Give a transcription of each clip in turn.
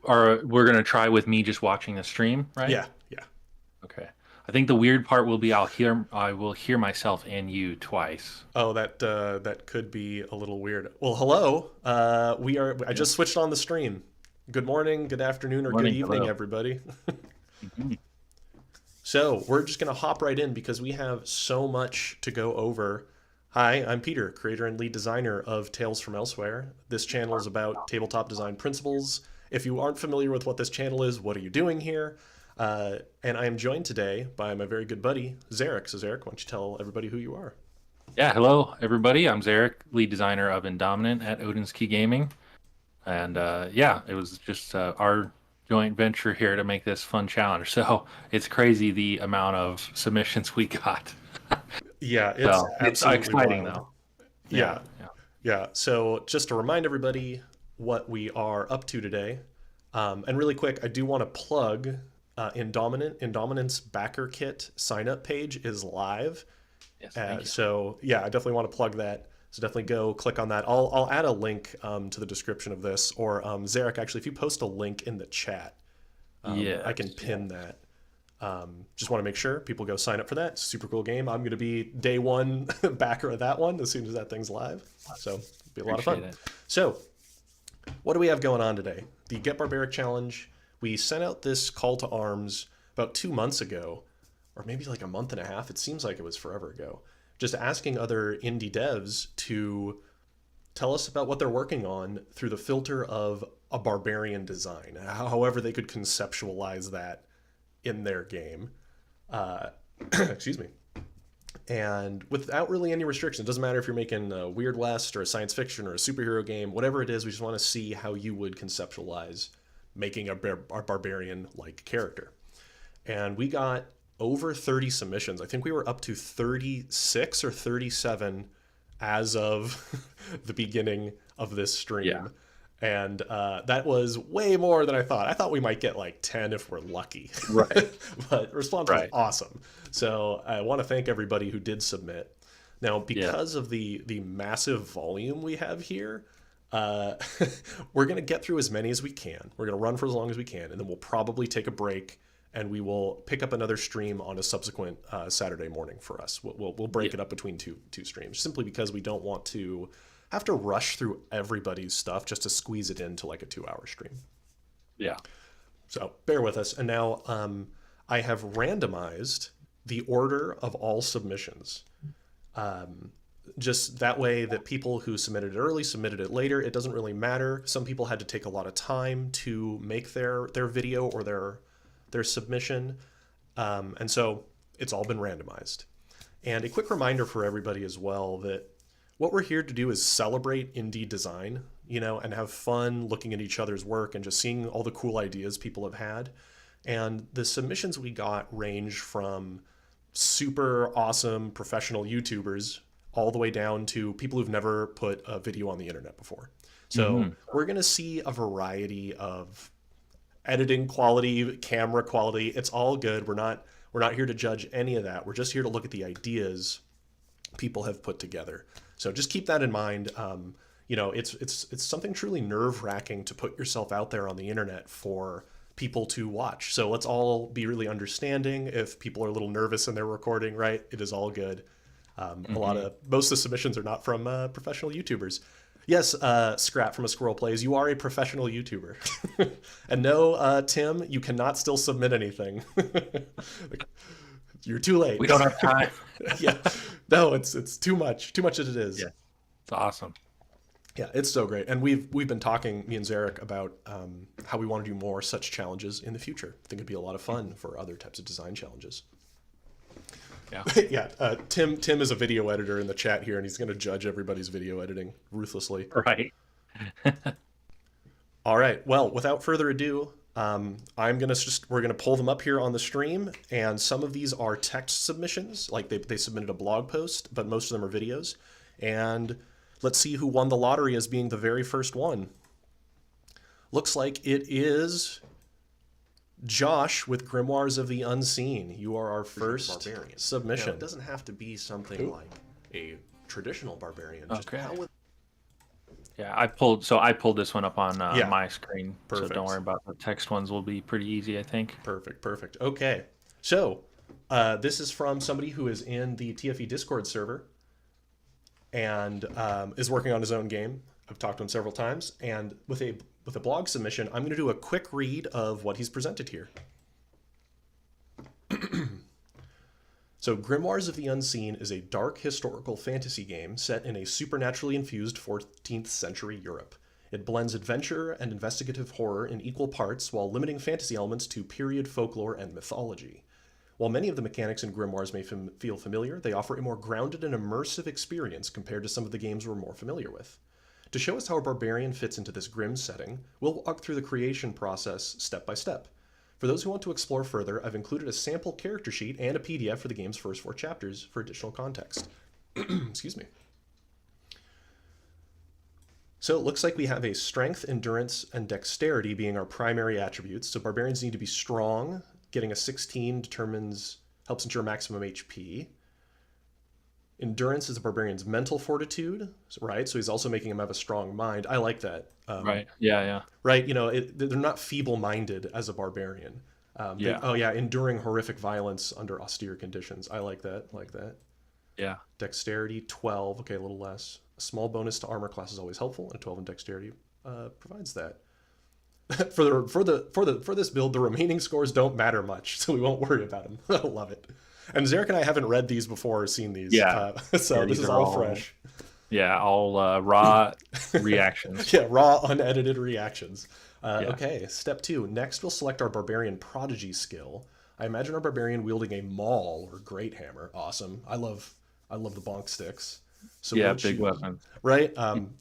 we're gonna try with me just watching the stream, right? Yeah, yeah. Okay. I think the weird part will be I will hear myself and you twice. Oh, that could be a little weird. Well, hello. I Yeah. just switched on the stream. Good morning, good afternoon, or good Morning. evening, Hello. everybody. Mhm. So we're just gonna hop right in because we have so much to go over. Hi, I'm Peter, creator and lead designer of Tales from Elsewhere. This channel is about tabletop design principles. If you aren't familiar with what this channel is, what are you doing here? And I am joined today by my very good buddy, Zarek. So Zarek, why don't you tell everybody who you are? Yeah. Hello, everybody. I'm Zarek, lead designer of Indominant at Odin's Key Gaming, and yeah, it was just our joint venture here to make this fun challenge. So it's crazy the amount of submissions we got. Yeah, it's So it's absolutely exciting wild. though. Yeah. Yeah, Yeah. yeah. So just to remind everybody what we are up to today, and really quick, I do want to plug Indominant. Indominant's Backerkit sign up page is live. Yes. Thank you. So yeah, I definitely want to plug that. So definitely go click on that. I'll add a link to the description of this, or Zarek, actually, if you post a link in the chat, I can Yes. pin that. Just want to make sure people go sign up for that. It's a super cool game. I'm going to be day one backer of that one as soon as that thing's live. So it'll be a lot of Appreciate fun. it. So what do we have going on today? The Get Barbaric Challenge. We sent out this call to arms about 2 months ago, or maybe like a month and a half. It seems like it was forever ago. Just asking other indie devs to tell us about what they're working on through the filter of a barbarian design, however they could conceptualize that in their game. Uh, excuse me. And without really any restrictions, it doesn't matter if you're making a Weird West or a science fiction or a superhero game, whatever it is, we just want to see how you would conceptualize making a barbarian like character. And we got over 30 submissions. I think we were up to 36 or 37 as of the beginning of this Yeah. stream. And that was way more than I thought. I thought we might get like 10 if we're lucky. Right. But the response was Right. awesome. So I want to thank everybody who did submit. Now, Yeah. because of the massive volume we have here, uh, we're going to get through as many as we can. We're going to run for as long as we can, and then we'll probably take a break and we will pick up another stream on a subsequent Saturday morning for us. We'll break Yeah. it up between two streams, simply because we don't want to have to rush through everybody's stuff just to squeeze it into like a 2 hour stream. Yeah. So bear with us. And now I have randomized the order of all submissions. Just that way that people who submitted it early submitted it later. It doesn't really matter. Some people had to take a lot of time to make their video or their submission. And so it's all been randomized. And a quick reminder for everybody as well that what we're here to do is celebrate indie design, and have fun looking at each other's work and just seeing all the cool ideas people have had. And the submissions we got range from super awesome professional YouTubers all the way down to people who've never put a video on the internet before. So Hmm. we're going to see a variety of editing quality, camera quality. It's all good. We're not here to judge any of that. We're just here to look at the ideas people have put together. So just keep that in mind. It's something truly nerve wracking to put yourself out there on the internet for people to watch. So let's all be really understanding if people are a little nervous in their recording. Right, it is all good. Hmm. Most of the submissions are not from professional YouTubers. Yes, Scrap from A Squirrel Plays, you are a professional YouTuber. And no, Tim, you cannot still submit anything. You're too late. We don't have time. Yeah, no, it's too much, too much as it is. Yeah. It's awesome. Yeah, it's so great, and we've been talking, me and Zarek, about how we want to do more such challenges in the future. I think it'd be a lot of fun for other types of design challenges. Yeah. Yeah, Tim is a video editor in the chat here, and he's going to judge everybody's video editing ruthlessly. Right. All right. Well, without further ado, we're gonna pull them up here on the stream, and some of these are text submissions, like they submitted a blog post, but most of them are videos. And let's see who won the lottery as being the very first one. Looks like it is Josh with Grimoires of the Unseen. You are our first Barbarian. Now, submission. it doesn't have to be something Ooh. like a traditional barbarian. Just Okay. how would Yeah, I pulled this one up on Yeah, my screen, so don't worry perfect. about the text ones. Will be pretty easy, I think. Perfect, perfect. Okay. So, this is from somebody who is in the TFE Discord server and is working on his own game. I've talked to him several times, and with a blog submission, I'm going to do a quick read of what he's presented here. So, Grimoires of the Unseen is a dark historical fantasy game set in a supernaturally infused 14th century Europe. It blends adventure and investigative horror in equal parts while limiting fantasy elements to period folklore and mythology. While many of the mechanics in Grimoires may feel familiar, they offer a more grounded and immersive experience compared to some of the games we're more familiar with. To show us how a barbarian fits into this grim setting, we'll walk through the creation process step by step. For those who want to explore further, I've included a sample character sheet and a PDF for the game's first 4 chapters for additional context. Excuse me. So it looks like we have a strength, endurance, and dexterity being our primary attributes. So barbarians need to be strong. Getting a 16 helps ensure maximum HP. Endurance is a barbarian's mental fortitude, right? So he's also making him have a strong mind. I like that. Right. Yeah. Yeah. Right? They're not feeble-minded as a barbarian. Yeah. Oh yeah, enduring horrific violence under austere conditions. I like that. Like that. Yeah. Dexterity 12. Okay, a little less. A small bonus to armor class is always helpful, and a 12 in dexterity provides that. For this build, the remaining scores don't matter much, so we won't worry about them. I love it. And Zarek and I haven't read these before or seen these, Yeah. so Yeah. this These is are all all fresh. yeah, all raw reactions. Yeah, raw, unedited reactions. Yeah. Okay, step 2. Next, we'll select our Barbarian Prodigy skill. I imagine our Barbarian wielding a maul or great hammer. Awesome. I love the bonk sticks. So Yeah. we'll Big choose, weapon. right?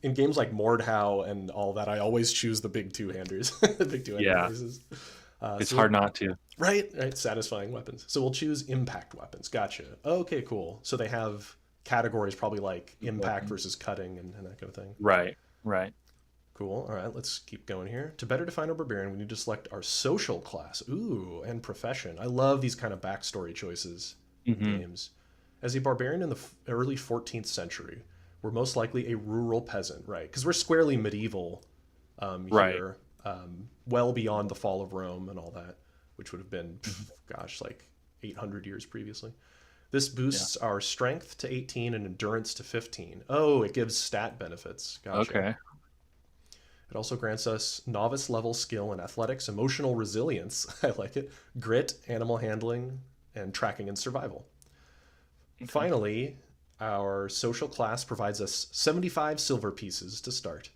In games like Mordhau and all that, I always choose the big two-handers, the big two-handed Yeah. maces. It's So hard not to. right, satisfying weapons. So we'll choose impact weapons. Gotcha. Okay, cool. So they have categories probably like impact Weapon. versus cutting and that kind of thing. Right. Right. Cool. All right, let's keep going here. To better define our barbarian, we need to select our social class. Ooh, and profession. I love these kind of backstory choices in Hmm. games. As a barbarian in the early 14th century, we're most likely a rural peasant, right? Because we're squarely medieval Right. here, well beyond the fall of Rome and all that, which would have been, Mhm. gosh, like 800 years previously. This Yeah. boosts our strength to 18 and endurance to 15. Oh, it gives stat benefits. Gotcha. Okay. It also grants us novice level skill in athletics, emotional resilience, I like it, grit, animal handling, and tracking and survival. Okay. Finally, our social class provides us 75 silver pieces to start.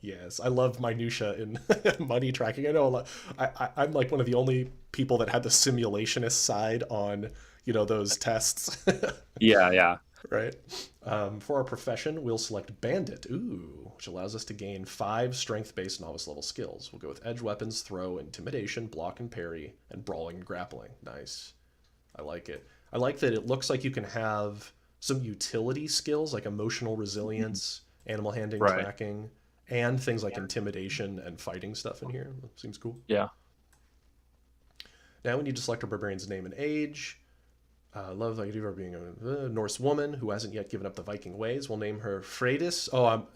Yes, I love minutia in money tracking. I know a lot. I'm like one of the only people that had the simulationist side on, those tests. Yeah. Yeah. Right. For our profession, we'll select Bandit, ooh, which allows us to gain 5 strength-based novice level skills. We'll go with edge weapons, throw, intimidation, block and parry, and brawling and grappling. Nice. I like it. I like that it looks like you can have some utility skills like emotional Mhm. resilience, animal handling, Right. tracking, and things like intimidation and fighting stuff in here. Seems cool. Yeah. Now we need to select our barbarian's name and age. Love the idea of being a Norse woman who hasn't yet given up the Viking ways. We'll name her Freydis. Oh, I'm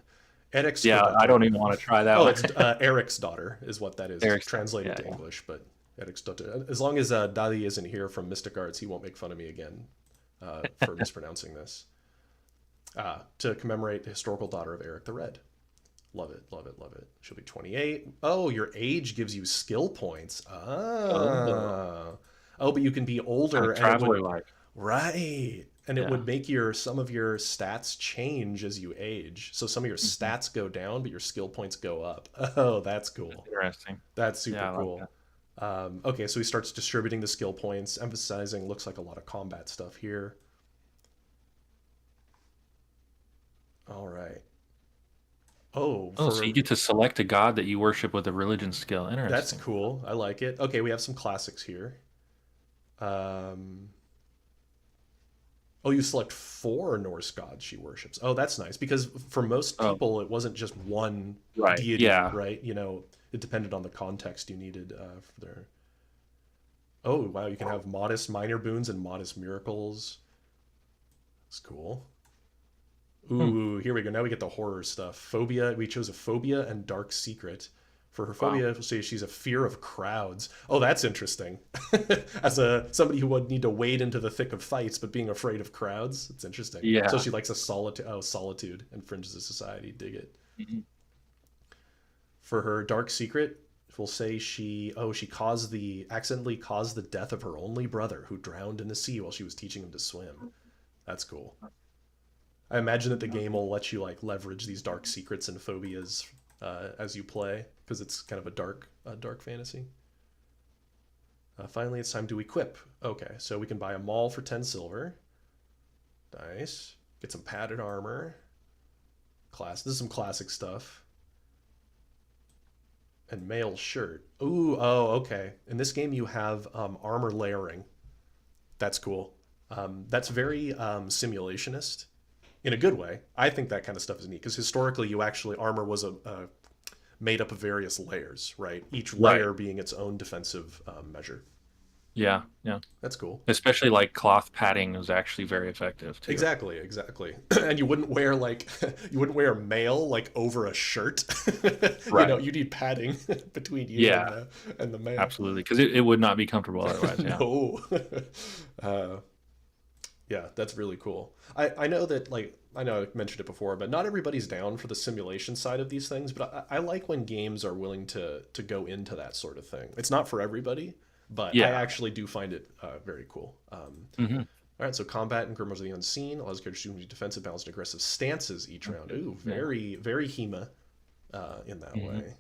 Eric's Yeah. I daughter. don't even want to try that Oh, one. it's Eric's daughter is what that is Eric's. translated Yeah. to Yeah. English, but Eric's daughter. As long as Dadi isn't here from Mystic Arts, he won't make fun of me again for mispronouncing this. To commemorate the historical daughter of Eric the Red. Love it, love it, love it. She'll be 28. Oh, your age gives you skill points. Oh, Ah. Oh, but you can be kind older of and it would traveler like. right. And it Yeah. would make some of your stats change as you age. So some of your Hmm. stats go down, but your skill points go up. Oh, that's cool. Interesting. That's super Yeah. I like cool. that. Okay, so he starts distributing the skill points, emphasizing looks like a lot of combat stuff here. All right. Oh, Oh, so you for get to select a god that you worship with a religion skill. that's Interesting. cool. I like it. Okay, we have some classics here. Um, Oh, you select 4 Norse gods she worships. Oh, that's nice because for most Oh, people, it wasn't just one right. deity, Yeah. right? It depended on the context you needed for their. Oh, wow, you can have modest minor boons and modest miracles. That's cool. Hmm. Ooh, here we go. Now we get the horror stuff. Phobia. We chose a phobia and dark secret. For her Wow. phobia, we'll say she's a fear of crowds. Oh, that's interesting. As somebody who would need to wade into the thick of fights, but being afraid of crowds, it's interesting. So Yeah. she likes a solitude. Oh, solitude and fringes of society. Dig it. Mhm. For her dark secret, we'll say she accidentally caused the death of her only brother, who drowned in the sea while she was teaching him to swim. That's cool. I imagine that the game will let you like leverage these dark secrets and phobias as you play, because it's kind of a dark fantasy. Finally, it's time to equip. Okay, so we can buy a maul for 10 silver. Nice. Get some padded armor. This is some classic stuff. And mail shirt. Ooh, oh, okay. In this game, you have armor layering. That's cool. That's very simulationist in a good way. I think that kind of stuff is neat because historically, armor was made up of various layers, right? Each Right. layer being its own defensive measure. Yeah. Yeah. That's cool. Especially like cloth padding was actually very effective too. Exactly, exactly. And you wouldn't wear mail like over a shirt. Right. You need padding between you Yeah. and the mail. Absolutely. Because it would not be comfortable otherwise. Yeah. No. uh, yeah, that's really cool. I know that I know I mentioned it before, but not everybody's down for the simulation side of these things. But I like when games are willing to go into that sort of thing. It's not for everybody, but I Yeah. actually do find it very cool. Hmm. All right, so combat and Grimoires of the Unseen allows characters to use defensive, balanced, and aggressive stances each round. Ooh, Yeah. very, very HEMA in that Hmm. way.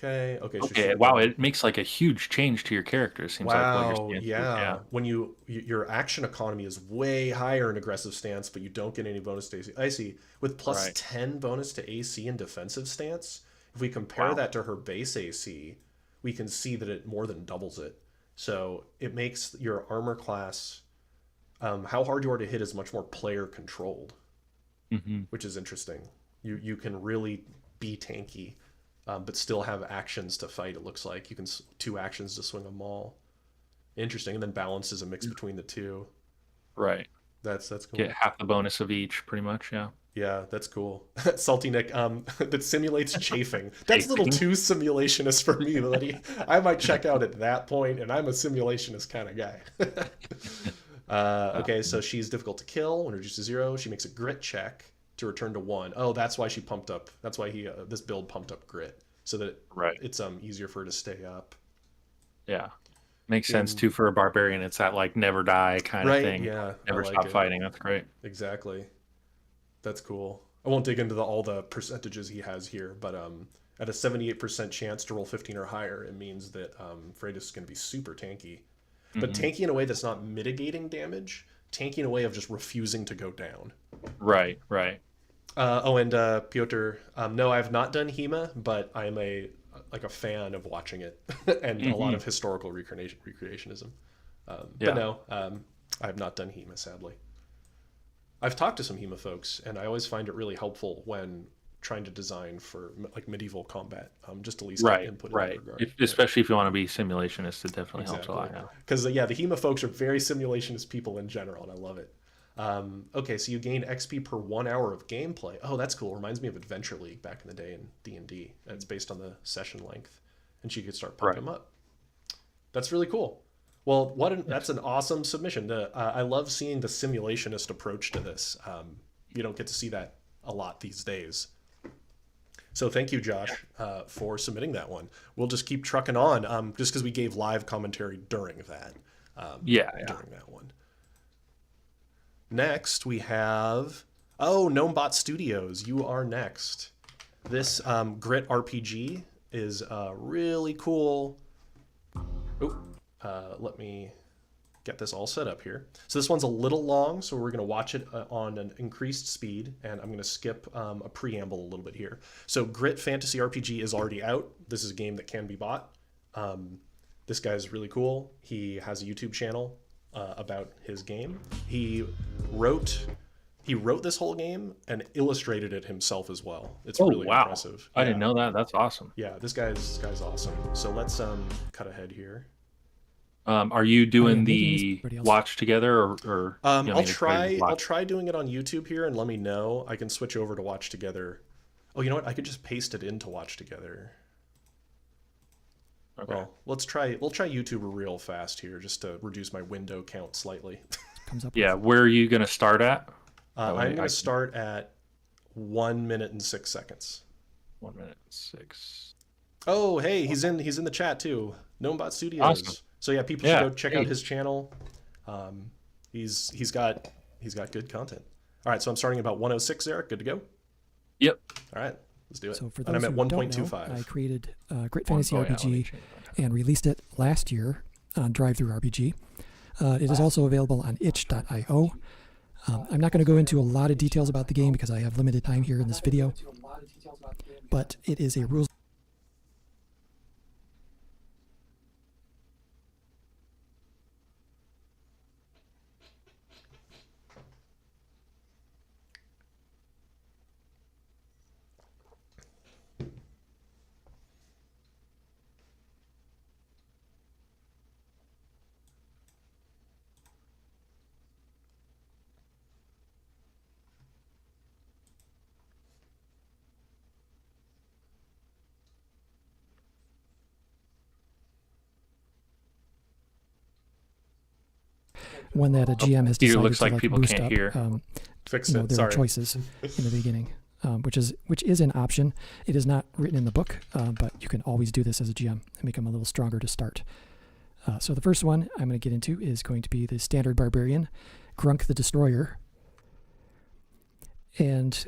Okay, so Okay. should Wow. It makes like a huge change to your character. It seems like what you're wow, saying too. yeah. Yeah. When your action economy is way higher in aggressive stance, but you don't get any bonus to AC. I see. With plus Right. 10 bonus to AC and defensive stance, if we compare Wow. that to her base AC, we can see that it more than doubles it. So it makes your armor class, how hard you are to hit is much more player controlled, Hmm. which is interesting. You can really be tanky, but still have actions to fight. It looks like you can two actions to swing a maul. Interesting, and then balance is a mix between the two. Right. That's Get cool. half the bonus of each, pretty much. Yeah. Yeah, that's cool. Salty Nick, that simulates chafing. That's a little Chafing. too simulationist for me, buddy. I might check out at that point, and I'm a simulationist kind of guy. Okay, so she's difficult to kill. When reduced to 0, she makes a grit check to return to 1. Oh, that's why she pumped up. That's why this build pumped up grit, so that Right. it's easier for her to stay up. Yeah. Makes sense In too for a barbarian. It's that like never die kind of Right, thing. yeah, I Never like stop it. fighting. That's great. Exactly. That's cool. I won't dig into all the percentages he has here, but at a 78% chance to roll 15 or higher, it means that Freydis is going to be super tanky. But Hmm. tanky in a way that's not mitigating damage, tanky in a way of just refusing to go down. Right. Right. And Piotr, no, I've not done HEMA, but I'm a fan of watching it and a lot Hmm. of historical recreationism. But Yeah. no, I have not done HEMA, sadly. I've talked to some HEMA folks, and I always find it really helpful when trying to design for like medieval combat, just to at least get Right. input in that Right. regard. Yeah, Especially if you want to be simulationist, it definitely helps a exactly. lot. Yeah. Because yeah, the HEMA folks are very simulationist people in general, and I love it. Okay, so you gain XP per 1 hour of gameplay. Oh, that's cool. Reminds me of Adventure League back in the day in D&D. It's based on the session length, and she could start pumping Right. them up. That's really cool. Well, Yes. that's an awesome submission. I love seeing the simulationist approach to this. You don't get to see that a lot these days. So thank you, Josh, for submitting that one. We'll just keep trucking on, just because we gave live commentary during that. Yeah. Yeah. During that one. Next, we have Gnomebot Studios. You are next. This Grit RPG is really cool. Oh, let me get this all set up here. So this one's a little long, so we're going to watch it on an increased speed, and I'm going to skip a preamble a little bit here. So Grit Fantasy RPG is already out. This is a game that can be bought. This guy's really cool. He has a YouTube channel about his game. He wrote this whole game and illustrated it himself as well. It's Oh really wow! impressive. I Yeah, didn't know that. That's awesome. yeah. This guy's awesome. So let's cut ahead here. Are you doing making the everybody else. watch together, or you want me to try to I'll watch? try doing it on YouTube here, and let me know. I can switch over to watch together. Oh, you know what? I could just paste it into watch together. Okay. Well, let's try. We'll try YouTube real fast here, just to reduce my window count slightly. Comes up. Yeah, where are you going to start at? I'm going to start at 1 minute and 6 seconds. 1 minute 6. Oh, hey, he's in the chat too. Gnomebot Studios. Awesome. So yeah, people should go check out his channel. He's got good content. All right, so I'm starting about 106, Zarek. Good to go. Yep. All right, let's do it. So for and those I'm at who don't 1.25. know, I created Great Fantasy Oh, yeah, RPG and released it last year on Drive-Thru RPG. It is also available on itch.io. I'm not going to go into a lot of details about the game because I have limited time here in this video, but it is a rules. One that a GM has decided looks to like people boost can't up, hear. Fixed there it. are Sorry. choices in the beginning, which is an option. It is not written in the book, but you can always do this as a GM and make them a little stronger to start. So the first one I'm going to get into is going to be the standard barbarian, Grunk the Destroyer. And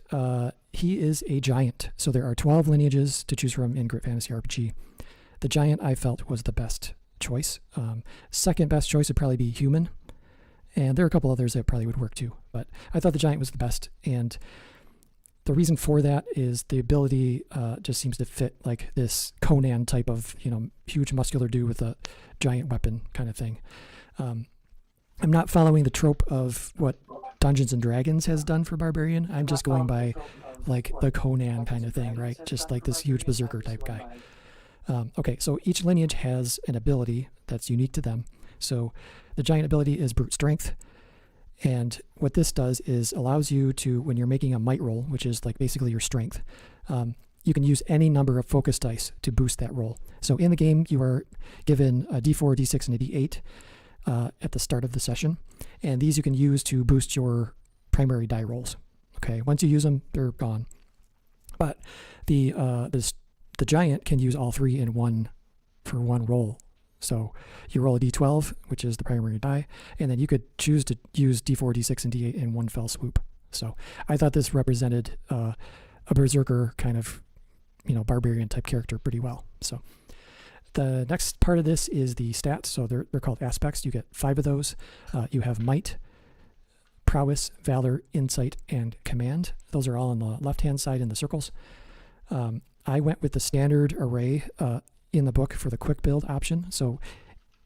he is a giant. So there are 12 lineages to choose from in Great Fantasy RPG. The giant I felt was the best choice. Second best choice would probably be human. And there are a couple others that probably would work too. But I thought the giant was the best. And the reason for that is the ability just seems to fit like this Conan type of, huge muscular dude with a giant weapon kind of thing. I'm not following the trope of what Dungeons and Dragons has done for Barbarian. I'm just going by like the Conan kind of thing, right? Just like this huge berserker type guy. Okay, so each lineage has an ability that's unique to them. So the giant ability is brute strength. And what this does is allows you to, when you're making a might roll, which is like basically your strength, you can use any number of focus dice to boost that roll. So in the game, you are given a D4, D6, and a D8 at the start of the session. And these you can use to boost your primary die rolls. Okay, once you use them, they're gone. But the giant can use all three in one for one roll. So you roll a d12, which is the primary die, and then you could choose to use d4, d6, and d8 in one fell swoop. So I thought this represented a berserker kind of, barbarian type character pretty well. So the next part of this is the stats. So they're called aspects. You get 5 of those. You have might, prowess, valor, insight, and command. Those are all on the left-hand side in the circles. I went with the standard array in the book for the quick build option. So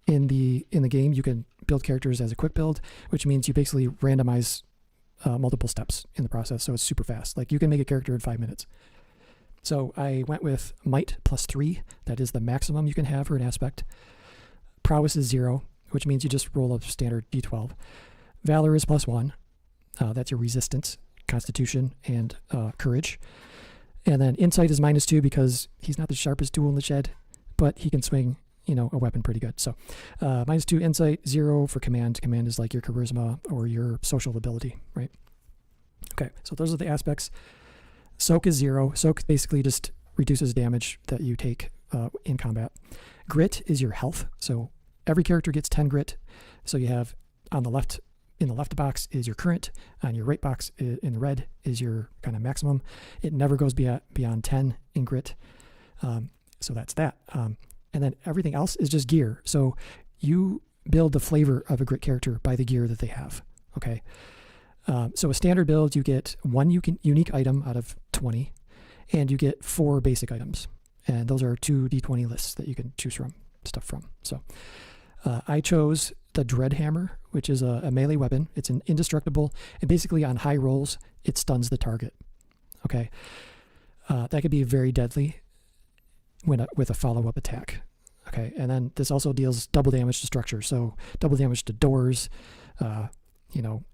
in the game, you can build characters as a quick build, which means you basically randomize multiple steps in the process. So it's super fast. Like you can make a character in 5 minutes. So I went with might +3. That is the maximum you can have for an aspect. Prowess is 0, which means you just roll a standard d12. Valor is +1. That's your resistance, constitution, and courage. And then insight is -2 because he's not the sharpest tool in the shed, but he can swing, a weapon pretty good. So -2 insight, 0 for command. Command is like your charisma or your social ability, right? Okay, so those are the aspects. Soak is 0. Soak basically just reduces damage that you take in combat. Grit is your health. So every character gets 10 grit. So you have on the left, in the left box is your current, on your right box in the red is your kind of maximum. It never goes beyond 10 in grit. So that's that. And then everything else is just gear. So you build the flavor of a grit character by the gear that they have. Okay. So a standard build, you get 1 unique item out of 20, and you get 4 basic items. And those are 2 D20 lists that you can choose stuff from. So I chose the Dread Hammer, which is a melee weapon. It's an indestructible, and basically on high rolls, it stuns the target. Okay. That could be very deadly with a follow-up attack. Okay. Okay, and then this also deals double damage to structure, so double damage to doors,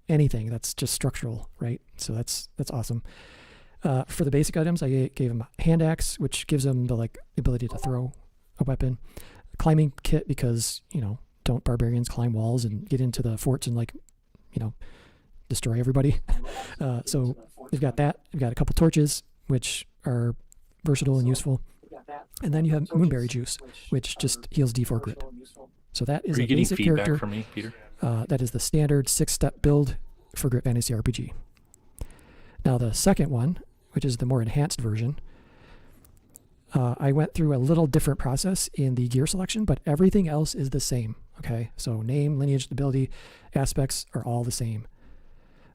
anything that's just structural, right? So that's awesome. For the basic items, I gave him a hand axe, which gives him the ability to throw a weapon. A climbing kit, because don't barbarians climb walls and get into the forts and destroy everybody? So we've got that. We've got a couple torches, which are versatile and useful. And then you have Moonberry Juice, which just heals D4 grit. So that is Are you a getting basic feedback character. from me, Peter? That is the standard 6-step build for Grit Fantasy RPG. Now the second one, which is the more enhanced version, I went through a little different process in the gear selection, but everything else is the same. Okay, so name, lineage, ability, aspects are all the same.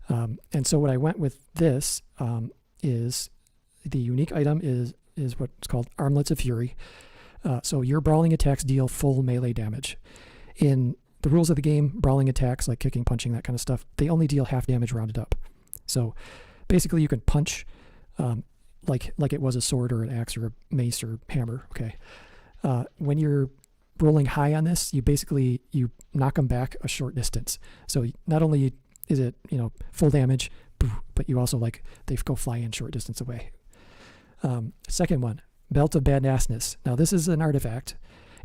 And so what I went with this is the unique item is what's called Armlets of Fury. So your brawling attacks deal full melee damage. In the rules of the game, brawling attacks like kicking, punching, that kind of stuff, they only deal half damage rounded up. So basically you can punch like it was a sword or an axe or a mace or hammer. Okay. When you're rolling high on this, you knock them back a short distance. So not only is it full damage, but you also they go flying short distance away. Second one, Belt of Badassness. Now this is an artifact,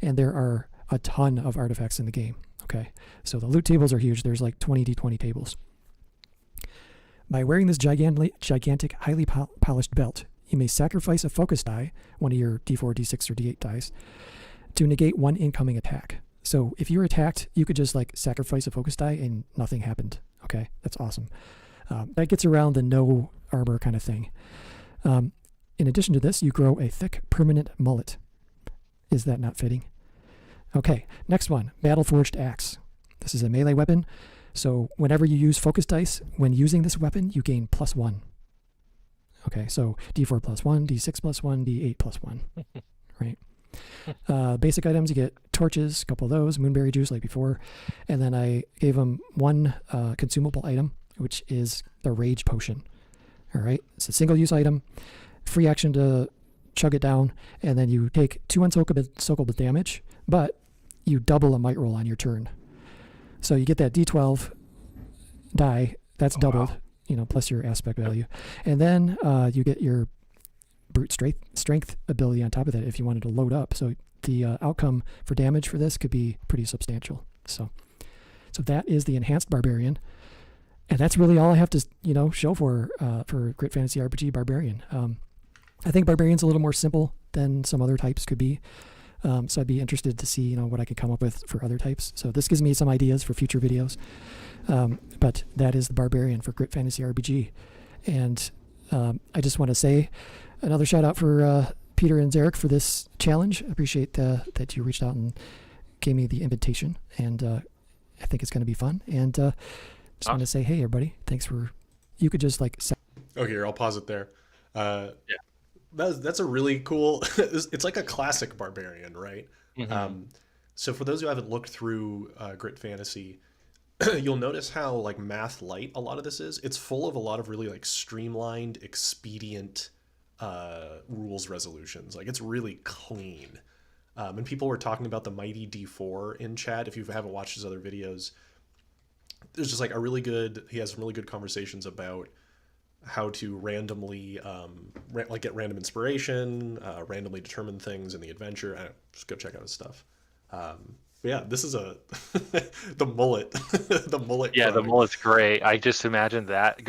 and there are a ton of artifacts in the game. Okay, so the loot tables are huge. There's 20 d20 tables. By wearing this gigantic, highly polished belt, you may sacrifice a focus die, one of your d4, d6, or d8 dice, to negate one incoming attack. So if you're attacked, you could just sacrifice a focus die and nothing happened. Okay, that's awesome. That gets around the no armor kind of thing. In addition to this, you grow a thick, permanent mullet. Is that not fitting? Okay, next one, Battle Forged Axe. This is a melee weapon, so whenever you use focus dice, when using this weapon, you gain +1. Okay, so d4 +1, d6 +1, d8 +1, right? Basic items, you get torches, a couple of those, Moonberry Juice like before, and then I gave him one consumable item, which is the Rage Potion. All right, it's a single-use item, free action to chug it down, and then you take 2 unsoakable damage, but you double a might roll on your turn. So you get that d12 die, that's doubled, plus your aspect value. And then you get your brute strength ability on top of that if you wanted to load up. So the outcome for damage for this could be pretty substantial. So that is the enhanced barbarian. And that's really all I have to, show for Grit Fantasy RPG Barbarian. I think Barbarian's a little more simple than some other types could be. So I'd be interested to see, what I could come up with for other types. So this gives me some ideas for future videos. But that is the Barbarian for Grit Fantasy RPG. And I just want to say another shout out for Peter and Zarek for this challenge. I appreciate that you reached out and gave me the invitation. And I think it's going to be fun. And just want to say, hey, everybody, thanks for, you could just Okay, here, I'll pause it there. Yeah. That's a really cool, it's like a classic barbarian, right? Mm-hmm. So for those who haven't looked through Grit Fantasy, you'll notice how math light a lot of this is. It's full of a lot of really streamlined, expedient rules resolutions. It's really clean. And people were talking about the Mighty D4 in chat. If you haven't watched his other videos, there's just he has some really good conversations about how to randomly get random inspiration, randomly determine things in the adventure. Just go check out his stuff. But yeah, this is the mullet. The mullet. Yeah, the mullet's great. I just imagined that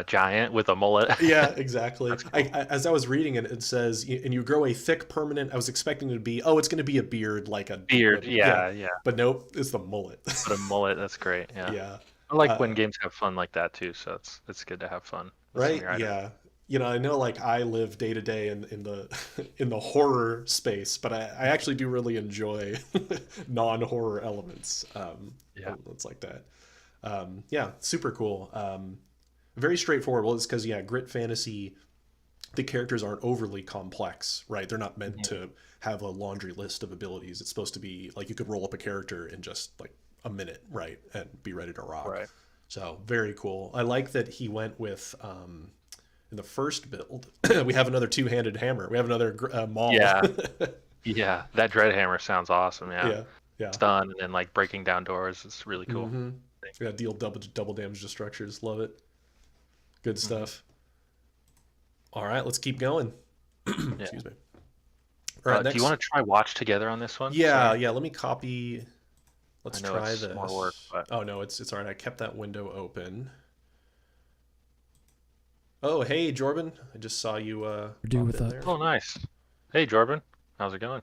giant with a mullet. Yeah, exactly. Cool. As I was reading it, it says, and you grow a thick, permanent. I was expecting it to be, it's going to be a beard, like a beard. Yeah. But nope, it's the mullet. But a mullet, that's great. Yeah. Yeah. I like when games have fun like that too. So it's good to have fun. Right? Yeah. I know I live day to day in the in the horror space, but I actually do really enjoy non-horror elements. It's like that. Yeah, super cool. Very straightforward. Well, it's because Grit Fantasy, the characters aren't overly complex, right? They're not meant to have a laundry list of abilities. It's supposed to be you could roll up a character in just a minute, right, and be ready to rock. Right. So very cool. I like that he went with in the first build we have another two-handed hammer. We have another maul. Yeah. Yeah, that Dreadhammer sounds awesome. Yeah. Yeah, yeah. Stun and then like breaking down doors. It's really cool. Mm-hmm. Yeah, deal double damage to structures. Love it. Good stuff. All right, let's keep going. Excuse me. All right, Do you want to try watch together on this one? Yeah, Sorry. yeah. Let me copy. Let's I know try it's this. more work, but Oh no, it's all right. I kept that window open. Oh hey, Jordan. I just saw you. Do pop with in that. there. oh nice. Hey Jordan, how's it going?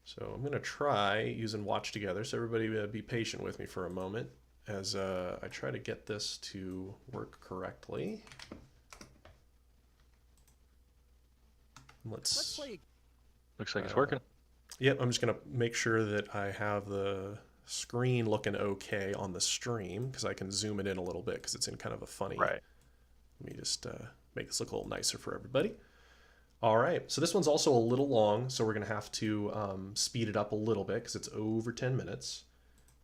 So I'm gonna try using watch together. So everybody be patient with me for a moment as I try to get this to work correctly. Let's play. Looks like it's working. Yep, I'm just gonna make sure that I have the screen looking okay on the stream because I can zoom it in a little bit because it's in kind of a funny. Right. Let me just make this look a little nicer for everybody. All right, so this one's also a little long, so we're gonna have to speed it up a little bit because it's over 10 minutes.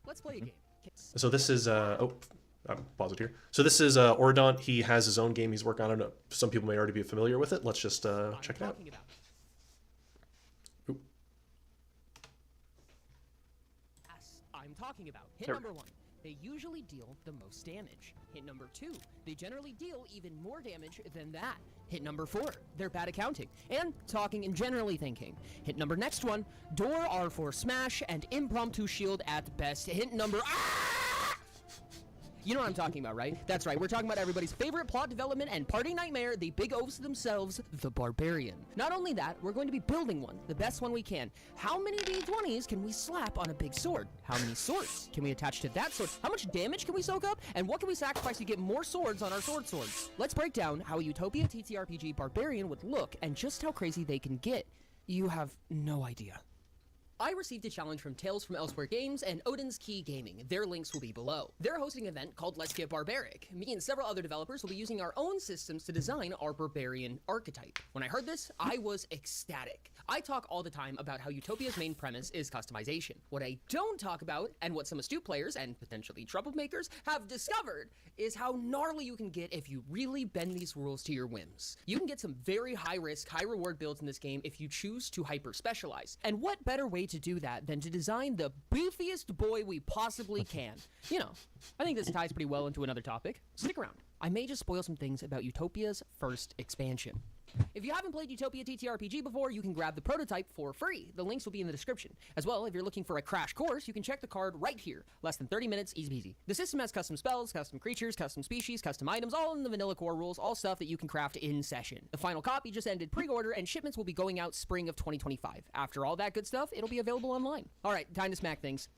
Let's play a game. So this is pause it here. So this is Odin. He has his own game he's working on. Some people may already be familiar with it. Let's just check it out. Oop. I'm talking about. Hit Sure. number 1. They usually deal the most damage. Hit number 2. They generally deal even more damage than that. Hit number 4. They're bad at counting and talking and generally thinking. Hit number next one. Door are for smash and impromptu shield at best. Hit number. You know what I'm talking about, right? That's right, we're talking about everybody's favorite plot development and party nightmare, the big oafs themselves, the Barbarian. Not only that, we're going to be building one, the best one we can. How many D20s can we slap on a big sword? How many swords can we attach to that sword? How much damage can we soak up? And what can we sacrifice to get more swords on our swords? Let's break down how a Utopia TTRPG Barbarian would look and just how crazy they can get. You have no idea. I received a challenge from Tales from Elsewhere Games and Odin's Key Gaming. Their links will be below. They're hosting an event called Let's Get Barbaric. Me and several other developers will be using our own systems to design our barbarian archetype. When I heard this, I was ecstatic. I talk all the time about how Utopia's main premise is customization. What I don't talk about, and what some astute players and potentially troublemakers have discovered, is how gnarly you can get if you really bend these rules to your whims. You can get some very high-risk, high-reward builds in this game if you choose to hyper-specialize. And what better way to do that than to design the beefiest boy we possibly can? You know, I think this ties pretty well into another topic. Stick around. I may just spoil some things about Utopia's first expansion. If you haven't played Utopia TTRPG before, you can grab the prototype for free. The links will be in the description. As well, if you're looking for a crash course, you can check the card right here. Less than 30 minutes, easy peasy. The system has custom spells, custom creatures, custom species, custom items, all in the vanilla core rules, all stuff that you can craft in session. The final copy just ended pre-order, and shipments will be going out spring of 2025. After all that good stuff, it'll be available online. All right, time to smack things.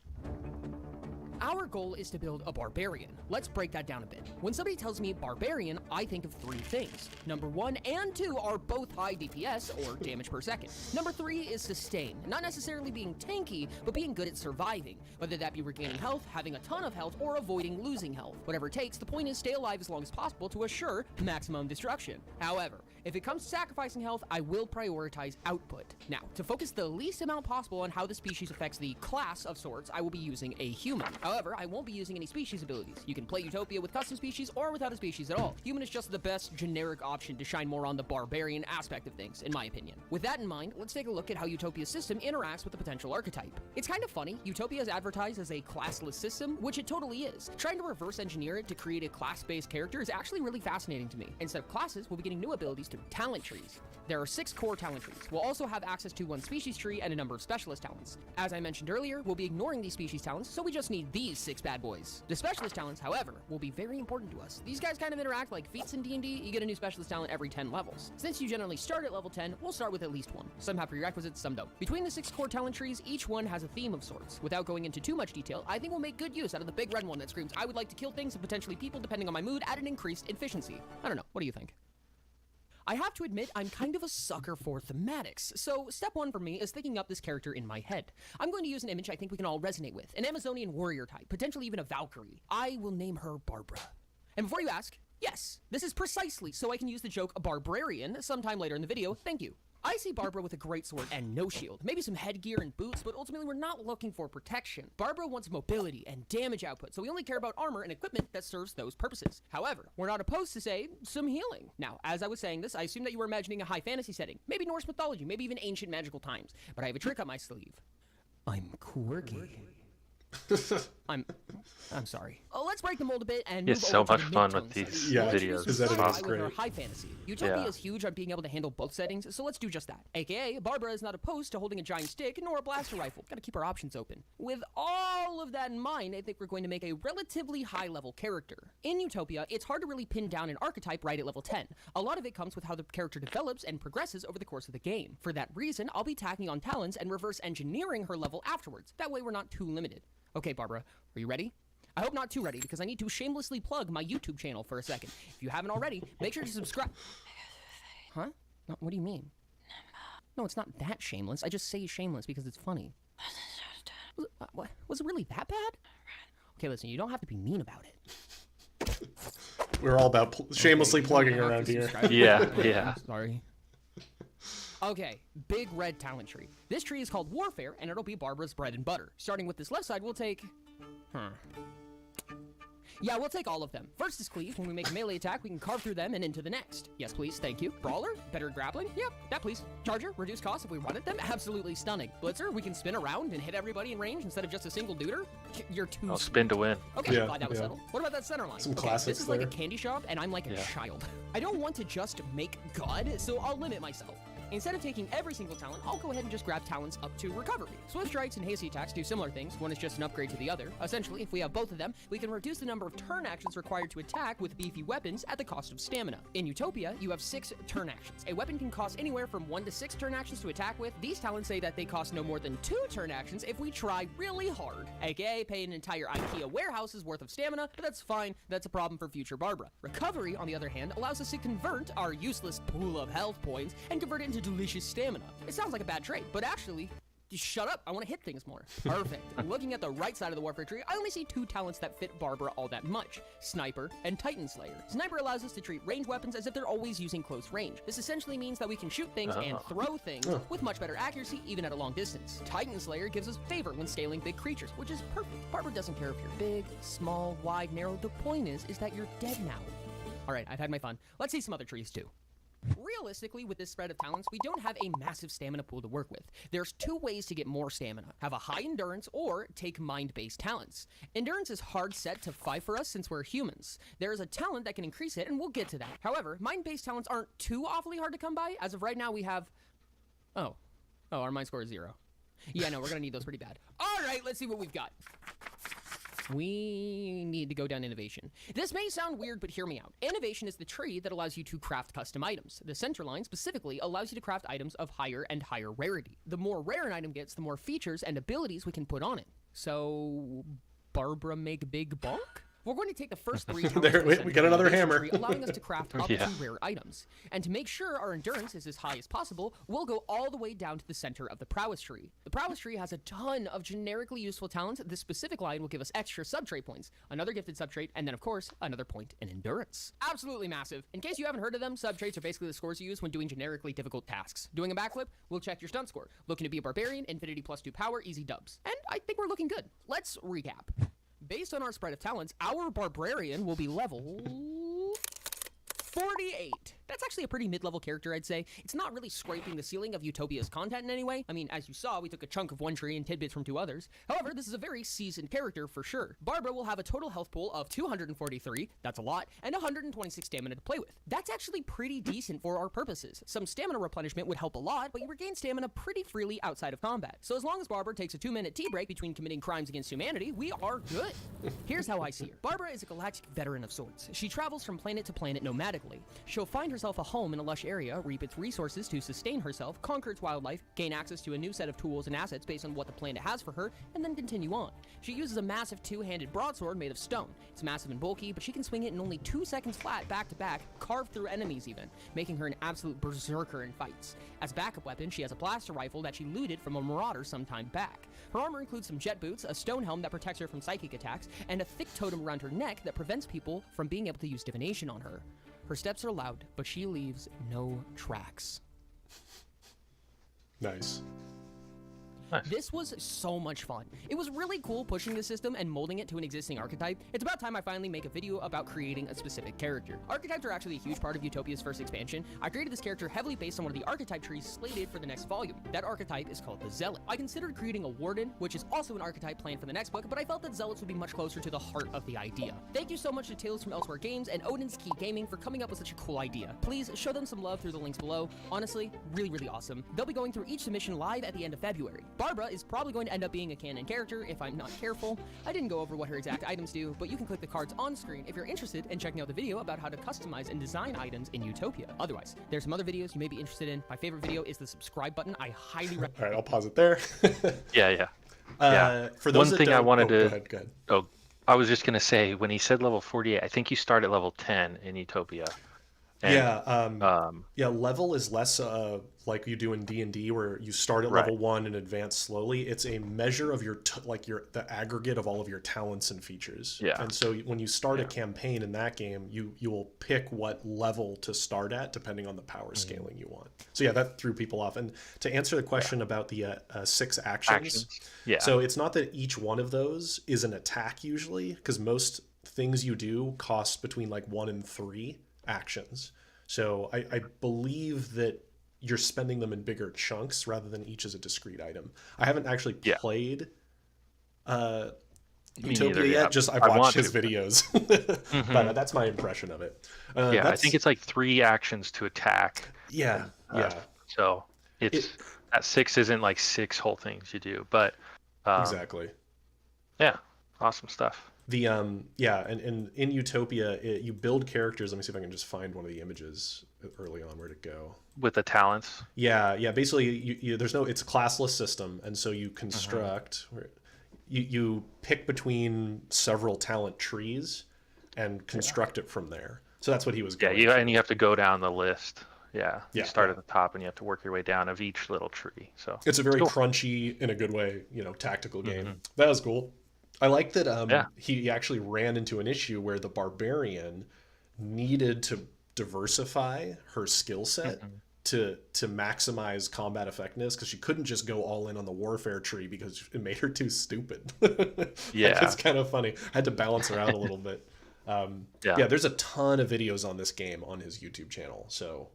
Our goal is to build a barbarian. Let's break that down a bit. When somebody tells me barbarian, I think of 3 things. Number 1 and 2 are both high DPS, or damage per second. Number 3 is sustain. Not necessarily being tanky, but being good at surviving. Whether that be regaining health, having a ton of health, or avoiding losing health. Whatever it takes, the point is stay alive as long as possible to assure maximum destruction. However, if it comes to sacrificing health, I will prioritize output. Now, to focus the least amount possible on how the species affects the class of sorts, I will be using a human. However, I won't be using any species abilities. You can play Utopia with custom species or without a species at all. Human is just the best generic option to shine more on the barbarian aspect of things, in my opinion. With that in mind, let's take a look at how Utopia's system interacts with the potential archetype. It's kind of funny, Utopia is advertised as a classless system, which it totally is. Trying to reverse engineer it to create a class-based character is actually really fascinating to me. Instead of classes, we'll be getting new abilities through talent trees. There are 6 core talent trees. We'll also have access to 1 species tree and a number of specialist talents. As I mentioned earlier, we'll be ignoring these species talents, so we just need these 6 bad boys. The specialist talents, however, will be very important to us. These guys kind of interact like feats in D&D. You get a new specialist talent every 10 levels. Since you generally start at level 10, we'll start with at least 1. Some have prerequisites, some don't. Between the 6 core talent trees, each one has a theme of sorts. Without going into too much detail, I think we'll make good use out of the big red one that screams, I would like to kill things and potentially people depending on my mood at an increased efficiency. I don't know, what do you think? I have to admit, I'm kind of a sucker for thematics, so step 1 for me is thinking up this character in my head. I'm going to use an image I think we can all resonate with, an Amazonian warrior type, potentially even a Valkyrie. I will name her Barbara. And before you ask, yes, this is precisely so I can use the joke barbarian sometime later in the video, thank you. I see Barbara with a greatsword and no shield, maybe some headgear and boots, but ultimately we're not looking for protection. Barbara wants mobility and damage output, so we only care about armor and equipment that serves those purposes. However, we're not opposed to, say, some healing. Now, as I was saying this, I assume that you were imagining a high fantasy setting, maybe Norse mythology, maybe even ancient magical times. But I have a trick up my sleeve. I'm quirky. I'm sorry. Let's break the mold a bit and move It's so over to much the fun mid-tone with these setting. Yeah, videos. his editing is With great. her high fantasy. Utopia Yeah. is huge on being able to handle both settings, so let's do just that. AKA, Barbara is not opposed to holding a giant stick nor a blaster rifle. Gotta keep our options open. With all of that in mind, I think we're going to make a relatively high-level character. In Utopia, it's hard to really pin down an archetype right at level 10. A lot of it comes with how the character develops and progresses over the course of the game. For that reason, I'll be tacking on talents and reverse engineering her level afterwards. That way we're not too limited. Okay, Barbara, are you ready? I hope not too ready, because I need to shamelessly plug my YouTube channel for a second. If you haven't already, make sure to subscribe. Huh? No, what do you mean? No, it's not that shameless. I just say shameless because it's funny. Was it really that bad? Okay, listen, you don't have to be mean about it. We're all about shamelessly plugging around here. Yeah, yeah. Sorry. Okay, big red talent tree. This tree is called Warfare, and it'll be Barbara's bread and butter. Starting with this left side, we'll take... Yeah, we'll take all of them. First is Cleave. When we make a melee attack, we can carve through them and into the next. Yes, please. Thank you. Brawler? Better at grappling? Yep, that please. Charger? Reduce cost if we run at them? Absolutely stunning. Blitzer? We can spin around and hit everybody in range instead of just a single duder? You're too... I'll spin to win. Okay, Yeah, glad that was yeah. settled. What about that center line? Some Okay, classics this is like a there. candy shop, and I'm like a Yeah. child. I don't want to just make God, so I'll limit myself. Instead of taking every single talent, I'll go ahead and just grab talents up to Recovery. Swift Strikes and Hasty Attacks do similar things. One is just an upgrade to the other. Essentially, if we have both of them, we can reduce the number of turn actions required to attack with beefy weapons at the cost of stamina. In Utopia, you have 6 turn actions. A weapon can cost anywhere from 1 to 6 turn actions to attack with. These talents say that they cost no more than 2 turn actions if we try really hard, aka pay an entire IKEA warehouse's worth of stamina, but that's fine. That's a problem for future Barbara. Recovery, on the other hand, allows us to convert our useless pool of health points and convert it into delicious stamina. It sounds like a bad trade, but actually, just shut up. I want to hit things more. Perfect. Looking at the right side of the Warfare tree, I only see 2 talents that fit Barbara all that much. Sniper and Titan Slayer. Sniper allows us to treat ranged weapons as if they're always using close range. This essentially means that we can shoot things and throw things with much better accuracy even at a long distance. Titan Slayer gives us favor when scaling big creatures, which is perfect. Barbara doesn't care if you're big, small, wide, narrow. The point is that you're dead now. All right, I've had my fun. Let's see some other trees too. Realistically, with this spread of talents, we don't have a massive stamina pool to work with. There's 2 ways to get more stamina. Have a high endurance or take mind-based talents. Endurance is hard set to 5 for us since we're humans. There is a talent that can increase it, and we'll get to that. However, mind-based talents aren't too awfully hard to come by. As of right now, we have... Oh, our mind score is 0. Yeah, no, we're gonna need those pretty bad. All right, let's see what we've got. We need to go down innovation. This may sound weird, but hear me out. Innovation is the tree that allows you to craft custom items. The center line specifically allows you to craft items of higher and higher rarity. The more rare an item gets, the more features and abilities we can put on it. So, Barbara make big bonk? We're going to take the first 3 talents There, from the we center got another innovation hammer. tree, allowing us to craft up Yeah. to rare items. And to make sure our endurance is as high as possible, we'll go all the way down to the center of the prowess tree. The prowess tree has a ton of generically useful talents. This specific line will give us extra sub-trait points, another gifted sub-trait, and then of course, another point in endurance. Absolutely massive. In case you haven't heard of them, sub-traits are basically the scores you use when doing generically difficult tasks. Doing a backflip, we'll check your stunt score. Looking to be a barbarian, infinity +2 power, easy dubs. And I think we're looking good. Let's recap. Based on our spread of talents, our barbarian will be level 48. That's actually a pretty mid-level character, I'd say. It's not really scraping the ceiling of Utopia's content in any way. I mean, as you saw, we took a chunk of one tree and tidbits from 2 others. However, this is a very seasoned character for sure. Barbara will have a total health pool of 243, that's a lot, and 126 stamina to play with. That's actually pretty decent for our purposes. Some stamina replenishment would help a lot, but you regain stamina pretty freely outside of combat. So as long as Barbara takes a 2-minute tea break between committing crimes against humanity, we are good. Here's how I see her. Barbara is a galactic veteran of sorts. She travels from planet to planet nomadically. She'll find herself a home in a lush area, reap its resources to sustain herself, conquer its wildlife, gain access to a new set of tools and assets based on what the planet has for her, and then continue on. She uses a massive 2-handed broadsword made of stone. It's massive and bulky, but she can swing it in only 2 seconds flat back to back, carve through enemies even, making her an absolute berserker in fights. As backup weapon, she has a blaster rifle that she looted from a marauder some time back. Her armor includes some jet boots, a stone helm that protects her from psychic attacks, and a thick totem around her neck that prevents people from being able to use divination on her. Her steps are loud, but she leaves no tracks. Nice. Nice. This was so much fun. It was really cool pushing the system and molding it to an existing archetype. It's about time I finally make a video about creating a specific character. Archetypes are actually a huge part of Utopia's first expansion. I created this character heavily based on one of the archetype trees slated for the next volume. That archetype is called the Zealot. I considered creating a Warden, which is also an archetype planned for the next book, but I felt that Zealots would be much closer to the heart of the idea. Thank you so much to Tales from Elsewhere Games and Odin's Key Gaming for coming up with such a cool idea. Please show them some love through the links below. Honestly, really awesome. They'll be going through each submission live at the end of February. Barbara is probably going to end up being a canon character if I'm not careful. I didn't go over what her exact items do, but you can click the cards on screen if you're interested in checking out the video about how to customize and design items in Utopia. Otherwise, there's some other videos you may be interested in. My favorite video is the subscribe button. I highly recommend. All right, I'll pause it there. Yeah. For those One thing I wanted to. Go ahead. Oh, I was just gonna say when he said level 48, I think you start at level 10 in Utopia. And, level is less like you do in D&D, where you start at level 1 and advance slowly. It's a measure of your the aggregate of all of your talents and features. Yeah. And so when you start a campaign in that game, you will pick what level to start at depending on the power scaling you want. So yeah, that threw people off. And to answer the question about the 6 actions, so it's not that each one of those is an attack usually, because most things you do cost between like 1 and 3 actions. So I believe that you're spending them in bigger chunks rather than each as a discrete item. I haven't actually played Utopia yet. Just I've watched his videos, but that's my impression of it. I think it's like 3 actions to attack. So that 6 isn't like 6 whole things you do, but exactly. Yeah, awesome stuff. The and in Utopia you build characters. Let me see if I can just find one of the images early on. Where to go with the talents? Basically there's no, it's a classless system, and so you construct you pick between several talent trees and construct it from there. So that's what he was going and you have to go down the list. You start at the top and you have to work your way down of each little tree. So it's a very crunchy, in a good way, tactical game. That was cool. I like that he actually ran into an issue where the barbarian needed to diversify her skill set to maximize combat effectiveness, because she couldn't just go all in on the warfare tree because it made her too stupid. It's kind of funny. I had to balance her out a little bit. There's a ton of videos on this game on his YouTube channel, so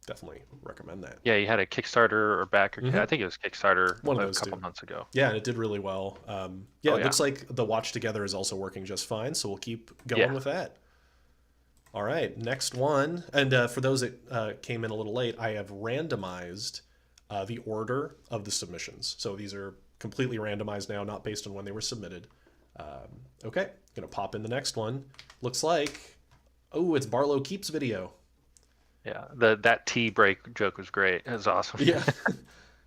definitely recommend that. Yeah, you had a Kickstarter or Backerkit. I think it was Kickstarter a couple months ago. Yeah, and it did really well. It looks like the Watch Together is also working just fine, so we'll keep going with that. All right, next one. And for those that came in a little late, I have randomized the order of the submissions. So these are completely randomized now, not based on when they were submitted. Okay, gonna pop in the next one. Looks like, it's Barlow Keeps video. Yeah, that tea break joke was great. It was awesome. Yeah.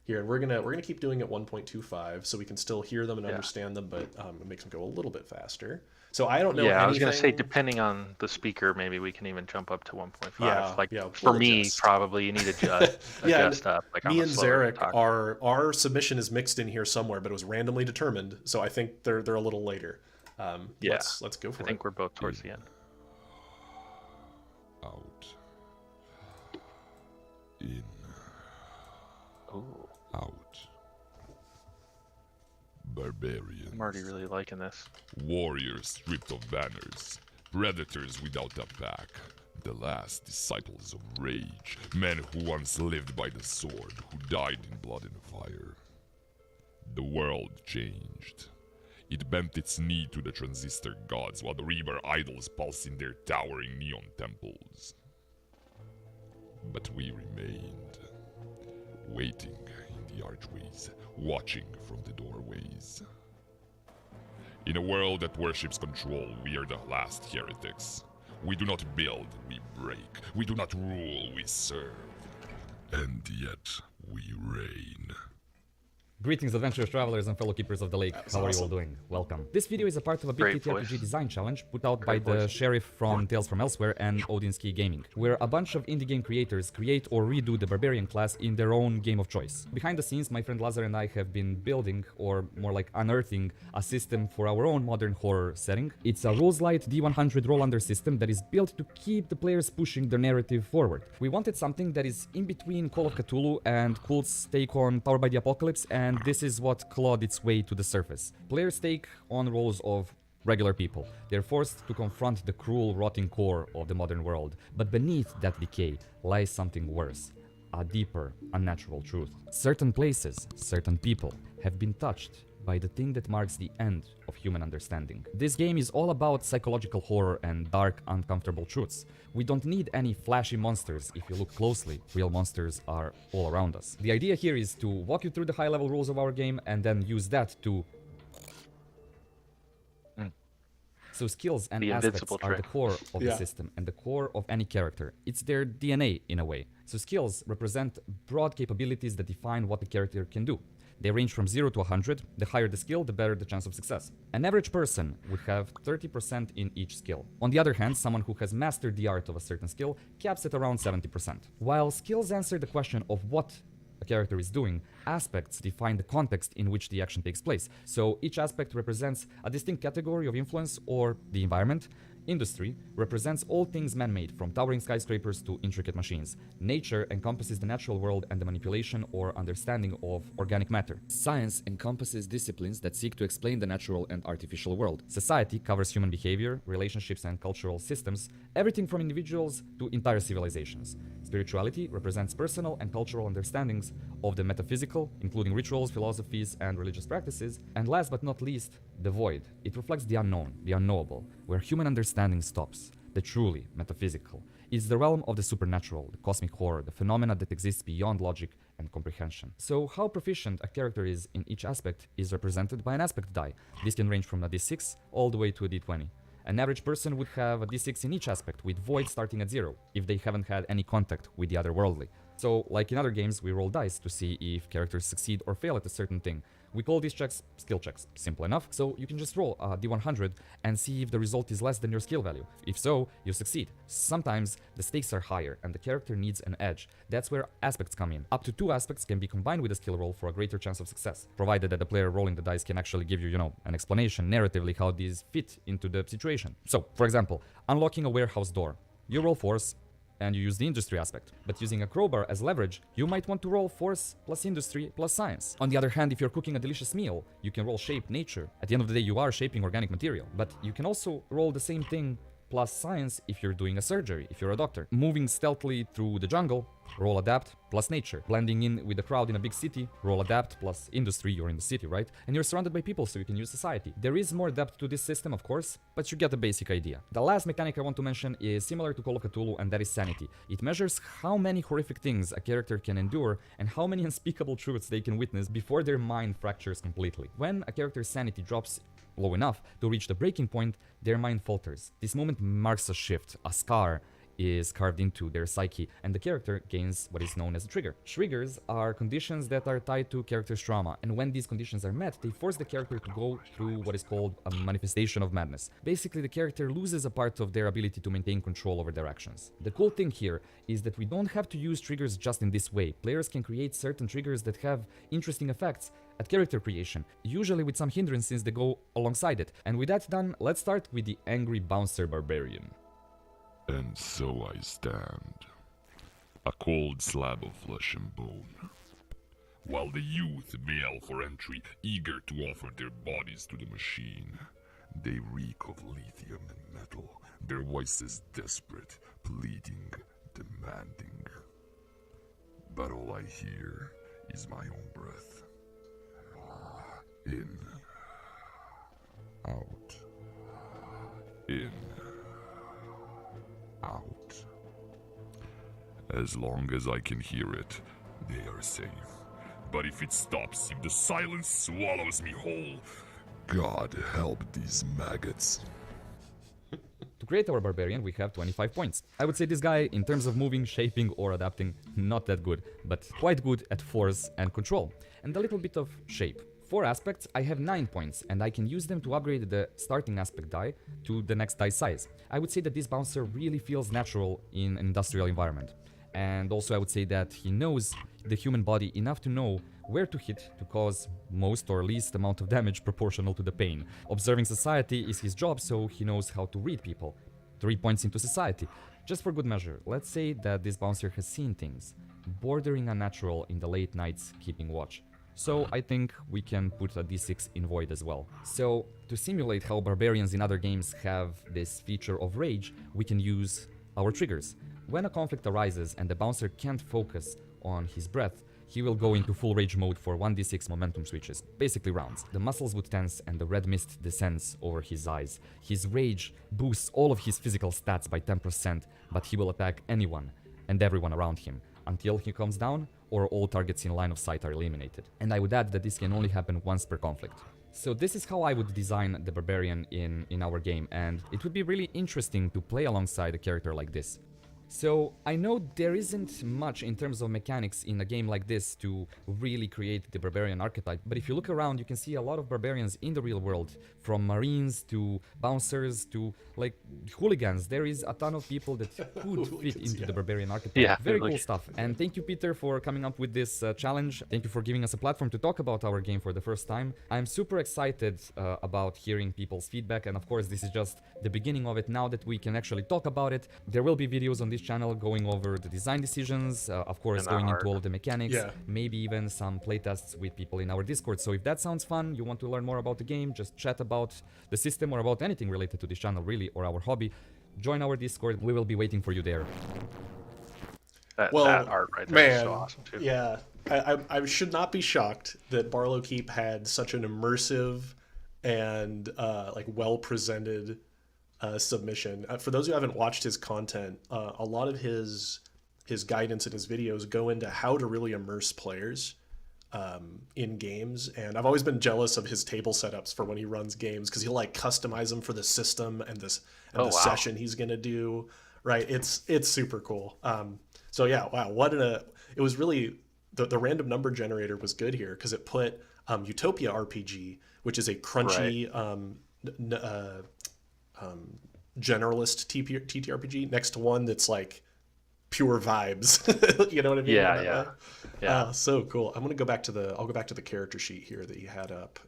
Here, we're gonna keep doing it 1.25 so we can still hear them and understand them, but it makes them go a little bit faster. So I don't know. Yeah, I was gonna say, depending on the speaker, maybe we can even jump up to 1.5. For me, probably you need to adjust up. Like me and Zarek, our submission is mixed in here somewhere, but it was randomly determined. So I think they're a little later. Let's go for it. I think we're both towards the end. Out. In. Out. Barbarians. I'm already really liking this. Warriors stripped of banners. Predators without a pack. The last disciples of rage. Men who once lived by the sword, who died in blood and fire. The world changed. It bent its knee to the transistor gods while the Reaver idols pulsed in their towering neon temples. But we remained, waiting in the archways, watching from the doorways. In a world that worships control, we are the last heretics. We do not build, we break. We do not rule, we serve. And yet, we reign. Greetings, adventurous travelers and fellow keepers of the lake. How are you all doing? Welcome. This video is a part of a big Great TTRPG voice. design challenge put out by Great the voice. Sheriff from Tales from Elsewhere and Odin Gaming, where a bunch of indie game creators create or redo the Barbarian class in their own game of choice. Behind the scenes, my friend Lazar and I have been building, or more like unearthing, a system for our own modern horror setting. It's a rules-light D100 roll-under system that is built to keep the players pushing their narrative forward. We wanted something that is in between Call of Cthulhu and Cult's take on Powered by the Apocalypse, and this is what clawed its way to the surface. Players take on roles of regular people. They're forced to confront the cruel, rotting core of the modern world. But beneath that decay lies something worse. A deeper, unnatural truth. Certain places, certain people have been touched by the thing that marks the end of human understanding. This game is all about psychological horror and dark, uncomfortable truths. We don't need any flashy monsters. If you look closely, real monsters are all around us. The idea here is to walk you through the high-level rules of our game and then use that to... So skills and The aspects invincible are the trick. core of Yeah. the system and the core of any character. It's their DNA in a way. So skills represent broad capabilities that define what the character can do. They range from 0 to 100. The higher the skill, the better the chance of success. An average person would have 30% in each skill. On the other hand, someone who has mastered the art of a certain skill caps at around 70%. While skills answer the question of what a character is doing, aspects define the context in which the action takes place. So each aspect represents a distinct category of influence or the environment. Industry represents all things man-made, from towering skyscrapers to intricate machines. Nature encompasses the natural world and the manipulation or understanding of organic matter. Science encompasses disciplines that seek to explain the natural and artificial world. Society covers human behavior, relationships and cultural systems, everything from individuals to entire civilizations. Spirituality represents personal and cultural understandings of the metaphysical, including rituals, philosophies, and religious practices. And last but not least, the void. It reflects the unknown, the unknowable, where human understanding stops. The truly metaphysical is the realm of the supernatural, the cosmic horror, the phenomena that exists beyond logic and comprehension. So how proficient a character is in each aspect is represented by an aspect die. This can range from a d6 all the way to a d20. An average person would have a d6 in each aspect, with void starting at 0, if they haven't had any contact with the otherworldly. So, like in other games, we roll dice to see if characters succeed or fail at a certain thing. We call these checks skill checks. Simple enough. So you can just roll a d100 and see if the result is less than your skill value. If so, you succeed. Sometimes the stakes are higher and the character needs an edge. That's where aspects come in. Up to 2 aspects can be combined with a skill roll for a greater chance of success, provided that the player rolling the dice can actually give you, an explanation narratively how these fit into the situation. So, for example, unlocking a warehouse door. You roll force, and you use the industry aspect. But using a crowbar as leverage, you might want to roll force plus industry plus science. On the other hand, if you're cooking a delicious meal, you can roll shape nature. At the end of the day, you are shaping organic material. But you can also roll the same thing plus science if you're doing a surgery, if you're a doctor. Moving stealthily through the jungle, roll adapt plus nature. Blending in with the crowd in a big city, roll adapt plus industry, you're in the city, right? And you're surrounded by people, so you can use society. There is more depth to this system, of course, but you get the basic idea. The last mechanic I want to mention is similar to Call of Cthulhu, and that is sanity. It measures how many horrific things a character can endure and how many unspeakable truths they can witness before their mind fractures completely. When a character's sanity drops low enough to reach the breaking point, their mind falters. This moment marks a shift, a scar is carved into their psyche, and the character gains what is known as a trigger. Triggers are conditions that are tied to character's trauma, and when these conditions are met, they force the character to go through what is called a manifestation of madness. Basically, the character loses a part of their ability to maintain control over their actions. The cool thing here is that we don't have to use triggers just in this way. Players can create certain triggers that have interesting effects at character creation, usually with some hindrances that go alongside it. And with that done, let's start with the Angry Bouncer Barbarian. And so I stand, a cold slab of flesh and bone, while the youth bail for entry, eager to offer their bodies to the machine. They reek of lithium and metal, their voices desperate, pleading, demanding. But all I hear is my own breath. In, out, in, out. As long as I can hear it, they are safe. But if it stops, if the silence swallows me whole, God help these maggots. To create our barbarian, we have 25 points. I would say this guy, in terms of moving, shaping, or adapting, not that good, but quite good at force and control, and a little bit of shape. For aspects, I have 9 points, and I can use them to upgrade the starting aspect die to the next die size. I would say that this bouncer really feels natural in an industrial environment. And also I would say that he knows the human body enough to know where to hit to cause most or least amount of damage proportional to the pain. Observing society is his job, so he knows how to read people. 3 points into society. Just for good measure, let's say that this bouncer has seen things bordering unnatural in the late nights keeping watch. So I think we can put a d6 in Void as well. So to simulate how barbarians in other games have this feature of rage, we can use our triggers. When a conflict arises and the bouncer can't focus on his breath, he will go into full rage mode for 1d6 momentum switches, basically rounds. The muscles would tense and the red mist descends over his eyes. His rage boosts all of his physical stats by 10%, but he will attack anyone and everyone around him until he comes down or all targets in line of sight are eliminated. And I would add that this can only happen once per conflict. So this is how I would design the barbarian in our game, and it would be really interesting to play alongside a character like this. So I know there isn't much in terms of mechanics in a game like this to really create the barbarian archetype, but if you look around you can see a lot of barbarians in the real world, from marines to bouncers to like hooligans. There is a ton of people that could fit into the barbarian archetype. Yeah, Very cool stuff. And thank you, Peter, for coming up with this challenge. Thank you for giving us a platform to talk about our game for the first time. I'm super excited about hearing people's feedback, and of course this is just the beginning of it. Now that we can actually talk about it, there will be videos on this channel going over the design decisions, of course going into all of the mechanics, maybe even some playtests with people in our Discord. So if that sounds fun, you want to learn more about the game, just chat about the system or about anything related to this channel really, or our hobby, join our Discord. We will be waiting for you there. That art right there is so awesome too. Yeah, I should not be shocked that Barlow Keep had such an immersive and like well-presented submission. For those who haven't watched his content, a lot of his guidance in his videos go into how to really immerse players in games, and I've always been jealous of his table setups for when he runs games, because he'll like customize them for the system and the session he's gonna do. Right, it's super cool. So yeah, wow, it was really the random number generator was good here, because it put Utopia RPG, which is a crunchy generalist TTRPG, next to one that's like pure vibes. You know what I mean? Yeah. So cool. I'll go back to the character sheet here that you had up,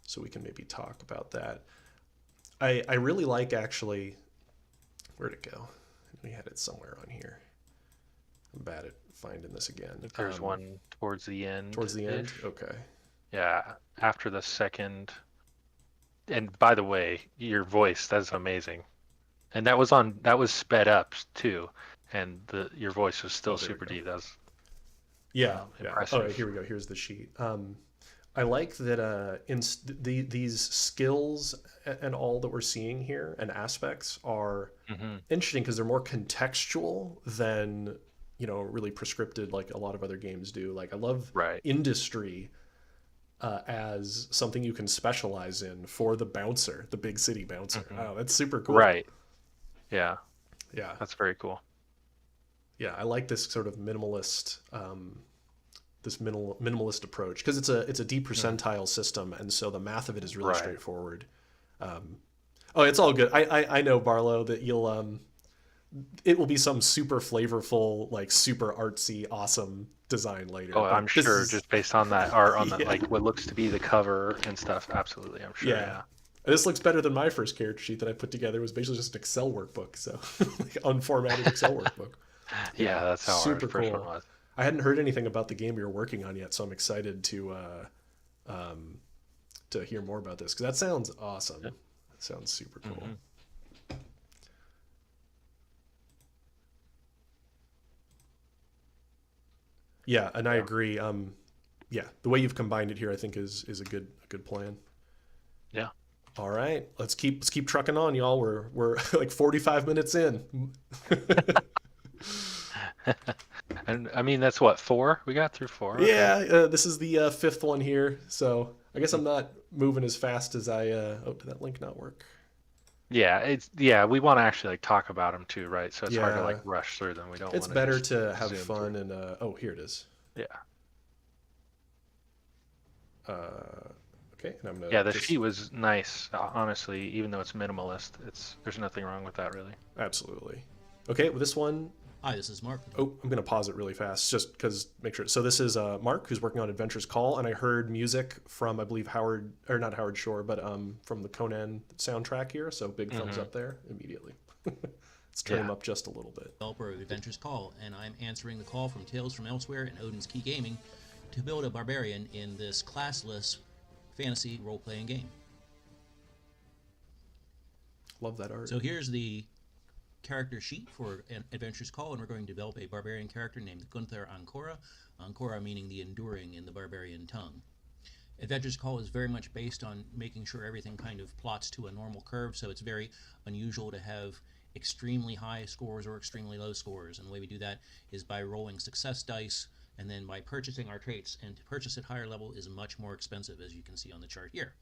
so we can maybe talk about that. I really like, actually, where'd it go? We had it somewhere on here. I'm bad at finding this again. There's one towards the end. Towards the end? Okay. Yeah, after the second. And by the way, your voice, that's amazing. And that was sped up too. And your voice was still super deep. That was impressive. All right, here we go. Here's the sheet. I like that these skills and all that we're seeing here and aspects are interesting, because they're more contextual than, really prescripted like a lot of other games do. Like, I love industry as something you can specialize in for the bouncer, the big city bouncer. Oh, that's super cool. Right. Yeah. That's very cool. Yeah, I like this sort of minimalist minimalist approach, because it's a deep percentile system, and so the math of it is really straightforward. It's all good. I know, Barlow, that you'll it will be some super flavorful, like super artsy, awesome design later. Oh, I'm sure, just based on that art on the like what looks to be the cover and stuff. Absolutely, I'm sure. Yeah. This looks better than my first character sheet that I put together. It was basically just an Excel workbook, so like unformatted Excel workbook. Yeah, that's how super our first cool. one was. I hadn't heard anything about the game you're working on yet, so I'm excited to hear more about this, because that sounds awesome. That sounds super cool. Yeah, and I agree. The way you've combined it here, I think is a good plan. Yeah. All right, let's keep trucking on, y'all. We're like 45 minutes in. And I mean, that's what, 4? We got through 4. Okay. Yeah, this is the 5th one here, so I guess I'm not moving as fast as I. Did that link not work? Yeah, we want to actually like talk about them too, right? So it's hard to like Yeah, rush through them. We don't it's want to better just to have zoom fun through. and oh, here it is. Yeah. Okay, and I'm gonna Yeah, the just sheet was nice, honestly, even though it's minimalist. There's nothing wrong with that really. absolutely. Okay, with this one, Hi, this is Mark. oh, I'm gonna pause it really fast just because make sure. So this is Mark who's working on Adventure's Call, and I heard music from I believe Howard or not Howard Shore, but from the Conan soundtrack here. So big thumbs up there immediately. Let's turn him up just a little bit. Developer of Adventure's Call, and I'm answering the call from Tales from Elsewhere and Odin's Key Gaming to build a barbarian in this classless fantasy role-playing game. Love that art. So here's the character sheet for Adventure's Call, and we're going to develop a barbarian character named Gunther Ancora, Ancora meaning the enduring in the barbarian tongue. Adventure's Call is very much based on making sure everything kind of plots to a normal curve, so it's very unusual to have extremely high scores or extremely low scores, and the way we do that is by rolling success dice and then by purchasing our traits, and to purchase at higher level is much more expensive, as you can see on the chart here.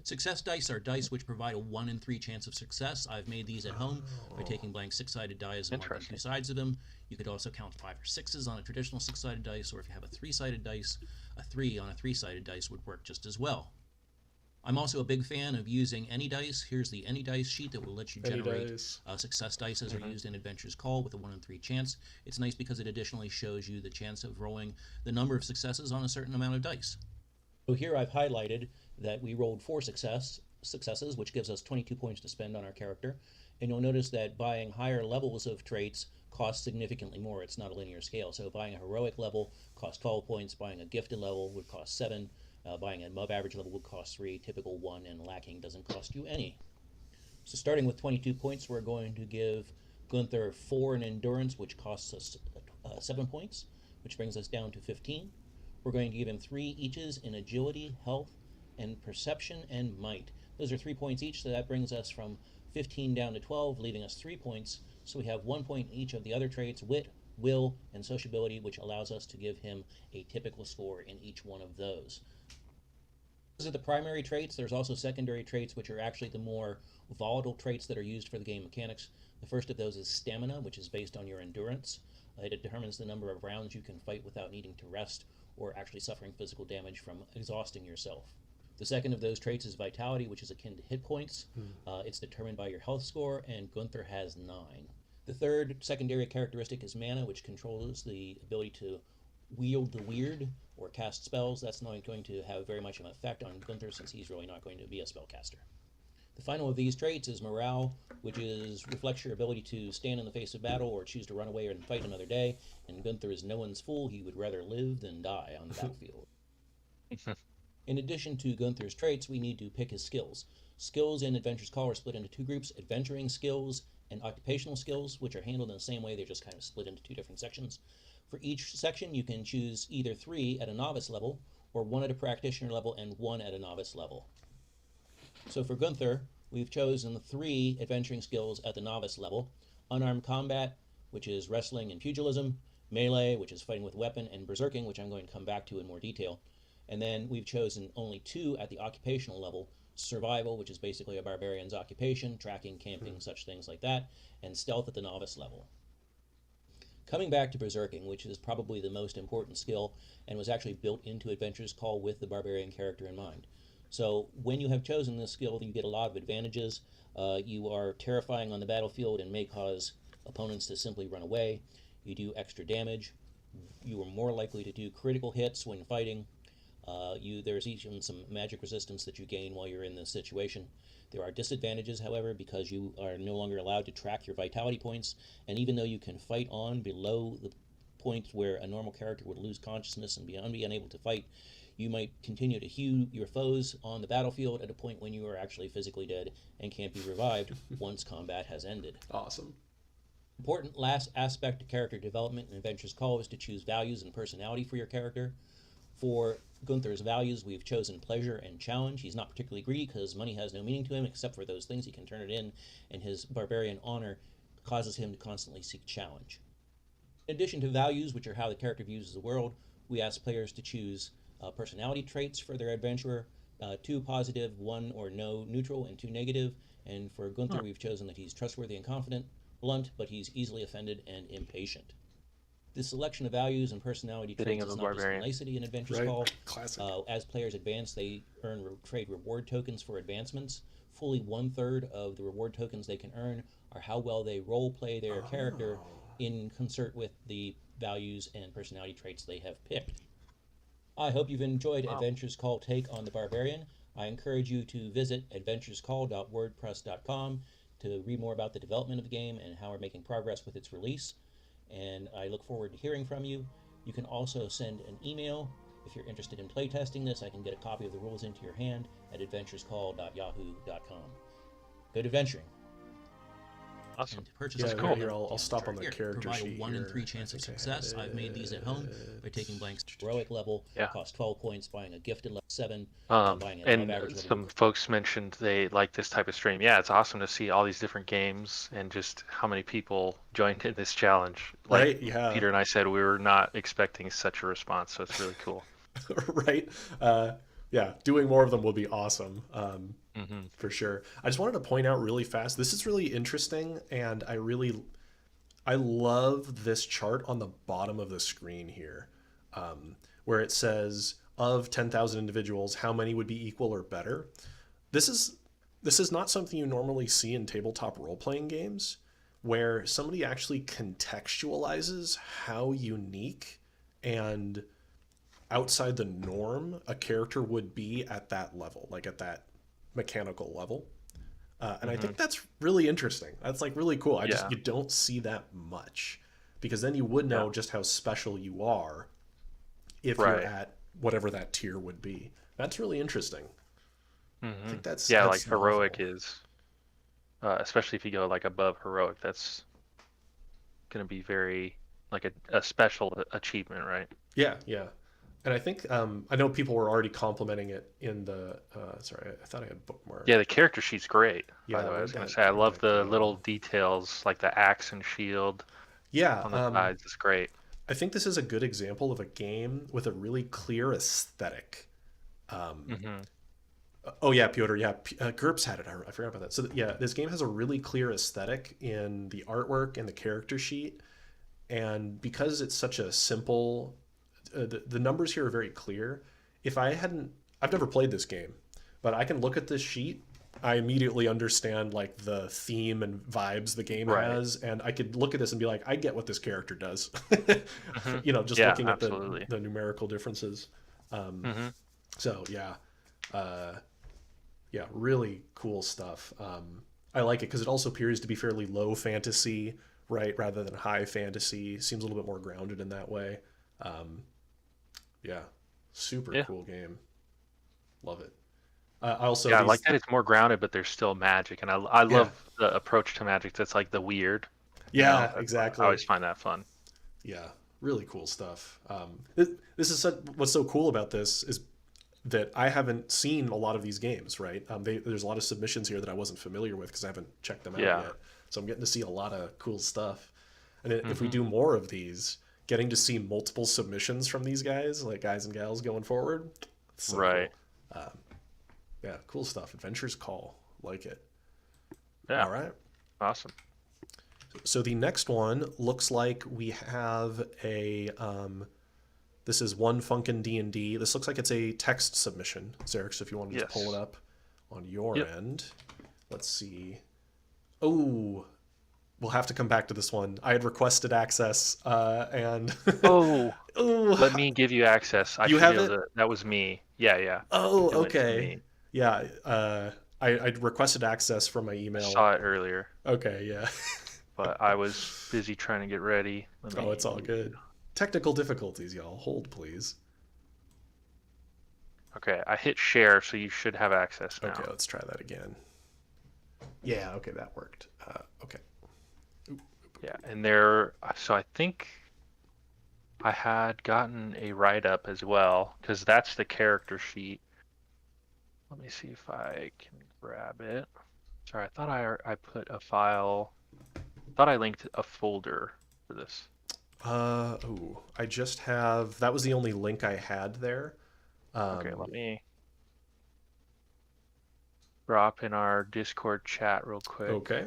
Success dice are dice which provide a 1 in 3 chance of success. I've made these at home by taking blank 6-sided dice and marking 2 sides of them. You could also count 5 or 6s on a traditional 6-sided dice, or if you have a 3-sided dice, a 3 on a 3-sided dice would work just as well. I'm also a big fan of using any dice. Here's the any dice sheet that will let you generate success dice as are used in Adventure's Call with a 1 in 3 chance. It's nice because it additionally shows you the chance of rolling the number of successes on a certain amount of dice. So here I've highlighted that we rolled 4 successes, which gives us 22 points to spend on our character. And you'll notice that buying higher levels of traits costs significantly more. It's not a linear scale. So buying a heroic level costs 12 points, buying a gifted level would cost 7, buying an above average level would cost 3, typical 1, and lacking doesn't cost you any. So starting with 22 points, we're going to give Gunther 4 in endurance, which costs us 7 points, which brings us down to 15. We're going to give him 3 eaches in agility, health, and perception and might. Those are 3 points each, so that brings us from 15 down to 12, leaving us 3 points. So we have 1 point in each of the other traits, wit, will, and sociability, which allows us to give him a typical score in each one of those. Those are the primary traits. There's also secondary traits, which are actually the more volatile traits that are used for the game mechanics. The first of those is stamina, which is based on your endurance. It determines the number of rounds you can fight without needing to rest or actually suffering physical damage from exhausting yourself. The second of those traits is vitality, which is akin to hit points. It's determined by your health score, and Gunther has 9. The third secondary characteristic is mana, which controls the ability to wield the weird or cast spells. That's not going to have very much of an effect on Gunther since he's really not going to be a spellcaster. The final of these traits is morale, which reflects your ability to stand in the face of battle or choose to run away and fight another day. And Gunther is no one's fool. He would rather live than die on the battlefield. In addition to Gunther's traits, we need to pick his skills. Skills in Adventure's Call are split into 2 groups, adventuring skills and occupational skills, which are handled in the same way. They're just kind of split into 2 different sections. For each section, you can choose either 3 at a novice level, or 1 at a practitioner level and 1 at a novice level. So for Gunther, we've chosen 3 adventuring skills at the novice level: unarmed combat, which is wrestling and pugilism; melee, which is fighting with weapon; and berserking, which I'm going to come back to in more detail. And then we've chosen only 2 at the occupational level: survival, which is basically a barbarian's occupation, tracking, camping, such things like that; and stealth at the novice level. Coming back to berserking, which is probably the most important skill and was actually built into Adventure's Call with the barbarian character in mind. So when you have chosen this skill, you get a lot of advantages. You are terrifying on the battlefield and may cause opponents to simply run away. You do extra damage. You are more likely to do critical hits when fighting. There's even some magic resistance that you gain while you're in this situation. There are disadvantages, however, because you are no longer allowed to track your vitality points, and even though you can fight on below the point where a normal character would lose consciousness and be unable to fight, you might continue to hew your foes on the battlefield at a point when you are actually physically dead and can't be revived once combat has ended. Awesome. Important last aspect of character development in Adventure's Call is to choose values and personality for your character. For Gunther's values, we've chosen pleasure and challenge. He's not particularly greedy because money has no meaning to him except for those things he can turn it in, and his barbarian honor causes him to constantly seek challenge. In addition to values, which are how the character views the world, we ask players to choose personality traits for their adventurer. 2 positive, 1 or no neutral, and 2 negative. And for Gunther, we've chosen that he's trustworthy and confident, blunt, but he's easily offended and impatient. This selection of values and personality traits is not just a nicety in Adventure's Call. Classic. As players advance, they earn trade reward tokens for advancements. Fully 1/3 of the reward tokens they can earn are how well they role play their character in concert with the values and personality traits they have picked. I hope you've enjoyed Adventure's Call Take on the Barbarian. I encourage you to visit adventurescall.wordpress.com to read more about the development of the game and how we're making progress with its release. And I look forward to hearing from you. You can also send an email. If you're interested in playtesting this, I can get a copy of the rules into your hand at adventurescall.yahoo.com. Good adventuring. Awesome. And to purchase Yeah, a cool. Barbarian, Here, I'll stop on the here, character provide sheet a 1 in here. 3 chance of Okay. success. I've made these at home by taking blanks heroic level, cost 12 points, buying a gifted level 7, buying a And above average level. some folks mentioned they like this type of stream. Yeah, it's awesome to see all these different games and just how many people joined in this challenge. Like Right, yeah. Peter and I said, we were not expecting such a response, so it's really cool. Right? Yeah, doing more of them will be awesome, for sure. I just wanted to point out really fast, this is really interesting, and I love this chart on the bottom of the screen here, where it says, of 10,000 individuals, how many would be equal or better? This is not something you normally see in tabletop role-playing games, where somebody actually contextualizes how unique and outside the norm a character would be at that level, like at that mechanical level. And I think that's really interesting. That's like really cool. You don't see that much, because then you would know just how special you are if you're at whatever that tier would be. That's really interesting. I think that's like heroic is, especially if you go like above heroic, that's going to be very like a special achievement, right? Yeah. And I think I know people were already complimenting it in the. Sorry, I thought I had bookmarked. Yeah, the character sheet's great. Yeah, by the way, I was going to say I love the little details like the axe and shield. Yeah, on the sides. It's great. I think this is a good example of a game with a really clear aesthetic. Oh yeah, Piotr. Yeah, GURPS had it. I forgot about that. So yeah, this game has a really clear aesthetic in the artwork and the character sheet, and because it's such a simple. The numbers here are very clear. I've never played this game, but I can look at this sheet. I immediately understand like the theme and vibes the game has, and I could look at this and be like, I get what this character does. Just looking at the numerical differences. So really cool stuff. I like it because it also appears to be fairly low fantasy, right, rather than high fantasy. Seems a little bit more grounded in that way. Super cool game. Love it. I like that it's more grounded, but there's still magic, and I love the approach to magic that's like the weird. Yeah, exactly. I always find that fun. Yeah, really cool stuff. This is what's so cool about this is that I haven't seen a lot of these games, right? There's a lot of submissions here that I wasn't familiar with because I haven't checked them out yet. So I'm getting to see a lot of cool stuff. And if we do more of these, getting to see multiple submissions from these guys, like guys and gals going forward. So right. Cool. Cool stuff. Adventure's Call. Like it. Yeah. All right. Awesome. So the next one looks like we have a, this is one Funkin D&D. This looks like it's a text submission. Zarek, so if you want to just pull it up on your end. Let's see. Oh, we'll have to come back to this one. I had requested access, and let me give you access. You have it? That was me. Yeah. Oh, okay. Yeah, I requested access from my email. I saw it earlier. Okay, yeah. But I was busy trying to get ready. It's all good. Technical difficulties, y'all. Hold, please. Okay, I hit share, so you should have access now. Okay, let's try that again. Yeah, okay, that worked. Okay. Yeah, and so I think I had gotten a write-up as well, because that's the character sheet. Let me see if I can grab it. Sorry, I thought I put a file. I thought I linked a folder for this. I just have, that was the only link I had there. Okay, let me drop in our Discord chat real quick. Okay.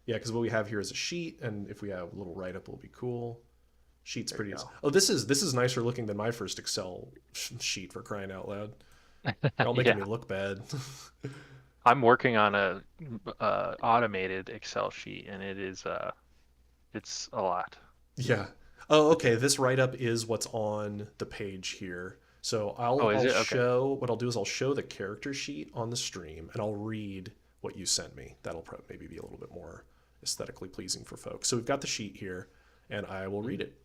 Yeah, because what we have here is a sheet, and if we have a little write-up, will be cool. Sheet's pretty. Oh, this is nicer looking than my first Excel sheet, for crying out loud. You're all making me look bad. I'm working on a automated Excel sheet, and it's a lot. Yeah. Oh, okay. This write-up is what's on the page here. So what I'll do is I'll show the character sheet on the stream, and I'll read what you sent me. That'll maybe be a little bit more aesthetically pleasing for folks. So we've got the sheet here, and I will read it.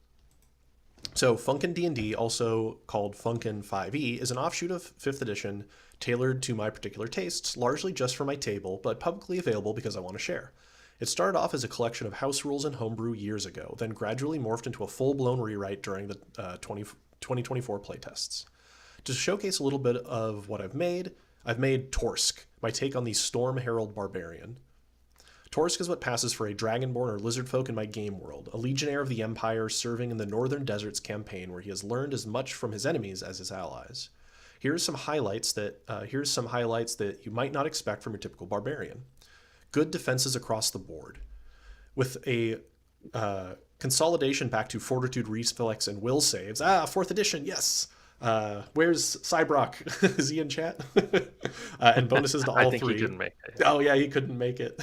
So Funkin D&D, also called Funkin 5e, is an offshoot of 5th edition, tailored to my particular tastes, largely just for my table, but publicly available because I want to share. It started off as a collection of house rules and homebrew years ago, then gradually morphed into a full-blown rewrite during the 2024 playtests. To showcase a little bit of what I've made Torsk, my take on the Storm Herald Barbarian. Torsk is what passes for a dragonborn or lizard folk in my game world, a legionnaire of the Empire serving in the Northern Deserts campaign where he has learned as much from his enemies as his allies. Here's some highlights that you might not expect from your typical barbarian. Good defenses across the board, with a consolidation back to fortitude, reflex, and will saves. 4th edition, yes. Where's Cybrock? Is he in chat? And bonuses to all three. I think he didn't make it. Oh yeah, he couldn't make it.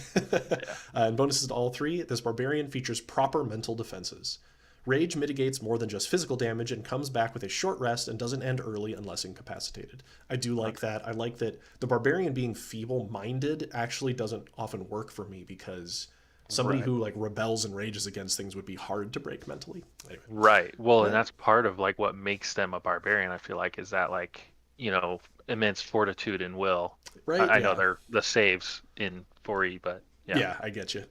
And bonuses to all three. This barbarian features proper mental defenses. Rage mitigates more than just physical damage and comes back with a short rest and doesn't end early unless incapacitated. I do like that. I like that the barbarian being feeble-minded actually doesn't often work for me, because somebody who like rebels and rages against things would be hard to break mentally. Anyway. Right. Well, and that's part of like what makes them a barbarian, I feel like, is that like, immense fortitude and will. Right. I know they're the saves in 4E, but yeah. Yeah, I get you.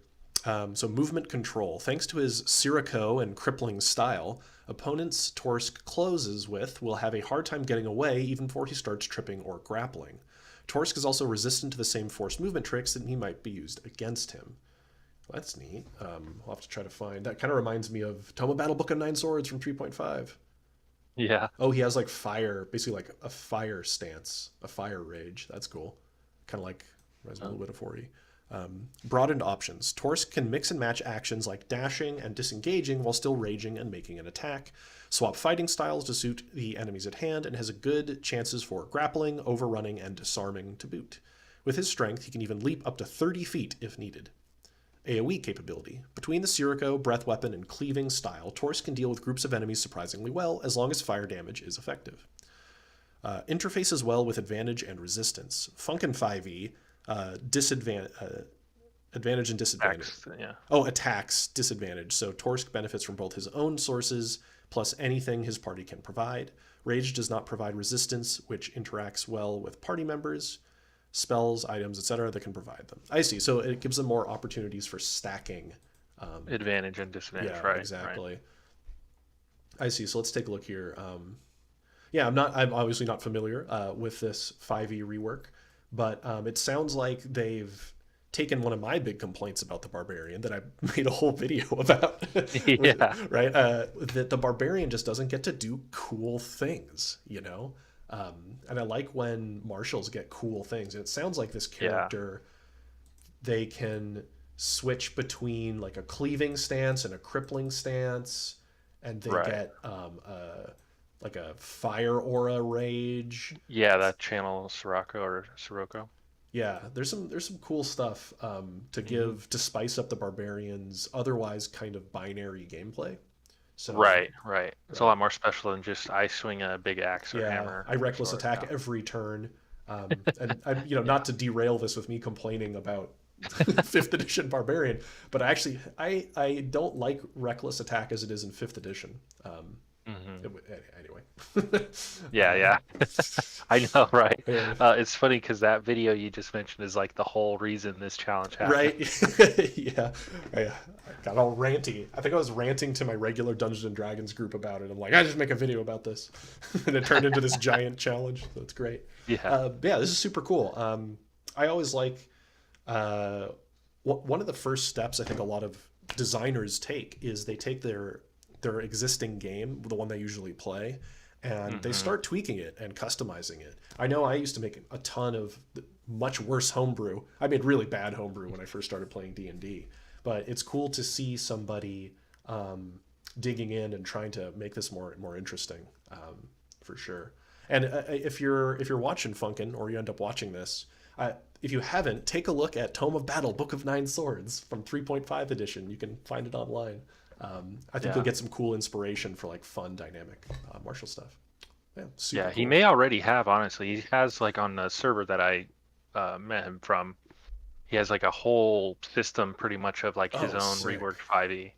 So movement control. Thanks to his Sirocco and crippling style, opponents Torsk closes with will have a hard time getting away even before he starts tripping or grappling. Torsk is also resistant to the same forced movement tricks that he might be used against him. Well, that's neat. I'll have to try to find. That kind of reminds me of Toma Battle Book of 9 Swords from 3.5. Yeah. Oh, he has like fire, basically like a fire stance, a fire rage. That's cool. Kind of like reminds me a little bit of 4E. Broadened options. Torsk can mix and match actions like dashing and disengaging while still raging and making an attack. Swap fighting styles to suit the enemies at hand, and has a good chances for grappling, overrunning, and disarming to boot. With his strength, he can even leap up to 30 feet if needed. AoE capability. Between the Sirocco, breath weapon, and cleaving style, Torsk can deal with groups of enemies surprisingly well, as long as fire damage is effective. Interfaces well with advantage and resistance. Funkin 5e, advantage and disadvantage. Attacks, disadvantage. So Torsk benefits from both his own sources plus anything his party can provide. Rage does not provide resistance, which interacts well with party members. Spells, items, etc. that can provide them. I see. So it gives them more opportunities for stacking. Advantage and disadvantage, yeah, right. Exactly. Right. I see. So let's take a look here. I'm obviously not familiar with this 5e rework, but it sounds like they've taken one of my big complaints about the Barbarian that I made a whole video about. Yeah. Right? That the Barbarian just doesn't get to do cool things, and I like when marshals get cool things. And it sounds like this character, they can switch between like a cleaving stance and a crippling stance, and they get like a fire aura rage. Yeah, that channel Sirocco. Yeah, there's some cool stuff to spice up the Barbarian's otherwise kind of binary gameplay. So, right. It's a lot more special than just I swing a big axe or hammer. I reckless attack every turn. And I, not to derail this with me complaining about 5th edition Barbarian, but I don't like reckless attack as it is in 5th edition. Anyway. Yeah. I know, right? It's funny because that video you just mentioned is like the whole reason this challenge happened. Right? Yeah. I got all ranty. I think I was ranting to my regular Dungeons and Dragons group about it. I'm like, I just make a video about this, and it turned into this giant challenge. So it's great. Yeah. This is super cool. I always like one of the first steps I think a lot of designers take is they take their existing game, the one they usually play, and they start tweaking it and customizing it. I know I used to make a ton of much worse homebrew. I made really bad homebrew when I first started playing D&D, but it's cool to see somebody digging in and trying to make this more interesting, for sure. And if you're watching Funkin, or you end up watching this, if you haven't, take a look at Tome of Battle, Book of Nine Swords from 3.5 edition. You can find it online. I think you'll get some cool inspiration for like fun, dynamic martial stuff. Yeah, super Yeah, he cool. may already have, honestly. He has, like, on the server that I met him from, he has like a whole system pretty much of like his own sick. reworked 5e.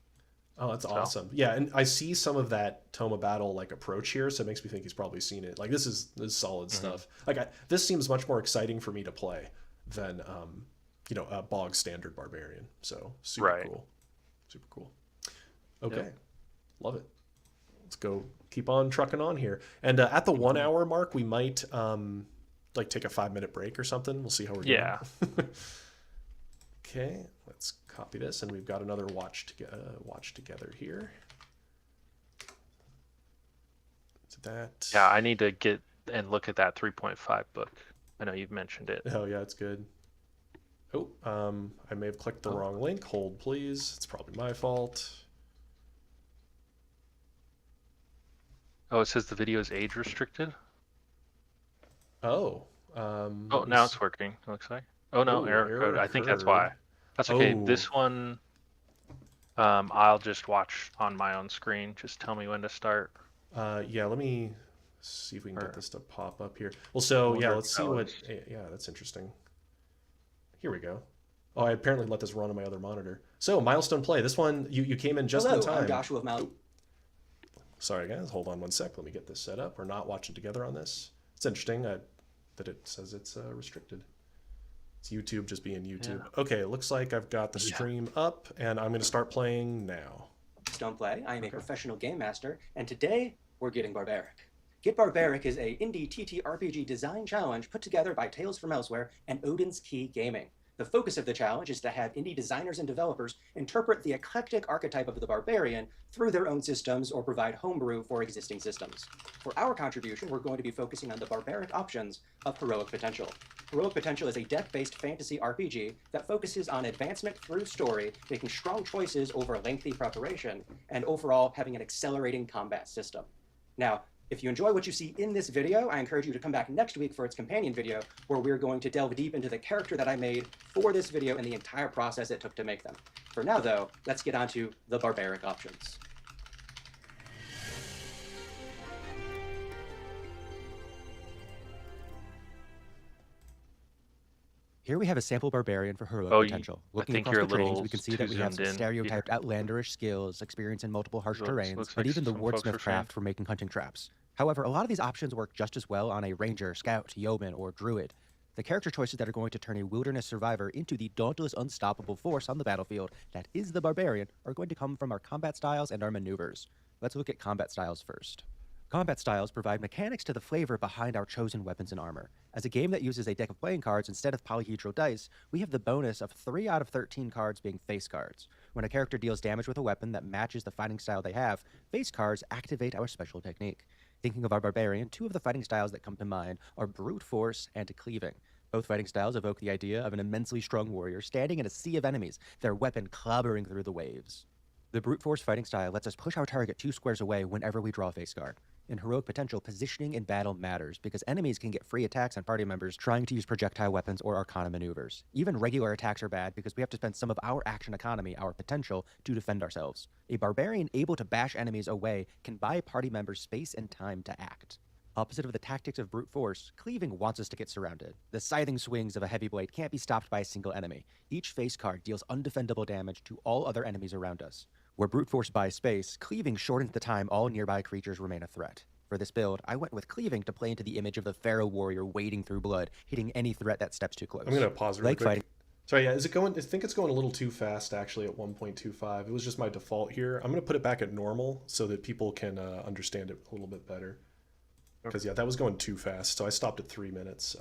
Oh, that's awesome. Yeah, and I see some of that Tome of Battle like approach here, so it makes me think he's probably seen it. Like this is solid stuff. Like this seems much more exciting for me to play than a bog standard barbarian. So super cool. Super cool. Okay. Love it. Let's go keep on trucking on here. And at the 1 hour mark, we might like take a 5-minute break or something. We'll see how we're doing. Yeah. Okay, let's copy this, and we've got another watch together here. So that. Yeah, I need to get and look at that 3.5 book. I know you've mentioned it. Oh yeah, it's good. Oh, I may have clicked the wrong link. Hold, please. It's probably my fault. Oh, it says the video is age restricted. Oh. Oh, now it's working. It looks like. Oh no, error code. I think that's why. That's okay. Oh. This one, I'll just watch on my own screen. Just tell me when to start. Yeah, let me see if we can get this to pop up here. Well, so yeah, let's see what. Yeah, that's interesting. Here we go. Oh, I apparently let this run on my other monitor. So milestone play. This one you came in just in time. I'm Joshua of Mount. Sorry guys, hold on one sec. Let me get this set up. We're not watching together on this. It's interesting that it says it's restricted. It's YouTube just being YouTube. Yeah. Okay, it looks like I've got the stream up, and I'm going to start playing now. Don't play. I am a professional game master, and today we're getting barbaric. Get Barbaric is a indie TTRPG design challenge put together by Tales from Elsewhere and Odin's Key Gaming. The focus of the challenge is to have indie designers and developers interpret the eclectic archetype of the barbarian through their own systems or provide homebrew for existing systems. For our contribution, we're going to be focusing on the barbaric options of Heroic Potential. Heroic Potential is a deck-based fantasy RPG that focuses on advancement through story, making strong choices over lengthy preparation, and overall having an accelerating combat system. Now, if you enjoy what you see in this video, I encourage you to come back next week for its companion video, where we're going to delve deep into the character that I made for this video and the entire process it took to make them. For now, though, let's get on to the barbaric options. Here we have a sample barbarian for Heroic Potential. Looking across the trainings, we can see that we have some stereotyped outlanderish skills, experience in multiple harsh terrains, and even the wordsmith craft for making hunting traps. However, a lot of these options work just as well on a ranger, scout, yeoman, or druid. The character choices that are going to turn a wilderness survivor into the dauntless, unstoppable force on the battlefield that is the barbarian are going to come from our combat styles and our maneuvers. Let's look at combat styles first. Combat styles provide mechanics to the flavor behind our chosen weapons and armor. As a game that uses a deck of playing cards instead of polyhedral dice, we have the bonus of 3 out of 13 cards being face cards. When a character deals damage with a weapon that matches the fighting style they have, face cards activate our special technique. Thinking of our barbarian, 2 of the fighting styles that come to mind are brute force and cleaving. Both fighting styles evoke the idea of an immensely strong warrior standing in a sea of enemies, their weapon clobbering through the waves. The brute force fighting style lets us push our target 2 squares away whenever we draw a face card. In Heroic Potential, positioning in battle matters because enemies can get free attacks on party members trying to use projectile weapons or arcana maneuvers. Even regular attacks are bad because we have to spend some of our action economy, our potential, to defend ourselves. A barbarian able to bash enemies away can buy party members space and time to act. Opposite of the tactics of brute force, cleaving wants us to get surrounded. The scything swings of a heavy blade can't be stopped by a single enemy. Each face card deals undefendable damage to all other enemies around us. Where brute force buys space, cleaving shortens the time all nearby creatures remain a threat. For this build, I went with cleaving to play into the image of the feral warrior wading through blood, hitting any threat that steps too close. I'm going to pause really quick. Sorry, yeah, is it going? I think it's going a little too fast actually at 1.25. It was just my default here. I'm going to put it back at normal so that people can understand it a little bit better. Because yeah, that was going too fast, so I stopped at 3 minutes.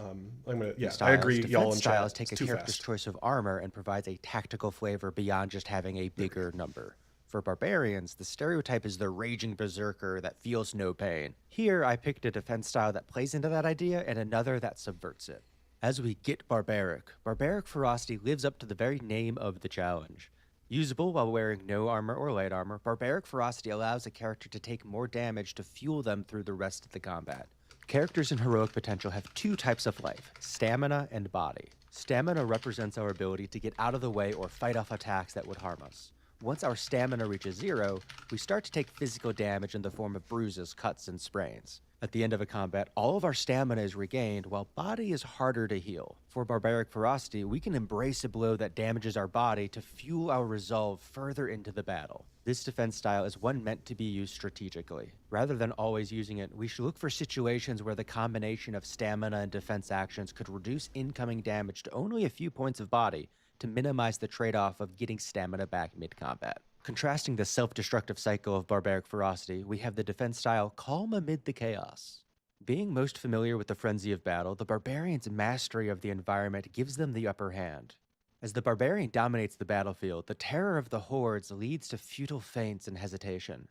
I agree. Y'all in styles take a character's choice of armor and provides a tactical flavor beyond just having a bigger number. For barbarians, the stereotype is the raging berserker that feels no pain. Here, I picked a defense style that plays into that idea and another that subverts it. As we get barbaric, barbaric ferocity lives up to the very name of the challenge. Usable while wearing no armor or light armor, barbaric ferocity allows a character to take more damage to fuel them through the rest of the combat. Characters in heroic potential have two types of life, stamina and body. Stamina represents our ability to get out of the way or fight off attacks that would harm us. Once our stamina reaches 0, we start to take physical damage in the form of bruises, cuts, and sprains. At the end of a combat, all of our stamina is regained, while body is harder to heal. For barbaric ferocity, we can embrace a blow that damages our body to fuel our resolve further into the battle. This defense style is one meant to be used strategically. Rather than always using it, we should look for situations where the combination of stamina and defense actions could reduce incoming damage to only a few points of body to minimize the trade-off of getting stamina back mid-combat. Contrasting the self-destructive cycle of barbaric ferocity, we have the defense style Calm Amid the Chaos. Being most familiar with the frenzy of battle, the barbarian's mastery of the environment gives them the upper hand. As the barbarian dominates the battlefield, the terror of the hordes leads to futile feints and hesitation.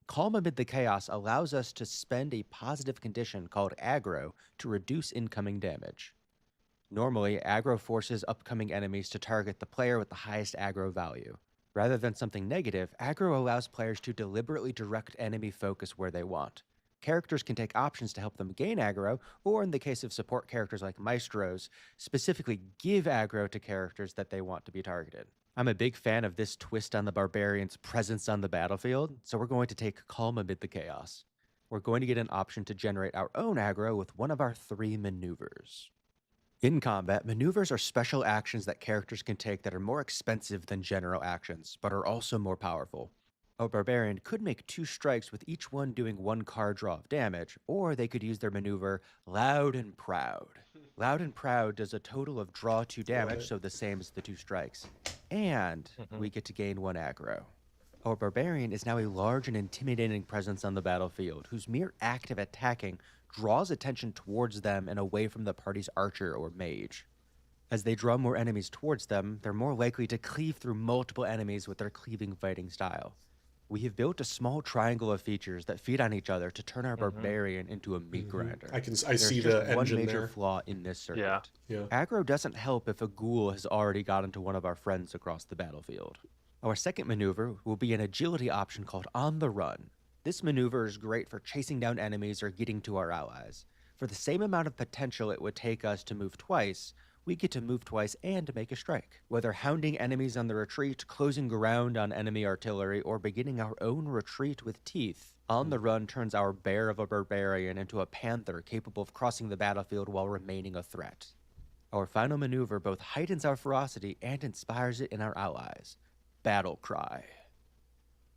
Calm Amid the Chaos allows us to spend a positive condition called aggro to reduce incoming damage. Normally, aggro forces upcoming enemies to target the player with the highest aggro value. Rather than something negative, aggro allows players to deliberately direct enemy focus where they want. Characters can take options to help them gain aggro, or in the case of support characters like maestros, specifically give aggro to characters that they want to be targeted. I'm a big fan of this twist on the barbarian's presence on the battlefield, so we're going to take Calm Amid the Chaos. We're going to get an option to generate our own aggro with one of our 3 maneuvers. In combat, maneuvers are special actions that characters can take that are more expensive than general actions, but are also more powerful. A barbarian could make 2 strikes with each one doing 1 card draw of damage, or they could use their maneuver Loud and Proud. Loud and Proud does a total of draw 2 damage, so the same as the 2 strikes. And we get to gain 1 aggro. Our barbarian is now a large and intimidating presence on the battlefield, whose mere act of attacking draws attention towards them and away from the party's archer or mage. As they draw more enemies towards them, they're more likely to cleave through multiple enemies with their cleaving fighting style. We have built a small triangle of features that feed on each other to turn our barbarian into a meat grinder. I There's see just the one engine major there. flaw in this circuit. Yeah. Aggro doesn't help if a ghoul has already gotten to one of our friends across the battlefield. Our second maneuver will be an agility option called On the Run. This maneuver is great for chasing down enemies or getting to our allies. For the same amount of potential it would take us to move twice, we get to move twice and make a strike. Whether hounding enemies on the retreat, closing ground on enemy artillery, or beginning our own retreat with teeth, On the Run turns our bear of a barbarian into a panther capable of crossing the battlefield while remaining a threat. Our final maneuver both heightens our ferocity and inspires it in our allies. Battle Cry.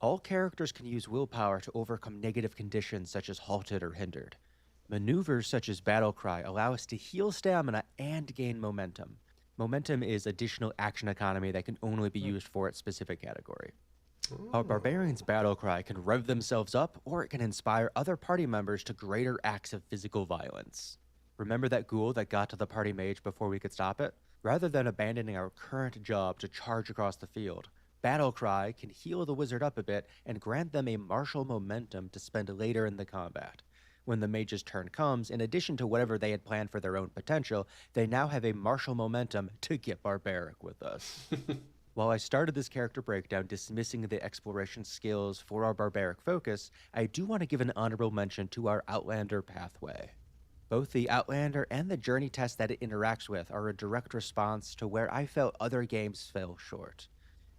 All characters can use willpower to overcome negative conditions such as halted or hindered. Maneuvers such as Battle Cry allow us to heal stamina and gain momentum. Momentum is additional action economy that can only be used for its specific category. Our barbarian's Battle Cry can rev themselves up, or it can inspire other party members to greater acts of physical violence. Remember that ghoul that got to the party mage before we could stop it? Rather than abandoning our current job to charge across the field, Battle Cry can heal the wizard up a bit and grant them a martial momentum to spend later in the combat. When the mage's turn comes, in addition to whatever they had planned for their own potential, they now have a martial momentum to get barbaric with us. While I started this character breakdown dismissing the exploration skills for our barbaric focus, I do want to give an honorable mention to our Outlander pathway. Both the Outlander and the journey test that it interacts with are a direct response to where I felt other games fell short.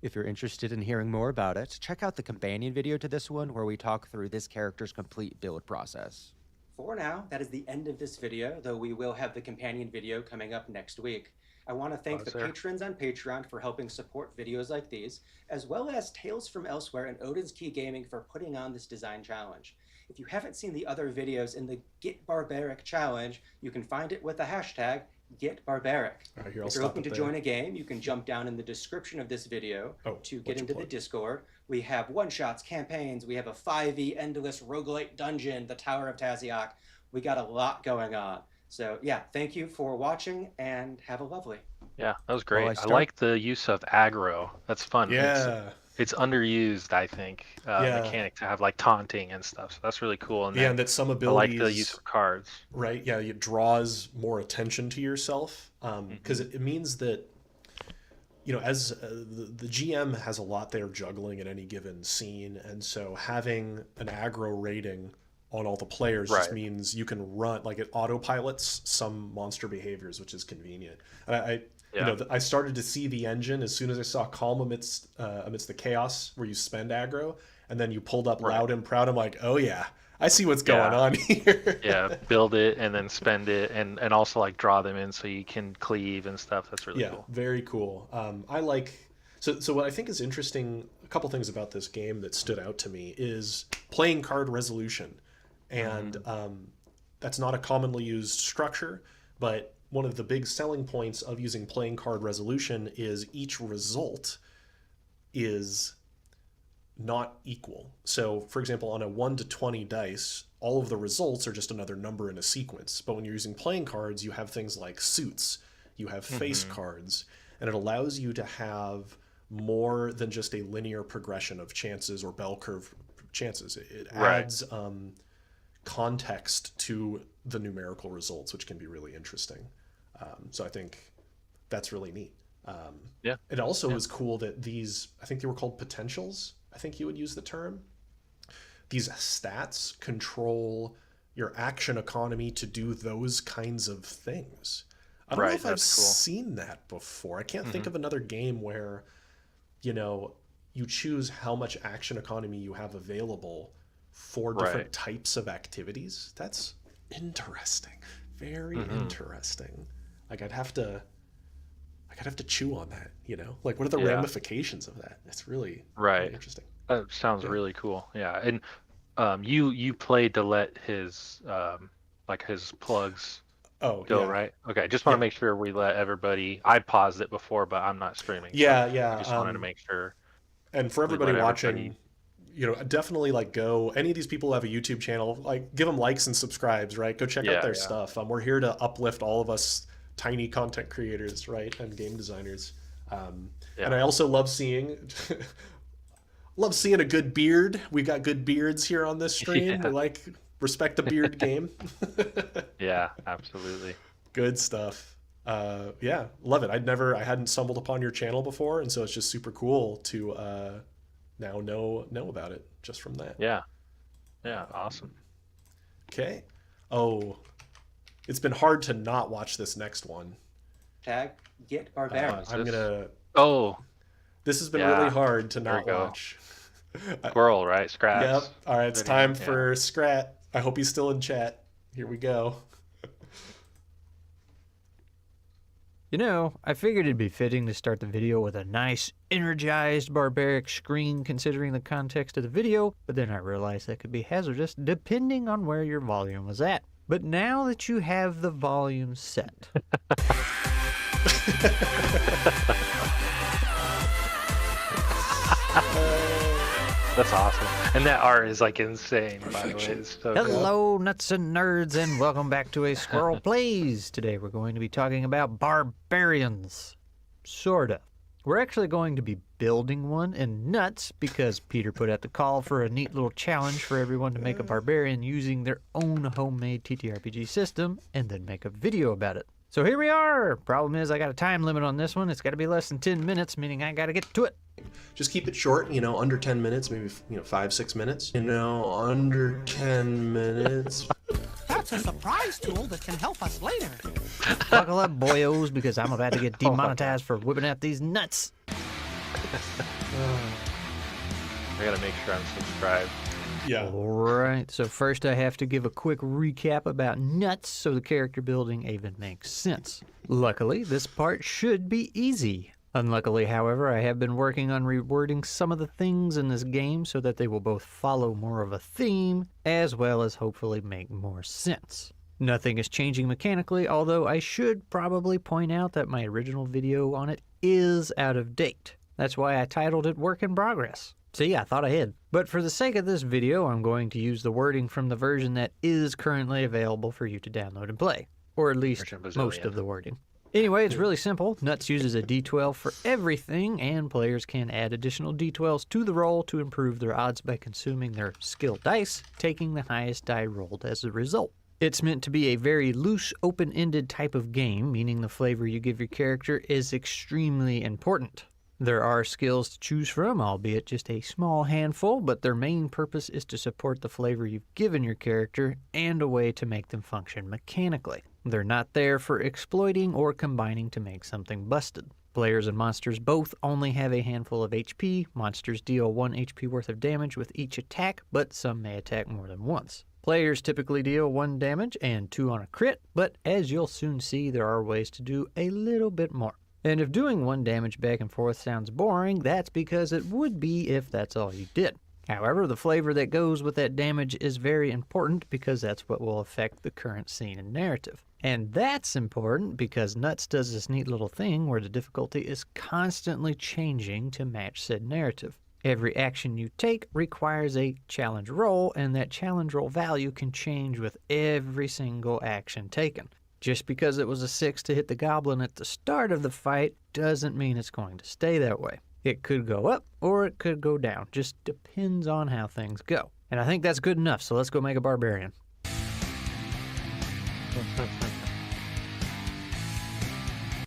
If you're interested in hearing more about it, check out the companion video to this one where we talk through this character's complete build process. For now, that is the end of this video, though we will have the companion video coming up next week. I want to thank the patrons on Patreon for helping support videos like these, as well as Tales from Elsewhere and Odin's Key Gaming for putting on this design challenge. If you haven't seen the other videos in the Get Barbaric challenge, you can find it with the hashtag Get Barbaric. Right, if you're looking to join a game, you can jump down in the description of this video to get into the Discord. We have one-shots, campaigns, we have a 5e endless roguelite dungeon, the Tower of Taziok. We got a lot going on. So yeah, thank you for watching and have a lovely. Yeah, that was great. I like the use of aggro. That's fun. Yeah. it's underused, I think, mechanic to have like taunting and stuff. So that's really cool. And and that some I abilities, like the use of cards. Right? Yeah, it draws more attention to yourself because it means that as the GM has a lot they're juggling at any given scene, and so having an aggro rating on all the players just means you can run, like it autopilots some monster behaviors, which is convenient. And I started to see the engine as soon as I saw Calm amidst the chaos, where you spend aggro, and then you pulled up Loud and Proud. I'm like, oh yeah, I see what's going on here. Build it and then spend it, and also like draw them in so you can cleave and stuff. That's really cool. Very cool. I like so what I think is interesting. A couple things about this game that stood out to me is playing card resolution, and that's not a commonly used structure, but one of the big selling points of using playing card resolution is each result is not equal. So, for example, on a 1 to 20 dice, all of the results are just another number in a sequence. But when you're using playing cards, you have things like suits, you have face cards, and it allows you to have more than just a linear progression of chances or bell curve chances. It adds context to the numerical results, which can be really interesting. So I think that's really neat. It also is cool that these, I think they were called potentials, I think you would use the term. These stats control your action economy to do those kinds of things. I don't know if I've seen that before. I can't think of another game where, you choose how much action economy you have available for different types of activities. That's interesting. Very interesting. Like I'd have to chew on that, Like what are the ramifications of that? It's really interesting. That sounds really cool. Yeah. And you played to let his his plugs go, right? Okay. Just want to make sure we let everybody. I paused it before, but I'm not streaming. Yeah. Just wanted to make sure. And for everybody watching, definitely go. Any of these people who have a YouTube channel, give them likes and subscribes, right? Go check out their stuff. We're here to uplift all of us tiny content creators, right, and game designers. And I also love seeing a good beard. We got good beards here on this stream. We respect the beard game. Yeah, absolutely. Good stuff. Love it. I hadn't stumbled upon your channel before, and so it's just super cool to now know about it just from that. Yeah, awesome. Okay. Oh, it's been hard to not watch this next one. Get Barbarians. I'm gonna. Oh, this has been really hard to not watch. Squirrel, right? Scratch. Yep. All right, it's time for Scrat. I hope he's still in chat. Here we go. I figured it'd be fitting to start the video with a nice, energized, barbaric screen considering the context of the video, but then I realized that could be hazardous depending on where your volume was at. But now that you have the volume set... That's awesome. And that art is insane, by the way. It's so Hello, nuts and nerds, and welcome back to A Squirrel Plays. Today we're going to be talking about barbarians. Sorta. We're actually going to be building one, and nuts, because Peter put out the call for a neat little challenge for everyone to make a barbarian using their own homemade TTRPG system, and then make a video about it. So here we are! Problem is I got a time limit on this one. It's got to be less than 10 minutes, meaning I got to get to it. Just keep it short, under 10 minutes, maybe 5-6 minutes. Under 10 minutes. That's a surprise tool that can help us later. Buckle up, boyos, because I'm about to get demonetized for whipping out these nuts. I gotta make sure I'm subscribed. Yeah. Alright, so first I have to give a quick recap about nuts so the character building even makes sense. Luckily, this part should be easy. Unluckily, however, I have been working on rewording some of the things in this game so that they will both follow more of a theme, as well as hopefully make more sense. Nothing is changing mechanically, although I should probably point out that my original video on it is out of date. That's why I titled it Work in Progress. See, I thought ahead. But for the sake of this video, I'm going to use the wording from the version that is currently available for you to download and play. Or at least most of the wording. Anyway, it's really simple. Nuts uses a d12 for everything, and players can add additional d12s to the roll to improve their odds by consuming their skill dice, taking the highest die rolled as a result. It's meant to be a very loose, open-ended type of game, meaning the flavor you give your character is extremely important. There are skills to choose from, albeit just a small handful, but their main purpose is to support the flavor you've given your character and a way to make them function mechanically. They're not there for exploiting or combining to make something busted. Players and monsters both only have a handful of HP. Monsters deal 1 HP worth of damage with each attack, but some may attack more than once. Players typically deal 1 damage and 2 on a crit, but as you'll soon see, there are ways to do a little bit more. And if doing 1 damage back and forth sounds boring, that's because it would be if that's all you did. However, the flavor that goes with that damage is very important because that's what will affect the current scene and narrative. And that's important because Nuts does this neat little thing where the difficulty is constantly changing to match said narrative. Every action you take requires a challenge roll, and that challenge roll value can change with every single action taken. Just because it was a 6 to hit the goblin at the start of the fight doesn't mean it's going to stay that way. It could go up or it could go down. Just depends on how things go. And I think that's good enough, so let's go make a barbarian.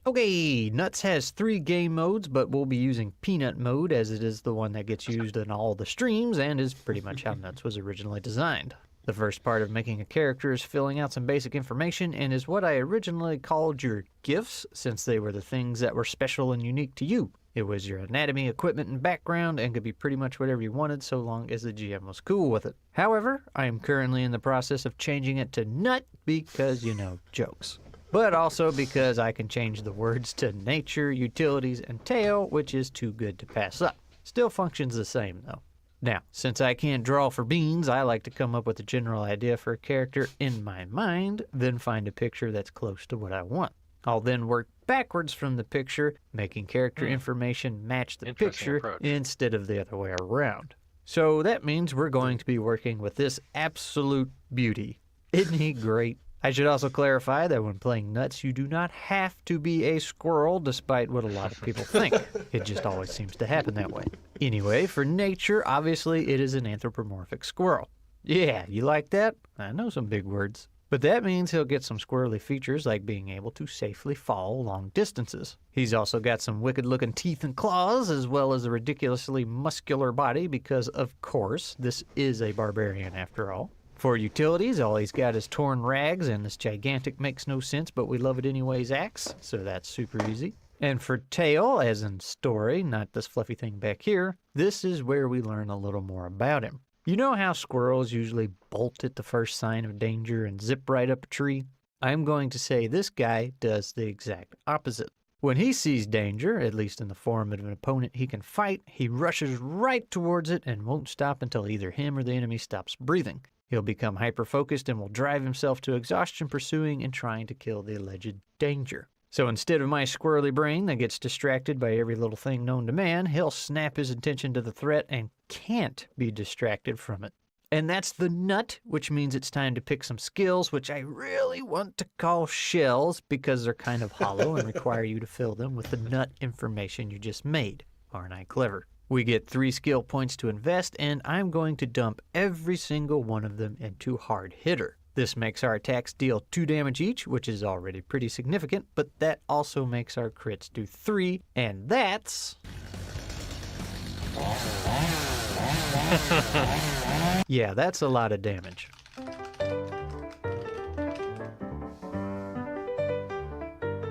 Okay, Nuts has 3 game modes, but we'll be using Peanut mode as it is the one that gets used in all the streams and is pretty much how Nuts was originally designed. The first part of making a character is filling out some basic information and is what I originally called your gifts, since they were the things that were special and unique to you. It was your anatomy, equipment, and background, and could be pretty much whatever you wanted so long as the GM was cool with it. However, I am currently in the process of changing it to Nut because, jokes. But also because I can change the words to nature, utilities, and tail, which is too good to pass up. Still functions the same, though. Now, since I can't draw for beans, I like to come up with a general idea for a character in my mind, then find a picture that's close to what I want. I'll then work backwards from the picture, making character information match the picture approach. Instead of the other way around. So that means we're going to be working with this absolute beauty. Isn't he great? I should also clarify that when playing Nuts, you do not have to be a squirrel, despite what a lot of people think. It just always seems to happen that way. Anyway, for nature, obviously it is an anthropomorphic squirrel. Yeah, you like that? I know some big words. But that means he'll get some squirrely features like being able to safely fall long distances. He's also got some wicked-looking teeth and claws, as well as a ridiculously muscular body because, of course, this is a barbarian after all. For utilities, all he's got is torn rags and this gigantic makes no sense but we love it anyways axe, so that's super easy. And for tail, as in story, not this fluffy thing back here, this is where we learn a little more about him. You know how squirrels usually bolt at the first sign of danger and zip right up a tree? I'm going to say this guy does the exact opposite. When he sees danger, at least in the form of an opponent he can fight, he rushes right towards it and won't stop until either him or the enemy stops breathing. He'll become hyper-focused and will drive himself to exhaustion pursuing and trying to kill the alleged danger. So instead of my squirrely brain that gets distracted by every little thing known to man, he'll snap his attention to the threat and can't be distracted from it. And that's the nut, which means it's time to pick some skills, which I really want to call shells because they're kind of hollow and require you to fill them with the nut information you just made. Aren't I clever? We get 3 skill points to invest, and I'm going to dump every single one of them into Hard Hitter. This makes our attacks deal 2 damage each, which is already pretty significant, but that also makes our crits do 3, and that's... yeah, that's a lot of damage.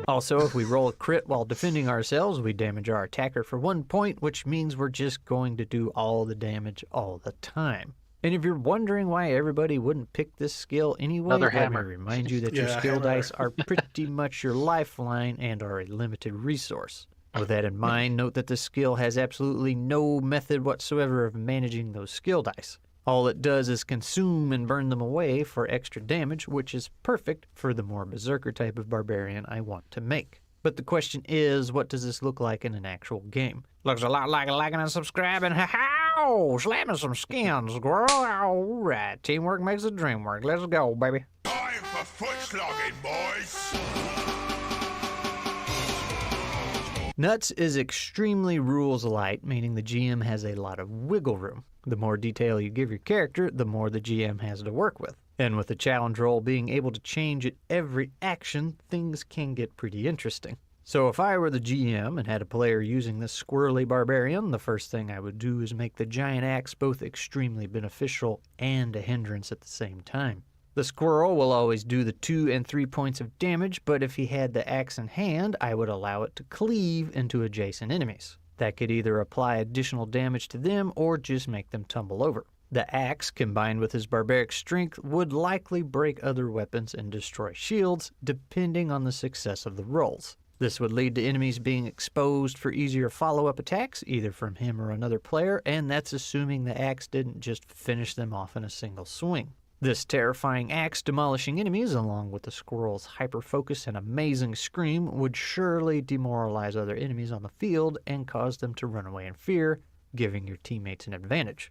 Also, if we roll a crit while defending ourselves, we damage our attacker for 1 point, which means we're just going to do all the damage all the time. And if you're wondering why everybody wouldn't pick this skill anyway, let me remind you that your skill dice are pretty much your lifeline and are a limited resource. With that in mind, note that this skill has absolutely no method whatsoever of managing those skill dice. All it does is consume and burn them away for extra damage, which is perfect for the more berserker type of barbarian I want to make. But the question is, what does this look like in an actual game? Looks a lot like liking and subscribing. Ha-ha! Slamming some skins, squirrel. All right, teamwork makes the dream work. Let's go, baby. Time for foot slogging, boys! Nuts is extremely rules light, meaning the GM has a lot of wiggle room. The more detail you give your character, the more the GM has to work with. And with the challenge roll being able to change at every action, things can get pretty interesting. So if I were the GM and had a player using this squirrely barbarian, the first thing I would do is make the giant axe both extremely beneficial and a hindrance at the same time. The squirrel will always do the 2 and 3 points of damage, but if he had the axe in hand, I would allow it to cleave into adjacent enemies. That could either apply additional damage to them or just make them tumble over. The axe, combined with his barbaric strength, would likely break other weapons and destroy shields, depending on the success of the rolls. This would lead to enemies being exposed for easier follow-up attacks, either from him or another player, and that's assuming the axe didn't just finish them off in a single swing. This terrifying axe demolishing enemies, along with the squirrel's hyper-focus and amazing scream, would surely demoralize other enemies on the field and cause them to run away in fear, giving your teammates an advantage.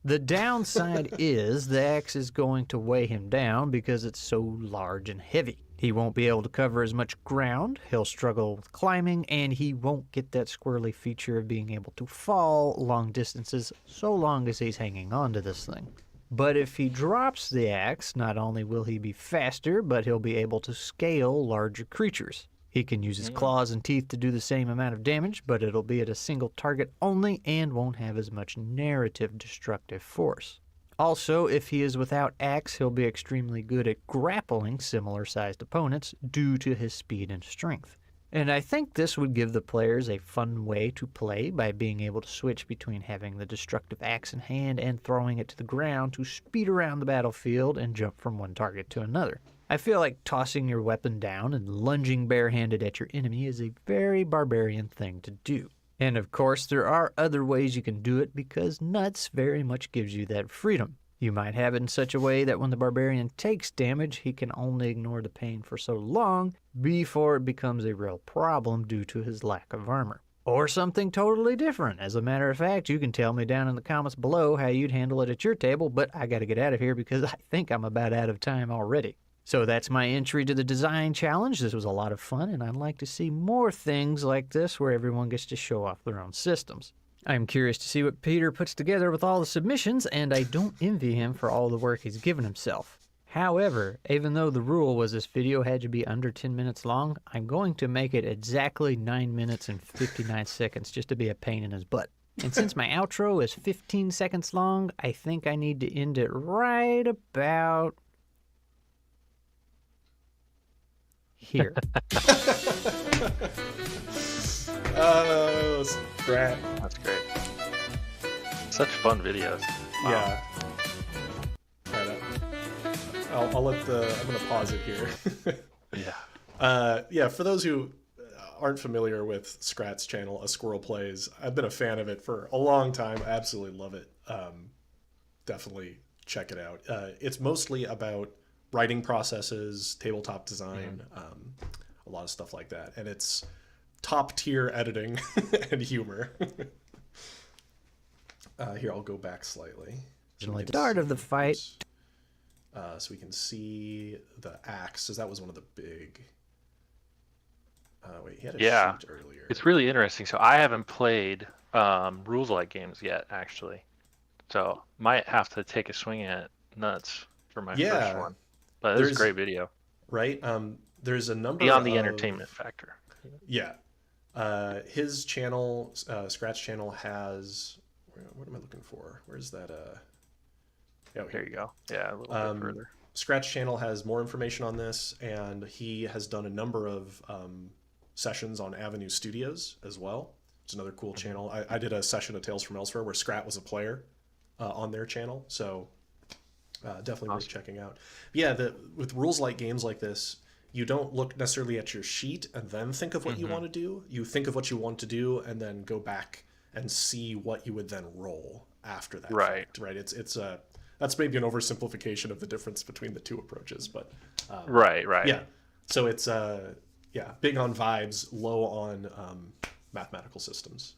The downside is the axe is going to weigh him down because it's so large and heavy. He won't be able to cover as much ground, he'll struggle with climbing, and he won't get that squirrely feature of being able to fall long distances so long as he's hanging on to this thing. But if he drops the axe, not only will he be faster, but he'll be able to scale larger creatures. He can use his claws and teeth to do the same amount of damage, but it'll be at a single target only and won't have as much narrative destructive force. Also, if he is without axe, he'll be extremely good at grappling similar-sized opponents due to his speed and strength. And I think this would give the players a fun way to play by being able to switch between having the destructive axe in hand and throwing it to the ground to speed around the battlefield and jump from one target to another. I feel like tossing your weapon down and lunging barehanded at your enemy is a very barbarian thing to do. And of course, there are other ways you can do it because Nuts very much gives you that freedom. You might have it in such a way that when the barbarian takes damage, he can only ignore the pain for so long before it becomes a real problem due to his lack of armor. Or something totally different. As a matter of fact, you can tell me down in the comments below how you'd handle it at your table, but I gotta get out of here because I think I'm about out of time already. So that's my entry to the design challenge. This was a lot of fun, and I'd like to see more things like this where everyone gets to show off their own systems. I'm curious to see what Peter puts together with all the submissions, and I don't envy him for all the work he's given himself. However, even though the rule was this video had to be under 10 minutes long, I'm going to make it exactly 9 minutes and 59 seconds just to be a pain in his butt. And since my outro is 15 seconds long, I think I need to end it right about here. Oh, Scrat. That's great. Such fun videos. Wow. Yeah. I'll let I'm going to pause it here. Yeah. Yeah, for those who aren't familiar with Scrat's channel, A Squirrel Plays, I've been a fan of it for a long time. I absolutely love it. Definitely check it out. It's mostly about writing processes, tabletop design, a lot of stuff like that. And it's top tier editing and humor. Here, I'll go back slightly. The start of the fight. So we can see the axe, because that was one of the big... wait, he had a sheet earlier. It's really interesting. So I haven't played rules-like games yet, actually. So might have to take a swing at Nuts for my first one. But this is a great video. Right? There's a number beyond the entertainment factor. Yeah. His channel, Scrat's channel, has... What am I looking for? Where's that... Oh, here you go. Yeah, a little bit further. Scratch channel has more information on this, and he has done a number of sessions on Avenue Studios as well. It's another cool channel. I did a session of Tales from Elsewhere where Scrat was a player on their channel, so definitely worth checking out. Yeah, with rules-like games like this, you don't look necessarily at your sheet and then think of what you want to do. You think of what you want to do and then go back and see what you would then roll after that. Right. Fact, right. It's that's maybe an oversimplification of the difference between the two approaches, but right. Yeah. So it's big on vibes, low on mathematical systems.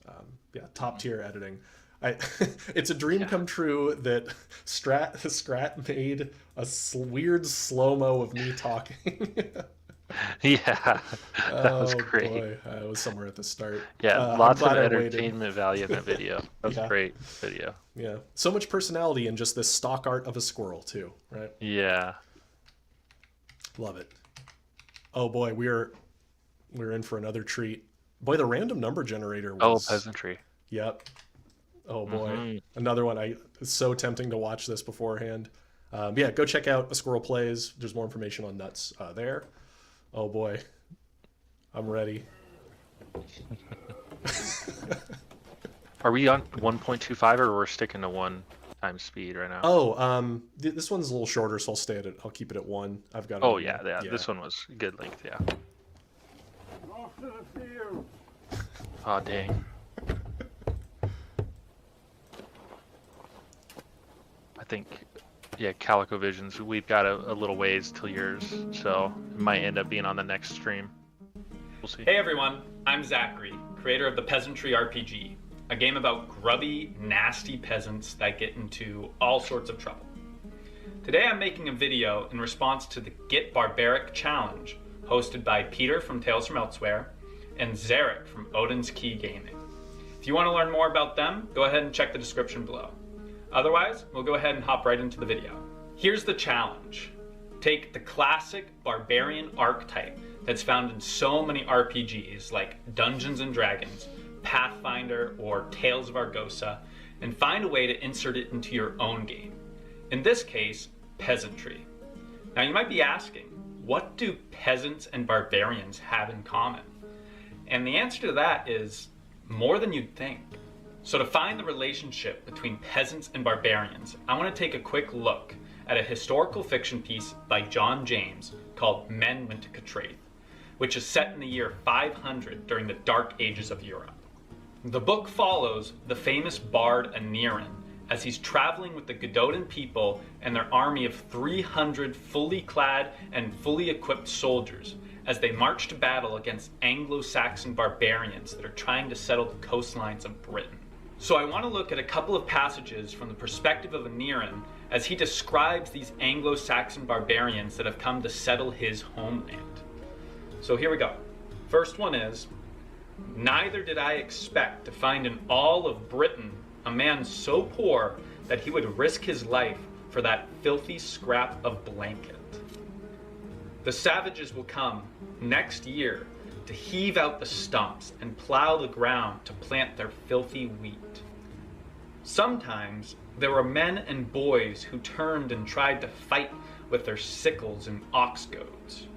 Top tier editing. It's a dream come true that Scrat made a weird slow-mo of me talking. Yeah, that was great. Boy, it was somewhere at the start. Yeah, lots of entertainment value in that video. That was a great video. Yeah, so much personality in just this stock art of a squirrel too, right? Yeah, love it. Oh boy, we're in for another treat. Boy, the random number generator was... Oh, peasantry. Yep. Oh boy, another one. It's so tempting to watch this beforehand. Yeah, go check out A Squirrel Plays. There's more information on nuts there. Oh boy, I'm ready. Are we on 1.25 or we're sticking to 1 times speed right now? Oh, this one's a little shorter, so I'll keep it at 1. I've got. Oh yeah. This one was good length. Yeah. Oh dang. I think, yeah, CalicoVisions, we've got a little ways till yours, so it might end up being on the next stream. We'll see. Hey everyone, I'm Zachary, creator of the Peasantry RPG, a game about grubby, nasty peasants that get into all sorts of trouble. Today I'm making a video in response to the Get Barbaric Challenge, hosted by Peter from Tales from Elsewhere and Zarek from Odin's Key Gaming. If you want to learn more about them, go ahead and check the description below. Otherwise, we'll go ahead and hop right into the video. Here's the challenge. Take the classic barbarian archetype that's found in so many RPGs like Dungeons & Dragons, Pathfinder, or Tales of Argosa, and find a way to insert it into your own game. In this case, peasantry. Now you might be asking, what do peasants and barbarians have in common? And the answer to that is more than you'd think. So to find the relationship between peasants and barbarians, I want to take a quick look at a historical fiction piece by John James called Men Went to Cattraeth, which is set in the year 500 during the Dark Ages of Europe. The book follows the famous bard Aneurin as he's traveling with the Gododin people and their army of 300 fully clad and fully equipped soldiers as they march to battle against Anglo-Saxon barbarians that are trying to settle the coastlines of Britain. So I want to look at a couple of passages from the perspective of Aneurin as he describes these Anglo-Saxon barbarians that have come to settle his homeland. So here we go. First one is, neither did I expect to find in all of Britain a man so poor that he would risk his life for that filthy scrap of blanket. The savages will come next year to heave out the stumps and plow the ground to plant their filthy wheat. Sometimes there were men and boys who turned and tried to fight with their sickles and ox goads.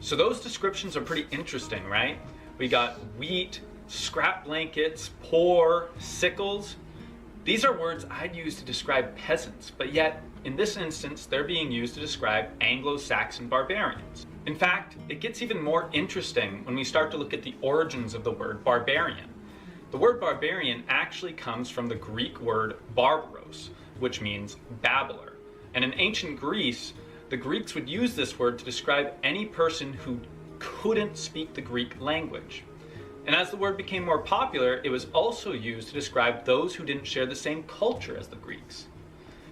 So those descriptions are pretty interesting, right? We got wheat, scrap blankets, poor, sickles. These are words I'd use to describe peasants, but yet in this instance they're being used to describe Anglo-Saxon barbarians. In fact, it gets even more interesting when we start to look at the origins of the word barbarian. The word barbarian actually comes from the Greek word barbaros, which means babbler. And in ancient Greece, the Greeks would use this word to describe any person who couldn't speak the Greek language. And as the word became more popular, it was also used to describe those who didn't share the same culture as the Greeks.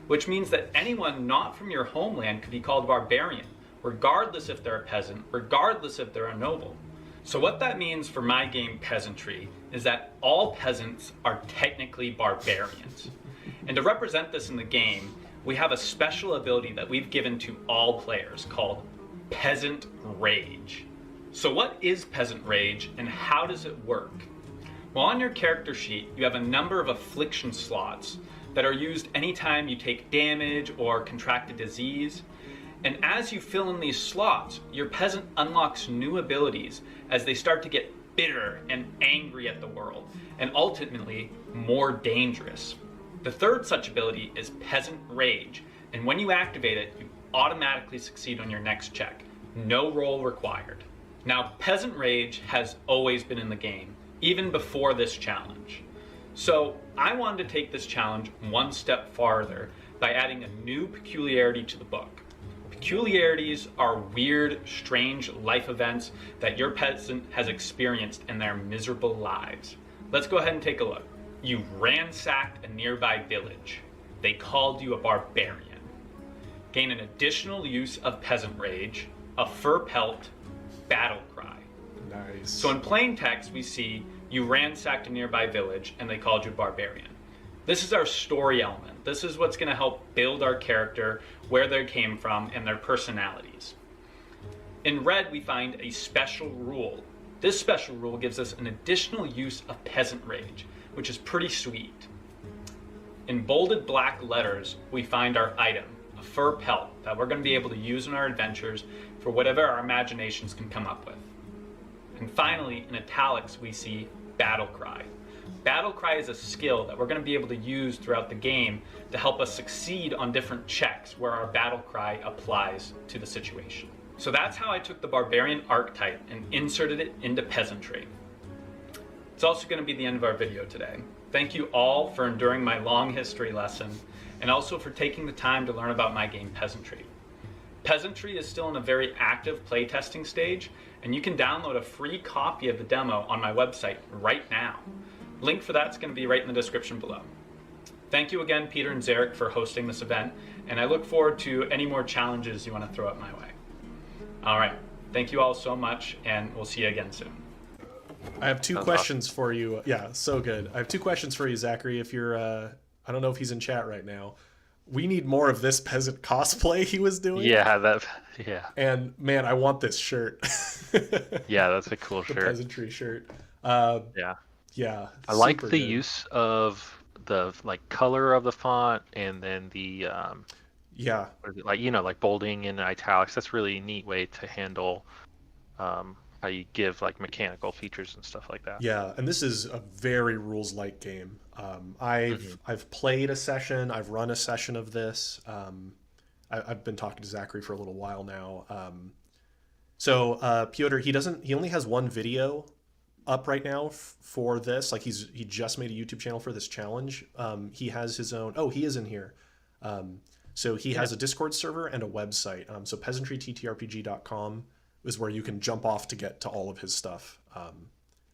Which means that anyone not from your homeland could be called a barbarian, regardless if they're a peasant, regardless if they're a noble. So what that means for my game Peasantry is that all peasants are technically barbarians. And to represent this in the game, we have a special ability that we've given to all players called Peasant Rage. So what is Peasant Rage and how does it work? Well, on your character sheet, you have a number of affliction slots that are used anytime you take damage or contract a disease. And as you fill in these slots, your peasant unlocks new abilities as they start to get bitter and angry at the world, and ultimately more dangerous. The third such ability is Peasant Rage, and when you activate it, you automatically succeed on your next check. No roll required. Now, Peasant Rage has always been in the game, even before this challenge. So I wanted to take this challenge one step farther by adding a new peculiarity to the book. Peculiarities are weird, strange life events that your peasant has experienced in their miserable lives. Let's go ahead and take a look. You ransacked a nearby village. They called you a barbarian. Gain an additional use of Peasant Rage, a fur pelt, battle cry. Nice. So in plain text, we see you ransacked a nearby village and they called you barbarian. This is our story element. This is what's going to help build our character, where they came from, and their personalities. In red, we find a special rule. This special rule gives us an additional use of peasant rage, which is pretty sweet. In bolded black letters, we find our item, a fur pelt that we're going to be able to use in our adventures for whatever our imaginations can come up with. And finally, in italics, we see battle cry. Battle cry is a skill that we're going to be able to use throughout the game to help us succeed on different checks where our battle cry applies to the situation. So that's how I took the barbarian archetype and inserted it into peasantry. It's also going to be the end of our video today. Thank you all for enduring my long history lesson, and also for taking the time to learn about my game Peasantry. Peasantry is still in a very active playtesting stage, and you can download a free copy of the demo on my website right now. Link for that's going to be right in the description below. Thank you again, Peter and Zarek, for hosting this event, and I look forward to any more challenges you want to throw up my way. All right, thank you all so much, and we'll see you again soon. I have two questions for you. Yeah, so good. I have two questions for you, Zachary. If you're, I don't know if he's in chat right now. We need more of this peasant cosplay he was doing. Yeah, And man, I want this shirt. Yeah, that's a cool the shirt. Peasantry shirt. Yeah. I like the good. use of the color of the font, and then the yeah, like bolding and italics. That's really a neat way to handle how you give mechanical features and stuff like that. Yeah, and this is a very rules light game. I've played a session. I've run a session of this. I've been talking to Zachary for a little while now. So Piotr, he only has one video up right now for this. He just made a YouTube channel for this challenge. He has his own. Oh, he is in here. So he has a Discord server and a website. So PeasantryTTRPG.com is where you can jump off to get to all of his stuff.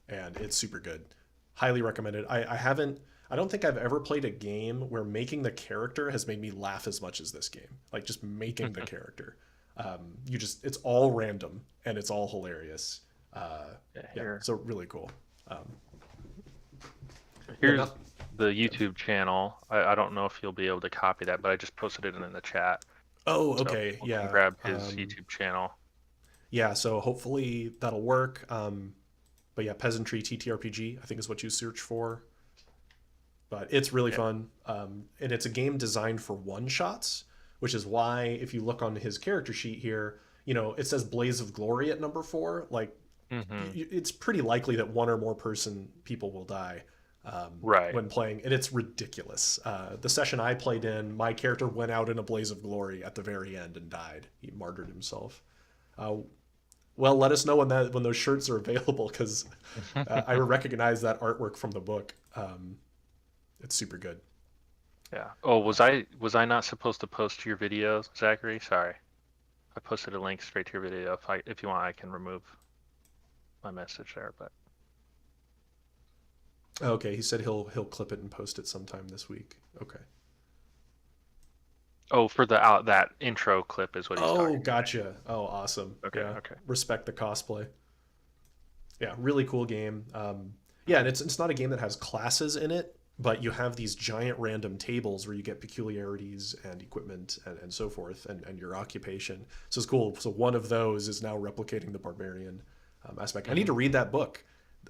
And it's super good. Highly recommended. I don't think I've ever played a game where making the character has made me laugh as much as this game. Just making the character. It's all random and it's all hilarious. So really cool. Here's the YouTube channel. I don't know if you'll be able to copy that, but I just posted it in the chat. Oh, okay. So you can grab his YouTube channel. Yeah, so hopefully that'll work. But yeah, Peasantry TTRPG, I think is what you search for. But it's really fun. And it's a game designed for one-shots, which is why if you look on his character sheet here, it says Blaze of Glory at number 4. It's pretty likely that one or more people will die when playing. And it's ridiculous. The session I played in, my character went out in a blaze of glory at the very end and died. He martyred himself. Well, let us know when those shirts are available, because I recognize that artwork from the book. It's super good. Yeah. Oh, was I not supposed to post your video, Zachary? Sorry, I posted a link straight to your video. If you want, I can remove my message there. But okay, he said he'll clip it and post it sometime this week. Okay. Oh, for that intro clip is what he's talking about. Oh, gotcha. Oh, awesome. Okay, yeah. okay. Respect the cosplay. Yeah, really cool game. Yeah, and it's not a game that has classes in it, but you have these giant random tables where you get peculiarities and equipment and so forth, and your occupation. So it's cool. So one of those is now replicating the barbarian aspect. I need to read that book.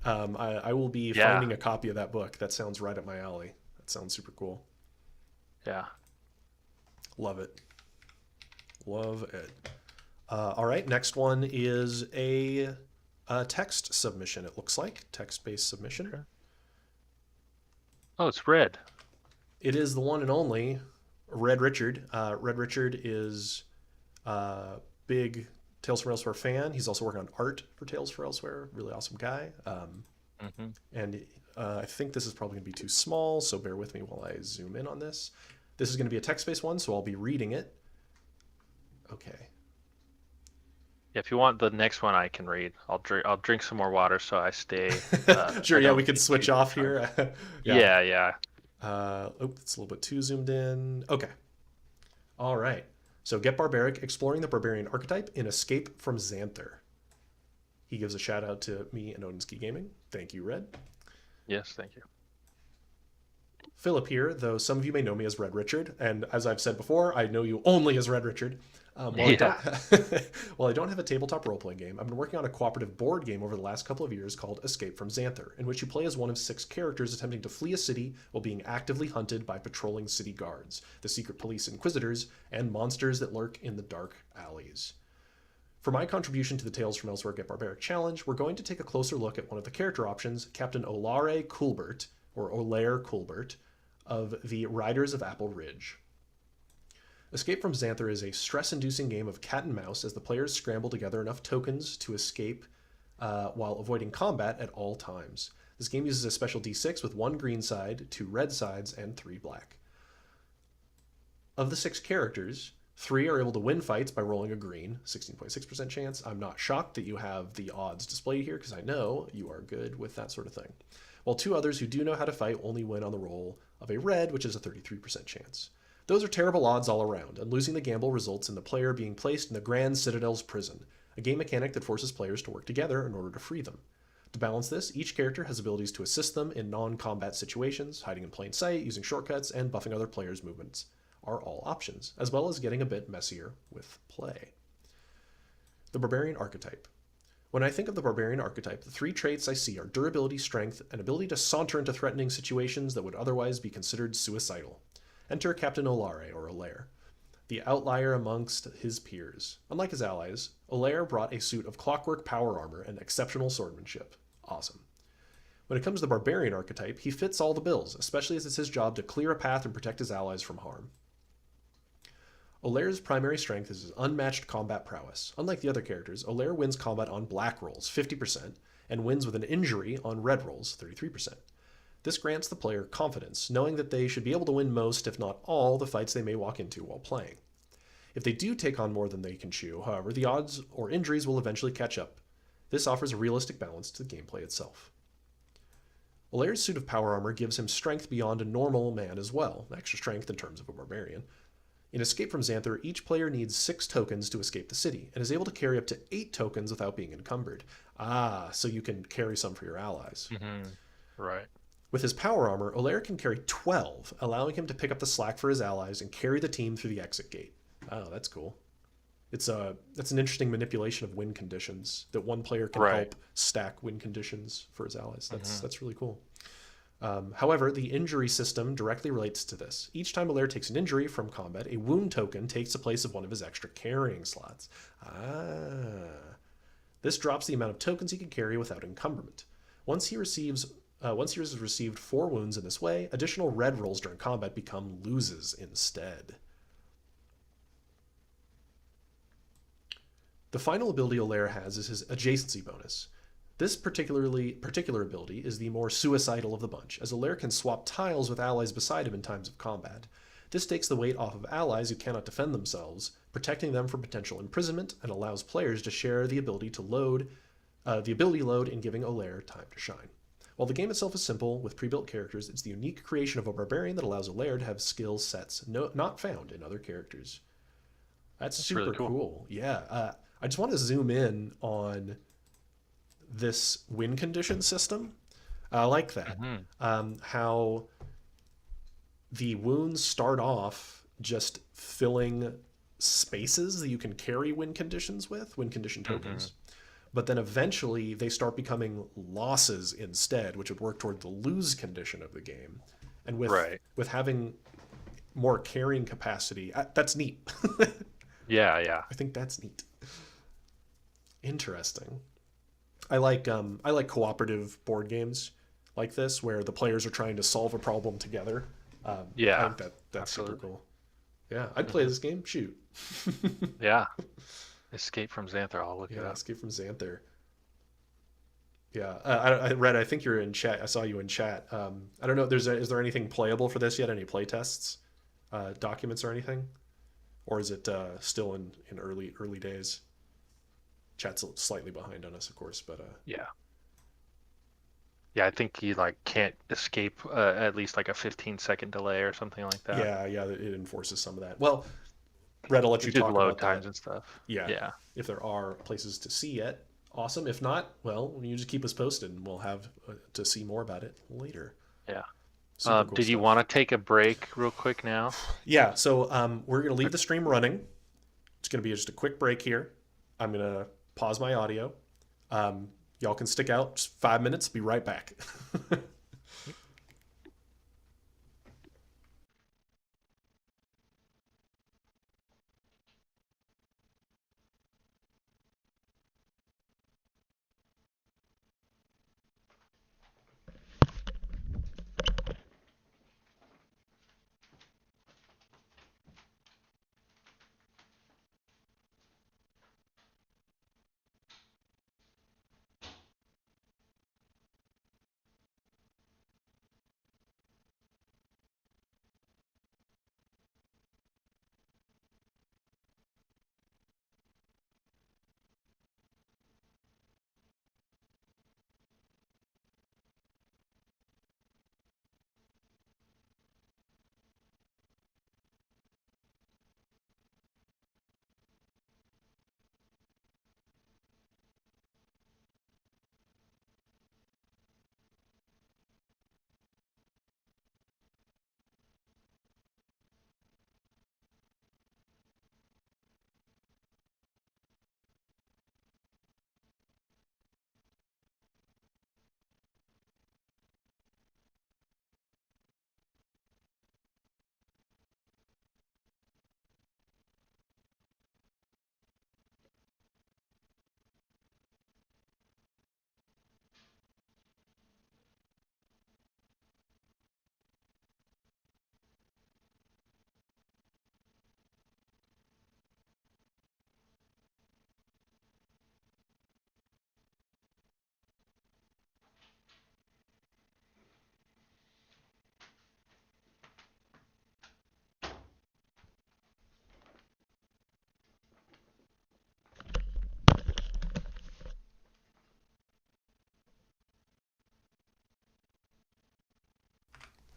I will be finding a copy of that book. That sounds right up my alley. That sounds super cool. Yeah. Love it. Love it. All right, next one is a text submission, it looks like. Text-based submission. Sure. Oh, it's Red. It is the one and only Red Richard. Red Richard is a big Tales from Elsewhere fan. He's also working on art for Tales from Elsewhere. Really awesome guy. And I think this is probably going to be too small, so bear with me while I zoom in on this. This is going to be a text-based one, so I'll be reading it. Okay. Yeah, if you want the next one, I can read. I'll drink some more water so I stay. Sure. Yeah, we can switch off here. Yeah. It's a little bit too zoomed in. Okay. All right. So Get Barbaric, exploring the barbarian archetype in Escape from Zanther. He gives a shout out to me and Odin Ski Gaming. Thank you, Red. Yes, thank you. Philip here, though some of you may know me as Red Richard, and as I've said before, I know you only as Red Richard. While I don't have a tabletop role-playing game, I've been working on a cooperative board game over the last couple of years called Escape from Zanther, in which you play as one of 6 characters attempting to flee a city while being actively hunted by patrolling city guards, the secret police inquisitors, and monsters that lurk in the dark alleys. For my contribution to the Tales from Elsewhere Get Barbaric Challenge, we're going to take a closer look at one of the character options, Captain Olare Coulbert, or Olaire Coulbert, of the Riders of Apple Ridge. Escape from Zanther is a stress-inducing game of cat and mouse as the players scramble to gather enough tokens to escape while avoiding combat at all times. This game uses a special d6 with 1 green side, 2 red sides, and 3 black. Of the 6 characters, 3 are able to win fights by rolling a green, 16.6% chance. I'm not shocked that you have the odds displayed here because I know you are good with that sort of thing. While 2 others who do know how to fight only win on the roll of a red, which is a 33% chance. Those are terrible odds all around, and losing the gamble results in the player being placed in the Grand Citadel's prison, a game mechanic that forces players to work together in order to free them. To balance this, each character has abilities to assist them in non-combat situations, hiding in plain sight, using shortcuts, and buffing other players' movements are all options, as well as getting a bit messier with play. The Barbarian Archetype. When I think of the Barbarian archetype, the 3 traits I see are durability, strength, and ability to saunter into threatening situations that would otherwise be considered suicidal. Enter Captain Olare, or Olaire, the outlier amongst his peers. Unlike his allies, Olaire brought a suit of clockwork power armor and exceptional swordsmanship. Awesome. When it comes to the Barbarian archetype, he fits all the bills, especially as it's his job to clear a path and protect his allies from harm. Olaire's primary strength is his unmatched combat prowess. Unlike the other characters, Olaire wins combat on black rolls, 50%, and wins with an injury on red rolls, 33%. This grants the player confidence, knowing that they should be able to win most, if not all, the fights they may walk into while playing. If they do take on more than they can chew, however, the odds or injuries will eventually catch up. This offers a realistic balance to the gameplay itself. Olaire's suit of power armor gives him strength beyond a normal man as well, extra strength in terms of a barbarian. In Escape from Zanther, each player needs 6 tokens to escape the city, and is able to carry up to 8 tokens without being encumbered. So you can carry some for your allies. Mm-hmm. Right. With his power armor, Olaire can carry 12, allowing him to pick up the slack for his allies and carry the team through the exit gate. Oh, that's cool. That's an interesting manipulation of win conditions, that one player can help stack win conditions for his allies. That's really cool. However, the injury system directly relates to this. Each time Olaire takes an injury from combat, a wound token takes the place of one of his extra carrying slots. This drops the amount of tokens he can carry without encumberment. Once he has received 4 wounds in this way, additional red rolls during combat become loses instead. The final ability Olaire has is his adjacency bonus. This particular ability is the more suicidal of the bunch, as Olaire can swap tiles with allies beside him in times of combat. This takes the weight off of allies who cannot defend themselves, protecting them from potential imprisonment, and allows players to share the ability load in giving Olaire time to shine. While the game itself is simple, with pre-built characters, it's the unique creation of a barbarian that allows Olaire to have skill sets not found in other characters. That's super really cool. Yeah, I just want to zoom in on this win condition system. I like that. How the wounds start off just filling spaces that you can carry win conditions with, win condition tokens. But then eventually they start becoming losses instead, which would work toward the lose condition of the game. And with having more carrying capacity, that's neat. Yeah. I think that's neat. Interesting. I like cooperative board games like this where the players are trying to solve a problem together. I think that's super cool. Yeah, I'd play this game. Shoot. Yeah. Escape from Zanther. I'll look it up. Escape from Zanther. Yeah, I read. I think you're in chat. I saw you in chat. I don't know. Is there anything playable for this yet? Any play tests, documents, or anything, or is it still in early days? Chat's slightly behind on us, of course, but yeah. I think you can't escape at least a 15-second delay or something like that. Yeah, it enforces some of that. Well, Red, I'll let you talk load about times that. and stuff. Yeah. If there are places to see it, Awesome. If not, well, you just keep us posted and we'll have to see more about it later. Yeah. Super cool did you stuff. want to take a break real quick now? Yeah, so we're going to leave the stream running. It's going to be just a quick break here. I'm going to pause my audio. Y'all can stick out just 5 minutes. Be right back.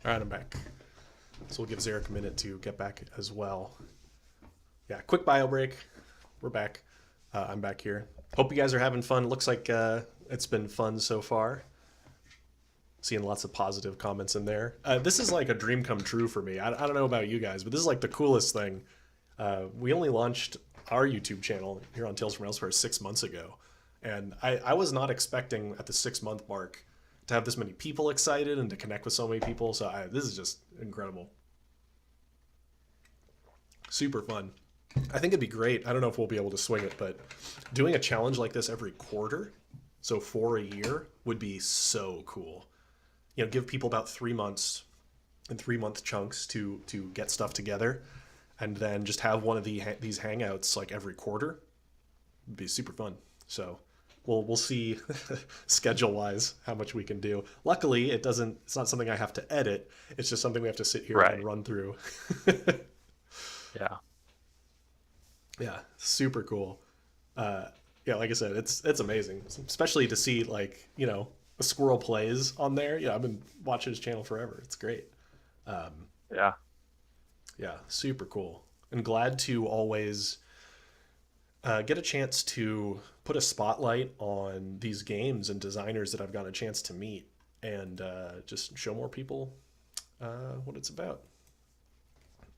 All right, I'm back. So we'll give Zarek a minute to get back as well. Yeah, quick bio break. We're back. I'm back here. Hope you guys are having fun. Looks like it's been fun so far. Seeing lots of positive comments in there. This is like a dream come true for me. I don't know about you guys, but this is like the coolest thing. We only launched our YouTube channel here on Tales from Elsewhere 6 months ago. And I was not expecting at the 6-month mark to have this many people excited and to connect with so many people. So this is just incredible. Super fun. I think it'd be great. I don't know if we'll be able to swing it, but doing a challenge like this every quarter, so for a year, would be so cool. You know, give people about 3 months in 3-month chunks to get stuff together, and then just have one of these hangouts like every quarter. It'd be super fun. So we'll see schedule wise how much we can do. Luckily, it's not something I have to edit. It's just something we have to sit here and run through. Yeah. Yeah, super cool. Yeah, like I said, it's amazing, especially to see like, you know, a squirrel plays on there. Yeah, I've been watching his channel forever. It's great. Yeah, super cool. And glad to always get a chance to put a spotlight on these games and designers that I've gotten a chance to meet, and just show more people what it's about.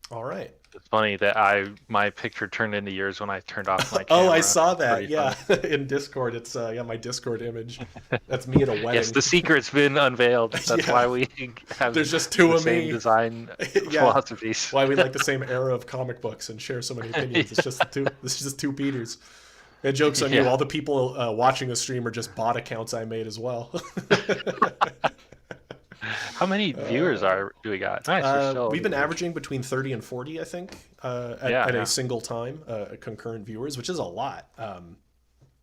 All right. It's funny that my picture turned into yours when I turned off my camera. Oh, I saw that. Yeah, in Discord, it's my Discord image. That's me at a wedding. Yes, the secret's been unveiled. That's why we have there's just two of same me. Design philosophies. Why we like the same era of comic books and share so many opinions. It's just two Peters. And joke's on you. All the people watching the stream are just bot accounts I made as well. How many viewers do we got? Nice. We've been averaging between 30 and 40, I think, at a single time, concurrent viewers, which is a lot.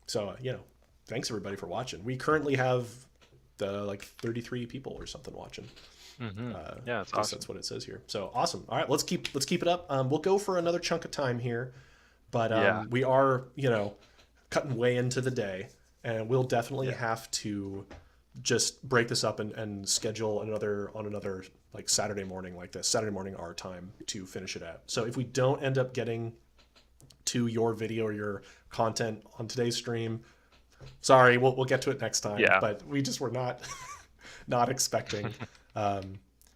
So, you know, thanks everybody for watching. We currently have like 33 people or something watching. Mm-hmm. Yeah, that's awesome. That's what it says here. So awesome. All right, let's keep it up. We'll go for another chunk of time here, but we are, you know, cutting way into the day, and we'll definitely have to just break this up and schedule another like Saturday morning like this, Saturday morning our time, to finish it out. So if we don't end up getting to your video or your content on today's stream, Sorry, we'll get to it next time. Yeah. But we just were not not expecting.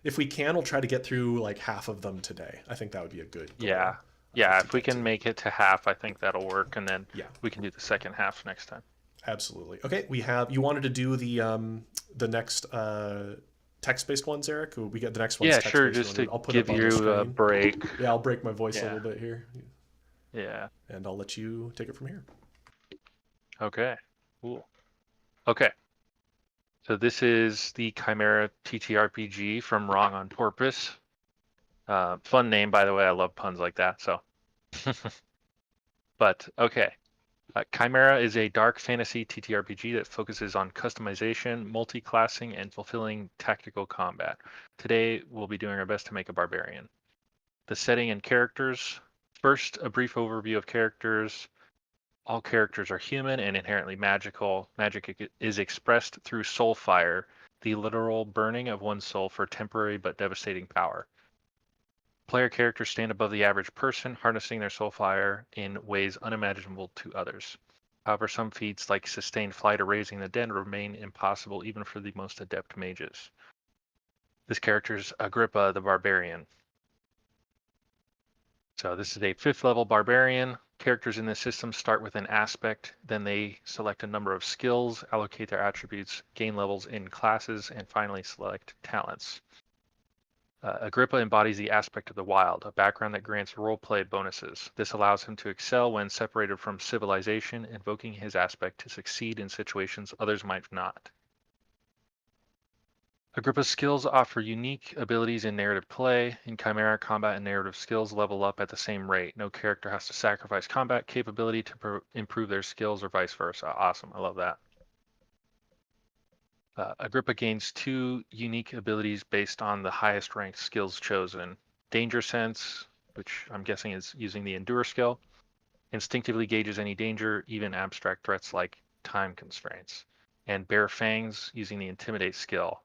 If we can, we'll try to get through like half of them today. I think that would be a good goal. Yeah, if we can make it to half, I think that'll work, and then Yeah. we can do the second half next time. Absolutely. Okay, you wanted to do the next text-based ones, Eric? We get the next one. Yeah, sure. Just to give you a break. Yeah, I'll break my voice a little bit here. Yeah. And I'll let you take it from here. Okay. Cool. Okay. So this is the Chimera TTRPG from Wrong on Porpoise. Fun name, by the way. I love puns like that. So, but okay. Chimera is a dark fantasy TTRPG that focuses on customization, multi-classing, and fulfilling tactical combat. Today, we'll be doing our best to make a barbarian. The setting and characters. First, a brief overview of characters. All characters are human and inherently magical. Magic is expressed through soul fire, the literal burning of one's soul for temporary but devastating power. Player characters stand above the average person, harnessing their soul fire in ways unimaginable to others. However, some feats like sustained flight or raising the dead remain impossible even for the most adept mages. This character is Agrippa the Barbarian. So this is a 5th level barbarian. Characters in this system start with an aspect, then they select a number of skills, allocate their attributes, gain levels in classes, and finally select talents. Agrippa embodies the aspect of the wild, a background that grants roleplay bonuses. This allows him to excel when separated from civilization, invoking his aspect to succeed in situations others might not. Agrippa's skills offer unique abilities in narrative play. In Chimera, combat and narrative skills level up at the same rate. No character has to sacrifice combat capability to improve their skills or vice versa. Awesome, I love that. Agrippa gains 2 unique abilities based on the highest ranked skills chosen. Danger Sense, which I'm guessing is using the Endure skill. Instinctively gauges any danger, even abstract threats like time constraints. And Bare Fangs, using the Intimidate skill.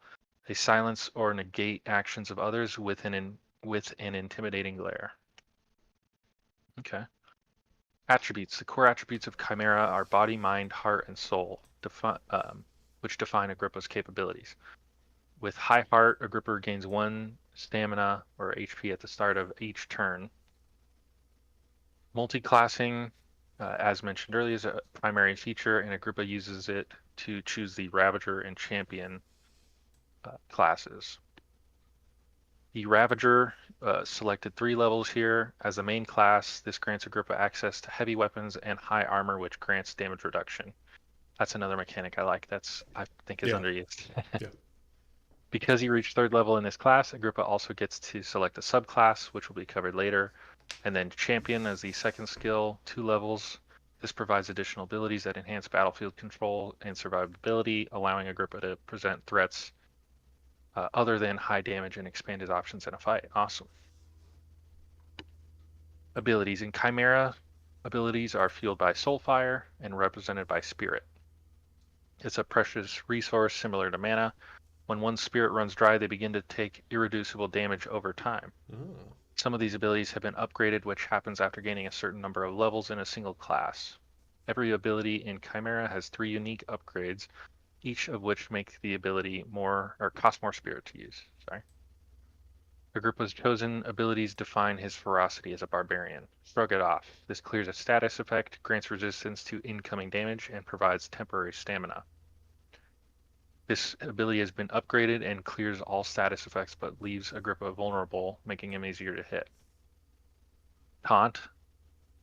They silence or negate actions of others with an intimidating glare. Okay. Attributes. The core attributes of Chimera are body, mind, heart, and soul, which define Agrippa's capabilities. With high heart, Agrippa gains 1 stamina or HP at the start of each turn. Multi-classing, as mentioned earlier, is a primary feature, and Agrippa uses it to choose the Ravager and Champion classes. The Ravager selected 3 levels here. As the main class, this grants Agrippa access to heavy weapons and high armor, which grants damage reduction. That's another mechanic I like. I think is underused. Yeah. Because he reached 3rd level in this class, Agrippa also gets to select a subclass, which will be covered later. And then Champion as the 2nd skill, 2 levels. This provides additional abilities that enhance battlefield control and survivability, allowing Agrippa to present threats other than high damage and expand his options in a fight. Awesome. Abilities. In Chimera, abilities are fueled by Soulfire and represented by Spirit. It's a precious resource similar to mana. When one spirit runs dry, they begin to take irreducible damage over time. Some of these abilities have been upgraded, which happens after gaining a certain number of levels in a single class. Every ability in Chimera has 3 unique upgrades, each of which make the ability cost more spirit to use. Agrippa's chosen abilities define his ferocity as a barbarian. Shrug it off. This clears a status effect, grants resistance to incoming damage, and provides temporary stamina. This ability has been upgraded and clears all status effects but leaves Agrippa vulnerable, making him easier to hit. Taunt.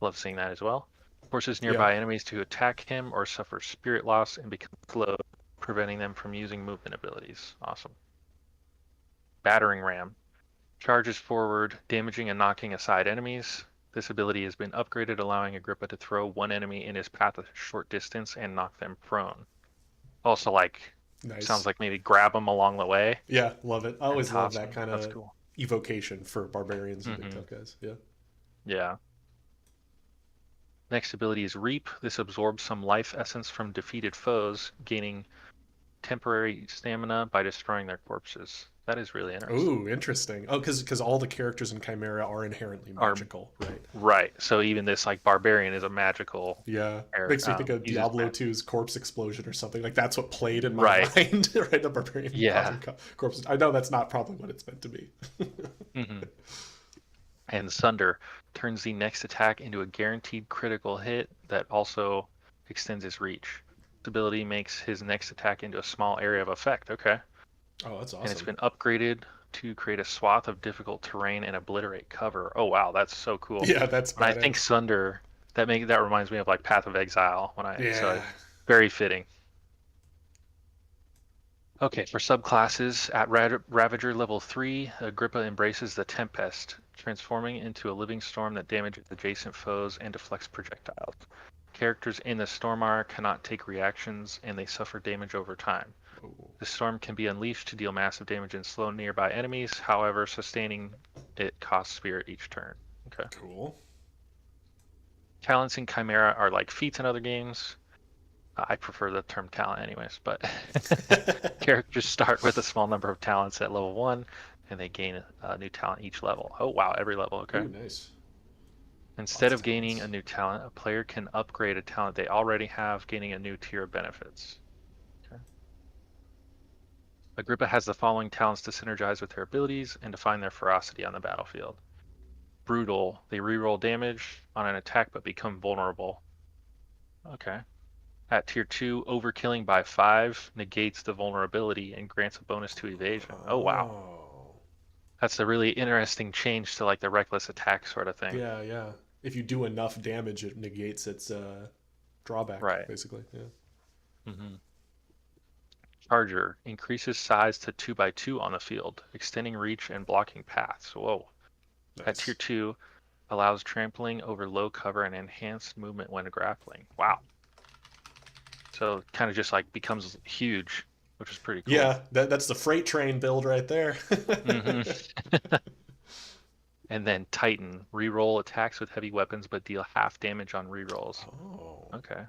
Love seeing that as well. Forces nearby enemies to attack him or suffer spirit loss and become slowed, preventing them from using movement abilities. Awesome. Battering Ram. Charges forward, damaging and knocking aside enemies. This ability has been upgraded, allowing Agrippa to throw one enemy in his path a short distance and knock them prone. Also, nice. Sounds like maybe grab them along the way. Yeah, love it. I always love that kind of cool. evocation for barbarians and big tough guys. Yeah. Yeah. Next ability is Reap. This absorbs some life essence from defeated foes, gaining temporary stamina by destroying their corpses. That is really interesting. Ooh, interesting. Oh, because all the characters in Chimera are inherently magical, right? Right. So even this like barbarian is a magical. Yeah. Makes me think of Diablo 2's corpse explosion or something. Like that's what played in my mind, right? The barbarian corpse. I know that's not probably what it's meant to be. And Sunder turns the next attack into a guaranteed critical hit that also extends his reach. This ability makes his next attack into a small area of effect. Okay. Oh, that's awesome. And it's been upgraded to create a swath of difficult terrain and obliterate cover. Oh wow, that's so cool. Yeah, that's. When I think Sunder, that reminds me of like Path of Exile. So very fitting. Okay, for subclasses, at Ravager level 3, Agrippa embraces the Tempest, transforming into a living storm that damages adjacent foes and deflects projectiles. Characters in the Stormar cannot take reactions, and they suffer damage over time. The storm can be unleashed to deal massive damage and slow nearby enemies. However, sustaining it costs spirit each turn. Okay. Cool. Talents in Chimera are like feats in other games. I prefer the term talent anyways, but characters start with a small number of talents at level 1, and they gain a new talent each level. Oh wow, every level, okay. Ooh, nice. Instead of gaining a new talent, a player can upgrade a talent they already have, gaining a new tier of benefits. Okay. Agrippa has the following talents to synergize with their abilities and to find their ferocity on the battlefield. Brutal, they reroll damage on an attack but become vulnerable. Okay. At tier 2, overkilling by 5 negates the vulnerability and grants a bonus to evasion. Oh wow. That's a really interesting change to like the reckless attack sort of thing. Yeah, yeah. If you do enough damage, it negates its drawback, basically. Yeah. Charger increases size to 2x2 on the field, extending reach and blocking paths. Whoa. Nice. At tier 2, allows trampling over low cover and enhanced movement when grappling. Wow. So kind of just like becomes huge, which is pretty cool. Yeah, that's the freight train build right there. And then Titan, reroll attacks with heavy weapons but deal half damage on rerolls. Oh. Okay.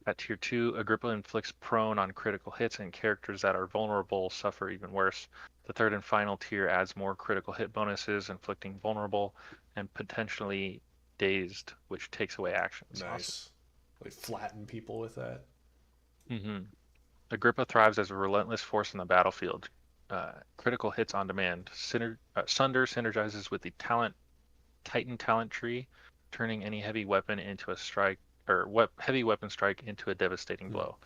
At tier 2, Agrippa inflicts prone on critical hits, and characters that are vulnerable suffer even worse. The third and final tier adds more critical hit bonuses, inflicting vulnerable and potentially dazed, which takes away actions. Nice. Awesome. Like flatten people with that. Agrippa thrives as a relentless force on the battlefield. Critical hits on demand. Sunder synergizes with the Titan talent tree, turning any heavy weapon into a strike, or heavy weapon strike into a devastating blow.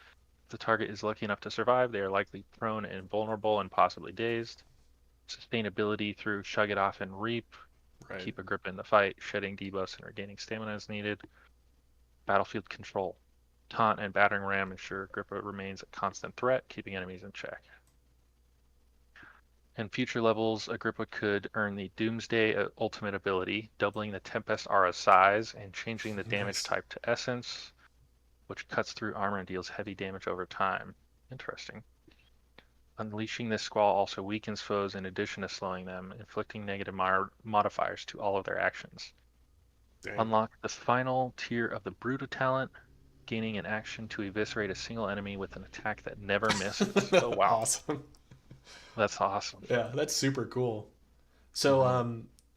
If the target is lucky enough to survive, they are likely prone and vulnerable and possibly dazed. Sustainability through Shrug It Off and Reap. Right. Keep Agrippa in the fight, shedding debuffs and regaining stamina as needed. Battlefield control. Taunt and battering ram ensure Agrippa remains a constant threat, keeping enemies in check. In future levels, Agrippa could earn the Doomsday ultimate ability, doubling the Tempest Aura size and changing the damage type to Essence, which cuts through armor and deals heavy damage over time. Interesting. Unleashing this squall also weakens foes in addition to slowing them, inflicting negative modifiers to all of their actions. Dang. Unlock the final tier of the Brutal talent, gaining an action to eviscerate a single enemy with an attack that never misses. Oh wow. Awesome. That's awesome. Yeah, that's super cool. So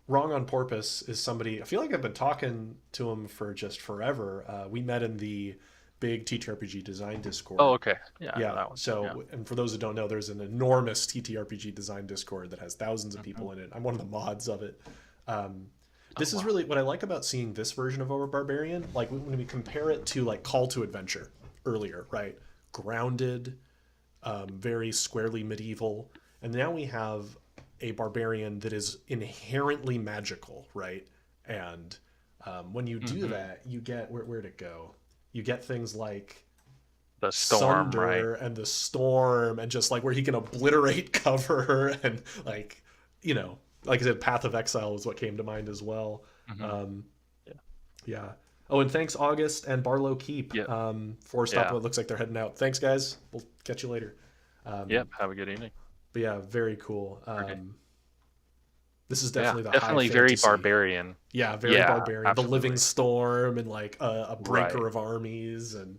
Wrong on Porpoise is somebody, I feel like I've been talking to him for just forever. We met in the big TTRPG design Discord. Oh, okay. Yeah. Yeah. So, and for those who don't know, there's an enormous TTRPG design Discord that has thousands of people in it. I'm one of the mods of it. This is really what I like about seeing this version of Over Barbarian. Like when we compare it to like Call to Adventure earlier, right? Grounded, very squarely medieval. And now we have a barbarian that is inherently magical, right? And when you do that, you get, where'd it go? You get things like the storm, Sunder, right? And the storm, and just like where he can obliterate cover, and like, you know, like I said, Path of Exile is what came to mind as well. Yeah. Oh, and thanks August and Barlow Keep for stopping. It looks like they're heading out. Thanks guys. We'll catch you later. Have a good evening. But yeah, very cool. This is definitely the definitely high very fantasy. barbarian. Yeah, very barbarian. Absolutely. The living storm and like a breaker of armies, and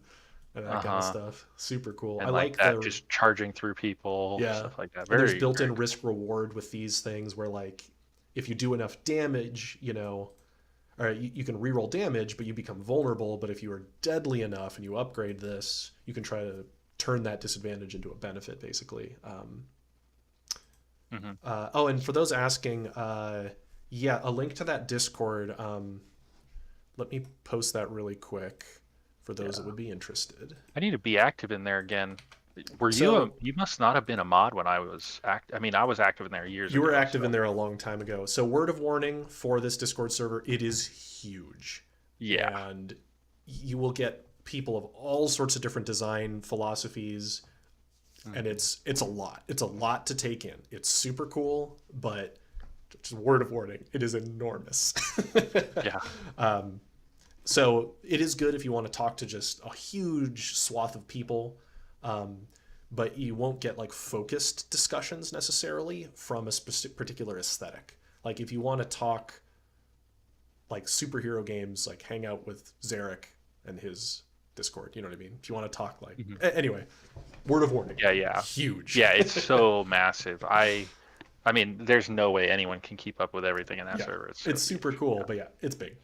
and that kind of stuff. Super cool. And I like that the just charging through people, stuff like that. And there's Very built-in risk reward with these things where like if you do enough damage, or you can reroll damage, but you become vulnerable. But if you are deadly enough and you upgrade this, you can try to turn that disadvantage into a benefit, basically. And for those asking, a link to that Discord. Let me post that really quick for those that would be interested. I need to be active in there again. You must not have been a mod when I was I mean, I was active in there years ago. You were active in there a long time ago. So word of warning for this Discord server, it is huge. Yeah. And you will get people of all sorts of different design philosophies. And it's a lot. It's a lot to take in. It's super cool, but just word of warning, it is enormous. Yeah. So it is good if you want to talk to just a huge swath of people. But you won't get like focused discussions necessarily from a particular aesthetic. Like if you want to talk like superhero games, like hang out with Zarek and his Discord, you know what I mean? If you want to talk like anyway, word of warning. Yeah. Huge. Yeah, it's so massive. I mean, there's no way anyone can keep up with everything in that server. It's super cool, but it's big.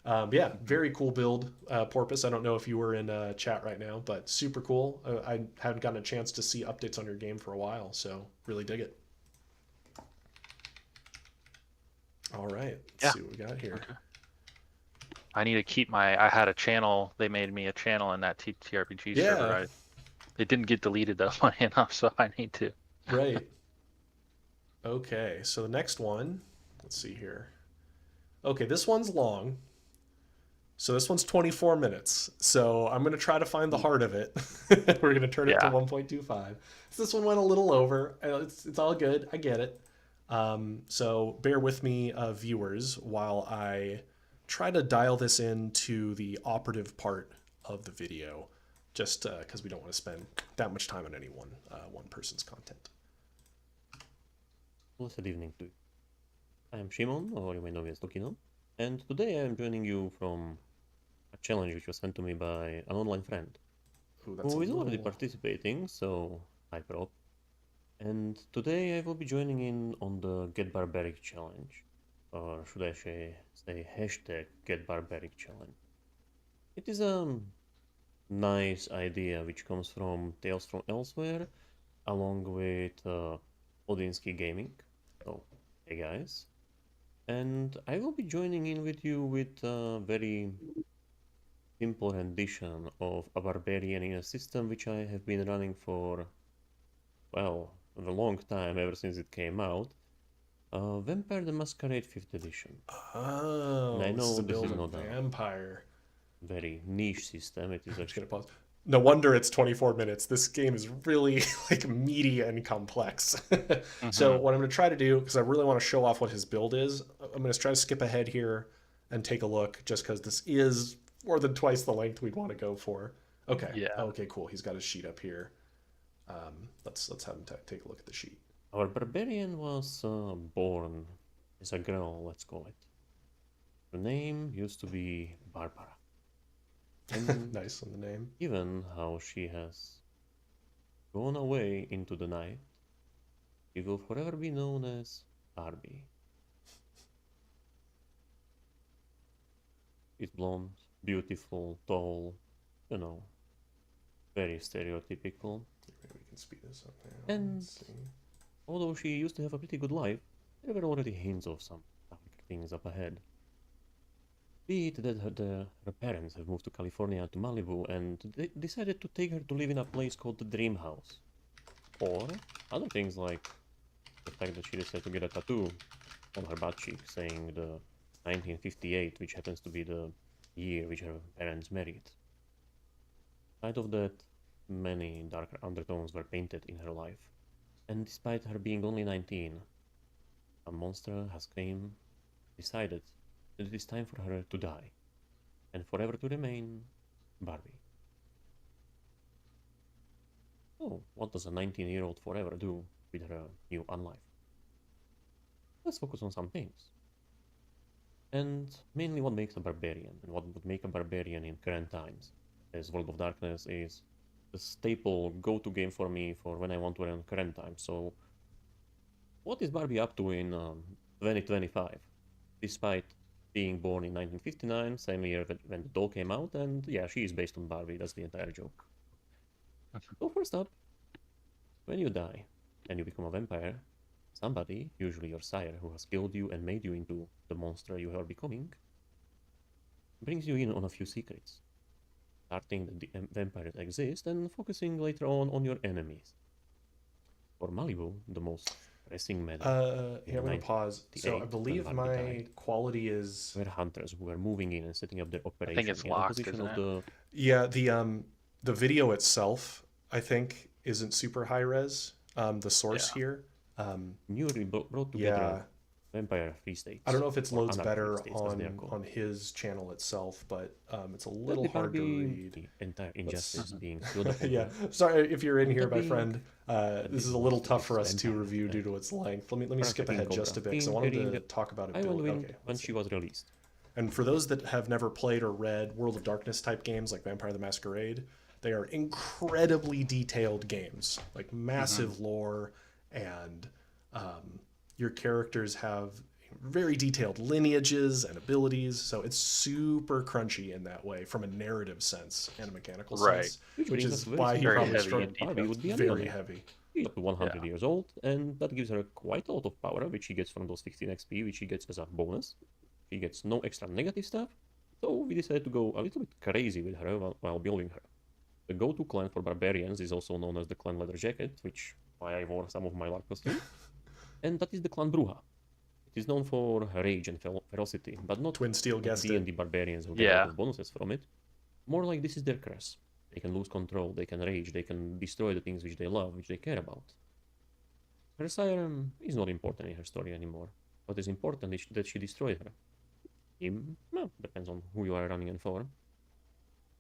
Very cool build, Porpoise. I don't know if you were in chat right now, but super cool. I haven't gotten a chance to see updates on your game for a while, so really dig it. All right, let's see what we got here. Okay. I need to keep I had a channel. They made me a channel in that TTRPG server. It didn't get deleted though, funny enough, so I need to. Right. Okay, so the next one, let's see here. Okay, this one's long. So this one's 24 minutes. So I'm going to try to find the heart of it. We're going to turn it to 1.25. So this one went a little over. It's all good. I get it. So bear with me, viewers, while I try to dial this into the operative part of the video, just because we don't want to spend that much time on any one person's content. Blessed evening to you. I am Shimon, or you may know me as Tokino, and today I am joining you from a challenge which was sent to me by an online friend who is already participating, so hi prop. And today I will be joining in on the Get Barbaric challenge, or should I say hashtag Get Barbaric challenge. It is a nice idea which comes from Tales from Elsewhere, along with Odin Gaming. So, hey guys. And I will be joining in with you with a very simple rendition of a barbarian in a system which I have been running for, well, a long time, ever since it came out. Vampire the Masquerade 5th edition. Oh, and I know this is not Vampire. A very niche system. It is actually... Pause. No wonder it's 24 minutes. This game is really like meaty and complex. So what I'm going to try to do, because I really want to show off what his build is, I'm going to try to skip ahead here and take a look, just because this is more than twice the length we'd want to go for. Okay. Yeah. Okay, cool. He's got his sheet up here. Let's have him take a look at the sheet. Our barbarian was born as a girl, let's call it. Her name used to be Barbara. And nice on the name. Given how she has gone away into the night, she will forever be known as Barbie. She's blonde, beautiful, tall, you know, very stereotypical. Maybe we can speed this up now. And although she used to have a pretty good life, there were already hints of some darker things up ahead. Be it that her parents have moved to California, to Malibu, and they decided to take her to live in a place called the Dream House. Or other things like the fact that she decided to get a tattoo on her butt cheek saying the 1958, which happens to be the year which her parents married. In spite of that, many darker undertones were painted in her life. And despite her being only 19, a monster has decided that it is time for her to die, and forever to remain Barbie. So, what does a 19-year-old forever do with her new unlife? Let's focus on some things. And mainly what makes a barbarian, and what would make a barbarian in current times. as World of Darkness is the staple go-to game for me for when I want to run current time. So, what is Barbie up to in 2025? Despite being born in 1959, same year when the doll came out, and yeah, she is based on Barbie, that's the entire joke. So first up, when you die and you become a vampire, somebody, usually your sire who has killed you and made you into the monster you are becoming, brings you in on a few secrets, starting that the vampires exist and focusing later on your enemies. For Malibu, the most pressing matter. Here I'm gonna pause. So I believe my quality is. We're hunters who are moving in and setting up their operation. I think it's locked, isn't it? Yeah, the video itself, I think, isn't super high res. The source here. Newly brought together vampire free states. I don't know if it loads better on his channel itself, but it's a little hard to read. The entire injustice being filled up. Yeah, sorry if you're in here, my friend. This is a little tough for us to review due to its length. Let me skip ahead just a bit because I wanted to talk about it. Okay, when she was released. And for those that have never played or read World of Darkness type games like Vampire the Masquerade, they are incredibly detailed games, like massive lore, and your characters have very detailed lineages and abilities, so it's super crunchy in that way from a narrative sense and a mechanical sense, which is why he probably struggled. Very heavy. She's up to 100 years old, and that gives her quite a lot of power, which she gets from those 15 XP, which she gets as a bonus. She gets no extra negative stuff, so we decided to go a little bit crazy with her while building her. The go-to clan for barbarians is also known as the clan leather jacket, which why I wore some of my lark costume. And that is the clan Bruja. It is known for rage and ferocity, but not Twin Steel guessed D&D barbarians who get a lot of bonuses from it. More like this is their curse. They can lose control, they can rage, they can destroy the things which they love, which they care about. Her sire is not important in her story anymore. What is important is that she destroyed her. Him, well, depends on who you are running and for.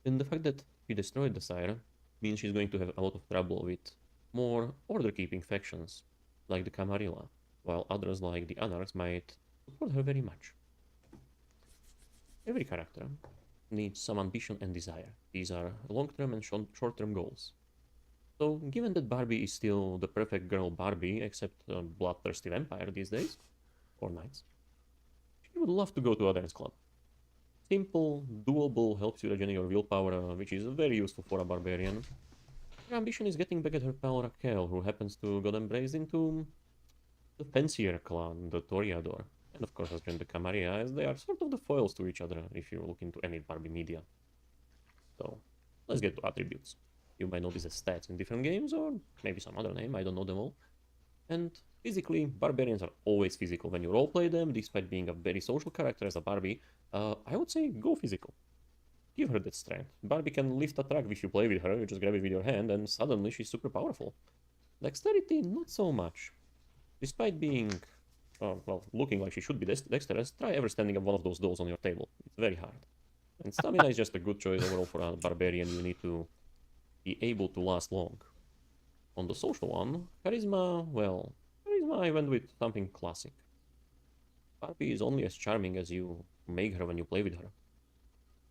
And the fact that she destroyed the sire means she's going to have a lot of trouble with more order-keeping factions, like the Camarilla, while others like the Anarchs might support her very much. Every character needs some ambition and desire. These are long-term and short-term goals. So, given that Barbie is still the perfect girl Barbie, except a bloodthirsty vampire these days, or nights, she would love to go to a dance club. Simple, doable, helps you regenerate your willpower, which is very useful for a barbarian. Her ambition is getting back at her pal Raquel, who happens to got embraced into the fancier clan, the Toreador, and of course has joined the Camarilla, as they are sort of the foils to each other if you look into any Barbie media. So, let's get to attributes. You might know these as stats in different games, or maybe some other name, I don't know them all. And physically, barbarians are always physical when you roleplay them, despite being a very social character as a Barbie. I would say go physical. Give her that strength. Barbie can lift a truck if you play with her, you just grab it with your hand and suddenly she's super powerful. Dexterity, not so much. Despite being, looking like she should be dexterous, try ever standing up one of those dolls on your table. It's very hard. And stamina is just a good choice overall for a barbarian. You need to be able to last long. On the social one, charisma, I went with something classic. Barbie is only as charming as you make her when you play with her.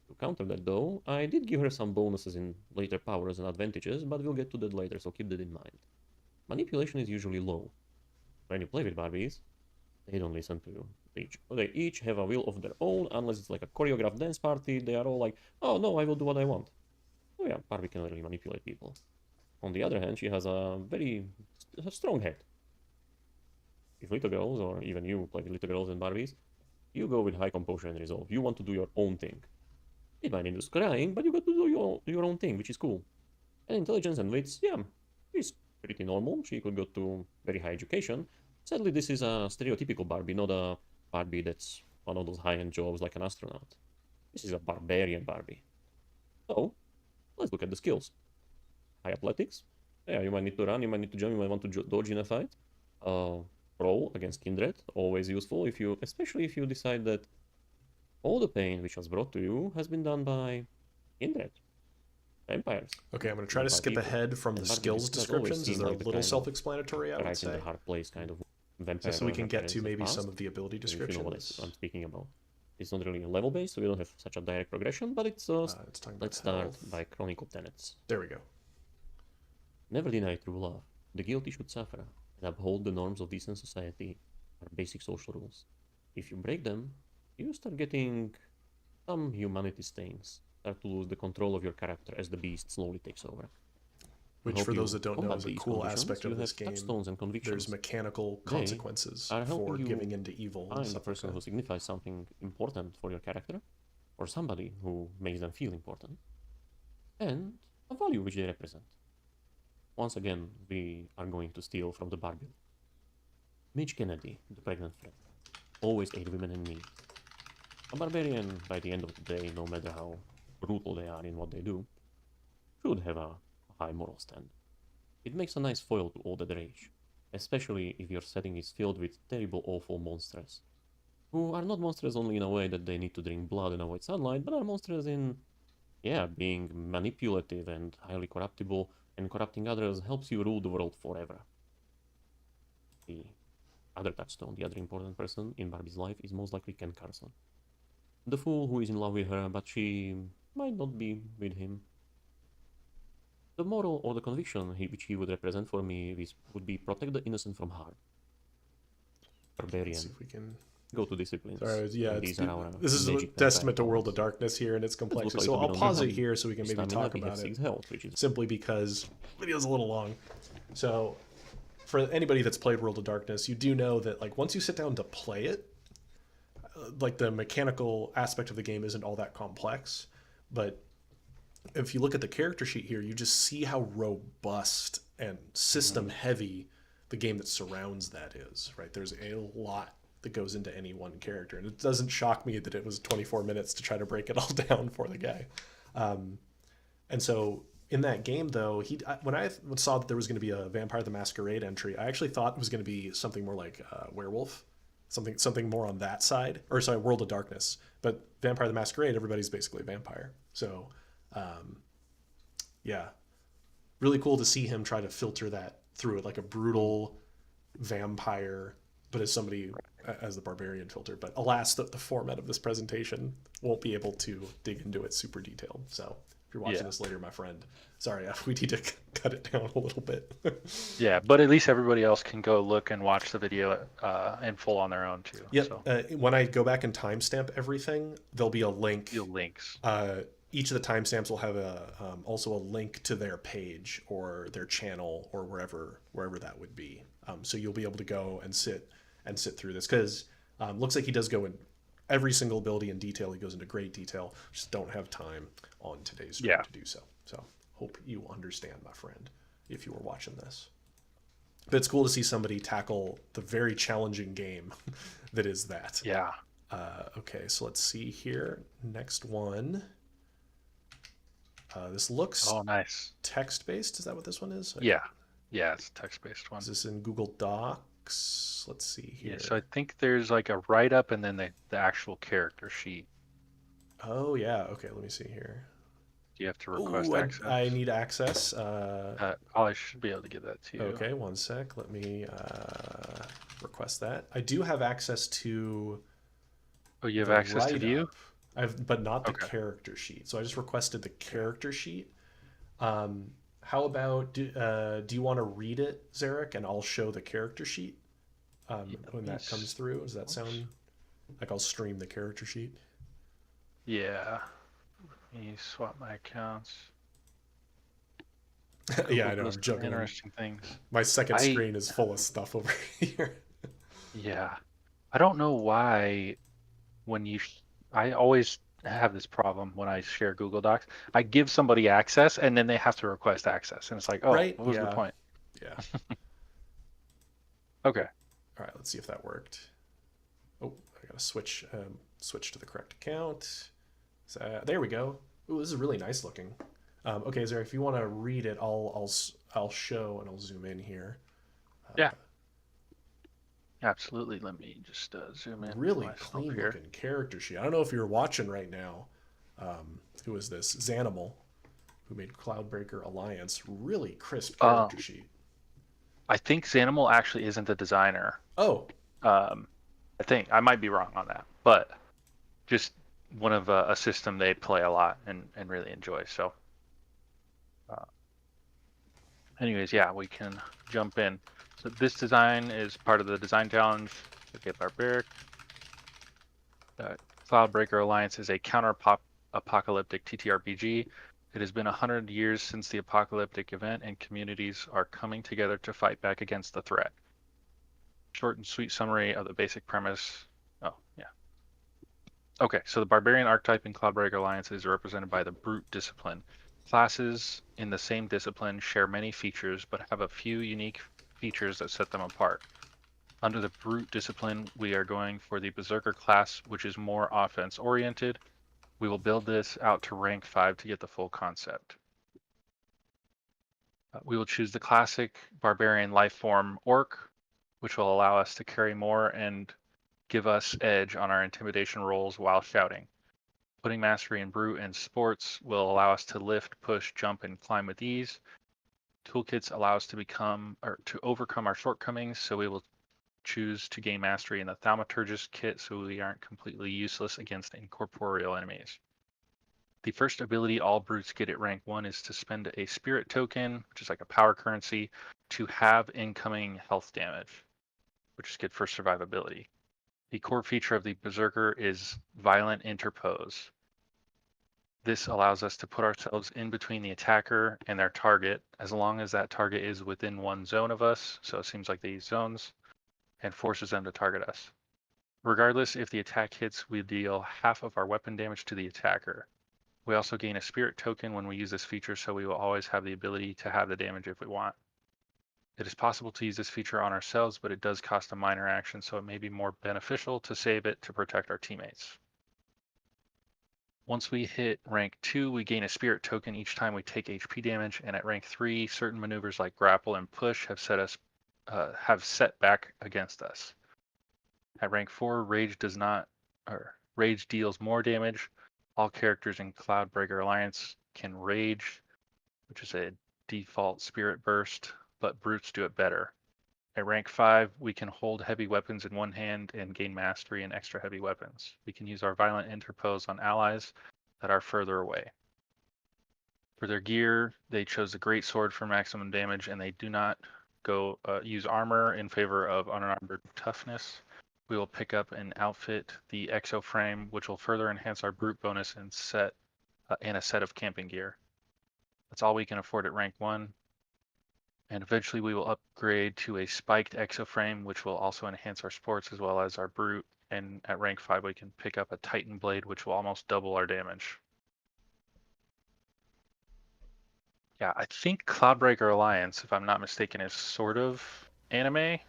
To counter that though, I did give her some bonuses in later powers and advantages, but we'll get to that later, so keep that in mind. Manipulation is usually low. When you play with Barbies, they don't listen to you. They each have a will of their own, unless it's like a choreographed dance party, they are all like, oh no, I will do what I want. Oh yeah, Barbie can really manipulate people. On the other hand, she has a very strong head. If little girls, or even you play with little girls and Barbies, you go with high composure and resolve. You want to do your own thing. It might induce crying, but you got to do your own thing, which is cool. And intelligence and wits, yeah, is pretty normal. She could go to very high education. Sadly, this is a stereotypical Barbie, not a Barbie that's one of those high-end jobs like an astronaut. This is a barbarian Barbie. So, let's look at the skills. High athletics. Yeah, you might need to run, you might need to jump, you might want to dodge in a fight. Roll against Kindred, always useful, especially if you decide that all the pain which was brought to you has been done by Kindred. Vampires. Okay, I'm going to try to skip ahead from the skills descriptions. Is there a little self-explanatory, I would say? Right in the hard place kind of vampire. Just so we can get to maybe some of the ability descriptions. You know what I'm speaking about. It's not really level based, so we don't have such a direct progression, but it's let's start health. by chronicle tenets. There we go. Never deny true love. The guilty should suffer, and uphold the norms of decent society are basic social rules. If you break them, you start getting some humanity stains. Start to lose the control of your character as the beast slowly takes over. Which, for those that don't know, is a cool aspect of this game. There's mechanical consequences for giving into evil. Find the person who signifies something important for your character, or somebody who makes them feel important, and a value which they represent. Once again, we are going to steal from the Barbie. Mitch Kennedy, the pregnant friend, always aid women in need. A barbarian, by the end of the day, no matter how brutal they are in what they do, should have a high moral stand. It makes a nice foil to all that rage, especially if your setting is filled with terrible, awful monsters, who are not monsters only in a way that they need to drink blood and avoid sunlight, but are monsters in, being manipulative and highly corruptible, and corrupting others helps you rule the world forever. The other touchstone, the other important person in Barbie's life is most likely Ken Carson. The fool who is in love with her, but she might not be with him. The moral or the conviction which he would represent for me would be protect the innocent from harm. Barbarian. Let's see if we can go to disciplines. Sorry, this is a testament to World of Darkness here and its complexity. So I'll pause it here so we can maybe talk about it. Simply because the video's a little long. So for anybody that's played World of Darkness, you do know that like once you sit down to play it, like the mechanical aspect of the game isn't all that complex, but if you look at the character sheet here, you just see how robust and system heavy the game that surrounds that is, right? There's a lot that goes into any one character, and it doesn't shock me that it was 24 minutes to try to break it all down for the guy. And so in that game, though, when I saw that there was going to be a Vampire the Masquerade entry, I actually thought it was going to be something more like Werewolf, something more on that side, or sorry, World of Darkness. But Vampire the Masquerade, everybody's basically a vampire. So, yeah, really cool to see him try to filter that through it, like a brutal vampire, but as somebody as the barbarian filter. But alas, the format of this presentation won't be able to dig into it super detailed. So if you're watching this later, my friend, sorry, we need to cut it down a little bit. Yeah, but at least everybody else can go look and watch the video in full on their own too. Yep. So. When I go back and timestamp everything, there'll be a link. Links. Each of the timestamps will have also a link to their page or their channel or wherever that would be. So you'll be able to go and sit through this, because looks like he does go in every single ability in detail. He goes into great detail. Just don't have time on today's stream to do so. So hope you understand, my friend, if you were watching this. But it's cool to see somebody tackle the very challenging game that is that. Yeah. Okay, so let's see here. Next one. This looks nice. Text-based. Is that what this one is? Yeah. Yeah, it's a text-based one. Is this in Google Docs? Let's see here. Yeah, so I think there's like a write-up and then the actual character sheet. Oh, yeah. Okay, let me see here. Do you have to request access? I need access. I should be able to give that to you. Okay, one sec. Let me request that. I do have access to... Oh, you have access to view? But not the character sheet. So I just requested the character sheet. How about, do you want to read it, Zarek, and I'll show the character sheet when that comes through? Does that sound like I'll stream the character sheet? Yeah. Let me swap my accounts. Yeah, I know. I'm juggling. Interesting things. My second screen is full of stuff over here. Yeah. I don't know why when I always have this problem when I share Google Docs. I give somebody access and then they have to request access. And it's like, what was the point? Yeah. Okay. All right, let's see if that worked. Oh, I got to switch to the correct account. So, there we go. Ooh, this is really nice looking. Okay, Zarek, if you want to read it, I'll show and I'll zoom in here. Yeah. Absolutely. Let me just zoom in. Really clean looking character sheet. I don't know if you're watching right now. Who is this? Xanimal, who made Cloudbreaker Alliance. Really crisp character sheet. I think Xanimal actually isn't the designer. Oh. I think I might be wrong on that, but just one of a system they play a lot and really enjoy. So anyways, yeah, we can jump in. So this design is part of the design challenge. Okay, Barbaric. Cloudbreaker Alliance is a counter-apocalyptic TTRPG. It has been 100 years since the apocalyptic event, and communities are coming together to fight back against the threat. Short and sweet summary of the basic premise. Oh, yeah. Okay, so the Barbarian archetype in Cloudbreaker Alliance is represented by the Brute discipline. Classes in the same discipline share many features, but have a few unique features that set them apart. Under the Brute discipline, we are going for the Berserker class, which is more offense-oriented. We will build this out to rank 5 to get the full concept. We will choose the classic Barbarian life form Orc, which will allow us to carry more and give us edge on our intimidation rolls while shouting. Putting Mastery in Brute and Sports will allow us to lift, push, jump, and climb with ease. Toolkits allow us to overcome our shortcomings, so we will choose to gain mastery in the Thaumaturgist kit so we aren't completely useless against incorporeal enemies. The first ability all brutes get at rank 1 is to spend a spirit token, which is like a power currency, to have incoming health damage, which is good for survivability. The core feature of the Berserker is Violent Interpose. This allows us to put ourselves in between the attacker and their target, as long as that target is within one zone of us, so it seems like these zones, and forces them to target us. Regardless, if the attack hits, we deal half of our weapon damage to the attacker. We also gain a spirit token when we use this feature, so we will always have the ability to have the damage if we want. It is possible to use this feature on ourselves, but it does cost a minor action, so it may be more beneficial to save it to protect our teammates. Once we hit rank 2, we gain a spirit token each time we take HP damage, and at rank 3, certain maneuvers like grapple and push have set back against us. At rank 4, Rage deals more damage. All characters in Cloudbreaker Alliance can Rage, which is a default spirit burst, but brutes do it better. At rank 5, we can hold heavy weapons in one hand and gain mastery in extra heavy weapons. We can use our Violent Interpose on allies that are further away. For their gear, they chose the Great Sword for maximum damage, and they do not use armor in favor of unarmored toughness. We will pick up and outfit the Exo Frame, which will further enhance our brute bonus and a set of camping gear. That's all we can afford at rank 1. And eventually we will upgrade to a spiked Exo Frame, which will also enhance our sports as well as our brute. And at rank 5, we can pick up a Titan Blade, which will almost double our damage. Yeah, I think Cloudbreaker Alliance, if I'm not mistaken, is sort of anime-esque.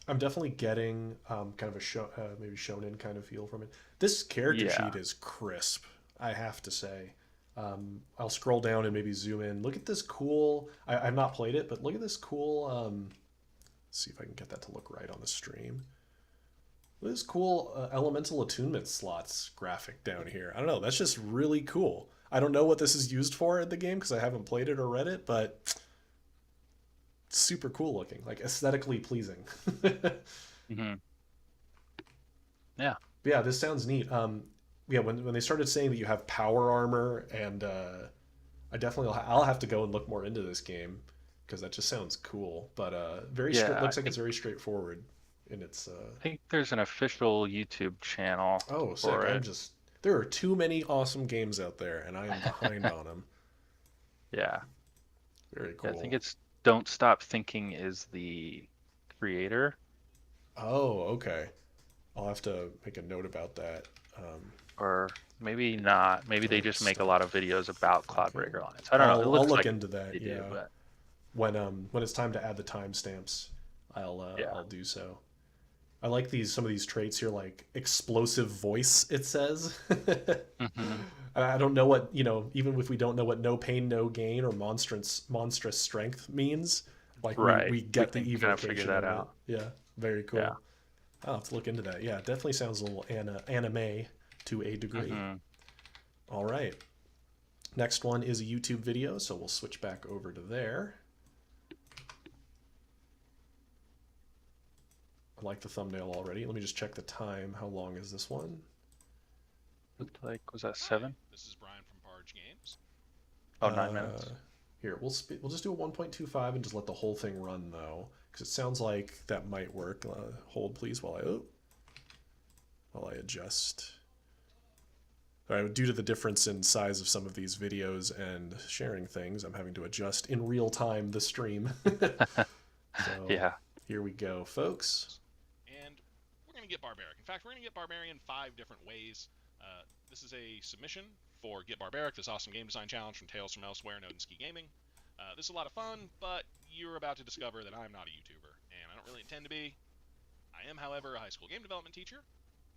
I'm definitely getting kind of a maybe shonen kind of feel from it. This character sheet is crisp, I have to say. I'll scroll down and maybe zoom in. Look at this cool... I've not played it, but look at this cool... let's see if I can get that to look right on the stream. Look at this cool elemental attunement slots graphic down here. I don't know, that's just really cool. I don't know what this is used for in the game because I haven't played it or read it, but it's super cool looking, like aesthetically pleasing. Mm-hmm. Yeah. Yeah, this sounds neat. Yeah, when they started saying that you have power armor, and I'll have to go and look more into this game because that just sounds cool. But looks like it's very straightforward in its. I think there's an official YouTube channel. Oh, sick! There are too many awesome games out there, and I am behind on them. Yeah. Very cool. Yeah, I think it's Don't Stop Thinking is the creator. Oh, okay. I'll have to make a note about that. Or maybe not. Maybe they just make a lot of videos about Cloudbreaker Alliance. I don't know. I'll look into that. Yeah. But... When it's time to add the timestamps, I'll do so. I like some of these traits here, like explosive voice. It says. Mm-hmm. I don't know what even if we don't know what no pain, no gain or monstrous strength means. Like we get the evocation. Kind of figure that out. Yeah, very cool. Yeah. I'll have to look into that. Yeah, it definitely sounds a little anime to a degree. Mm-hmm. All right. Next one is a YouTube video, so we'll switch back over to there. I like the thumbnail already. Let me just check the time. How long is this one? Looked like, was that 7? Hi, this is Brian from Barge Games. Oh, 9 minutes. Here, we'll just do a 1.25 and just let the whole thing run though, because it sounds like that might work. Hold please while I adjust. All right, due to the difference in size of some of these videos and sharing things, I'm having to adjust in real time the stream. So, yeah. Here we go, folks. And we're going to get Barbaric. In fact, we're going to get Barbarian 5 different ways. This is a submission for Get Barbaric, this awesome game design challenge from Tales from Elsewhere and Odin Gaming. This is a lot of fun, but you're about to discover that I'm not a YouTuber, and I don't really intend to be. I am, however, a high school game development teacher.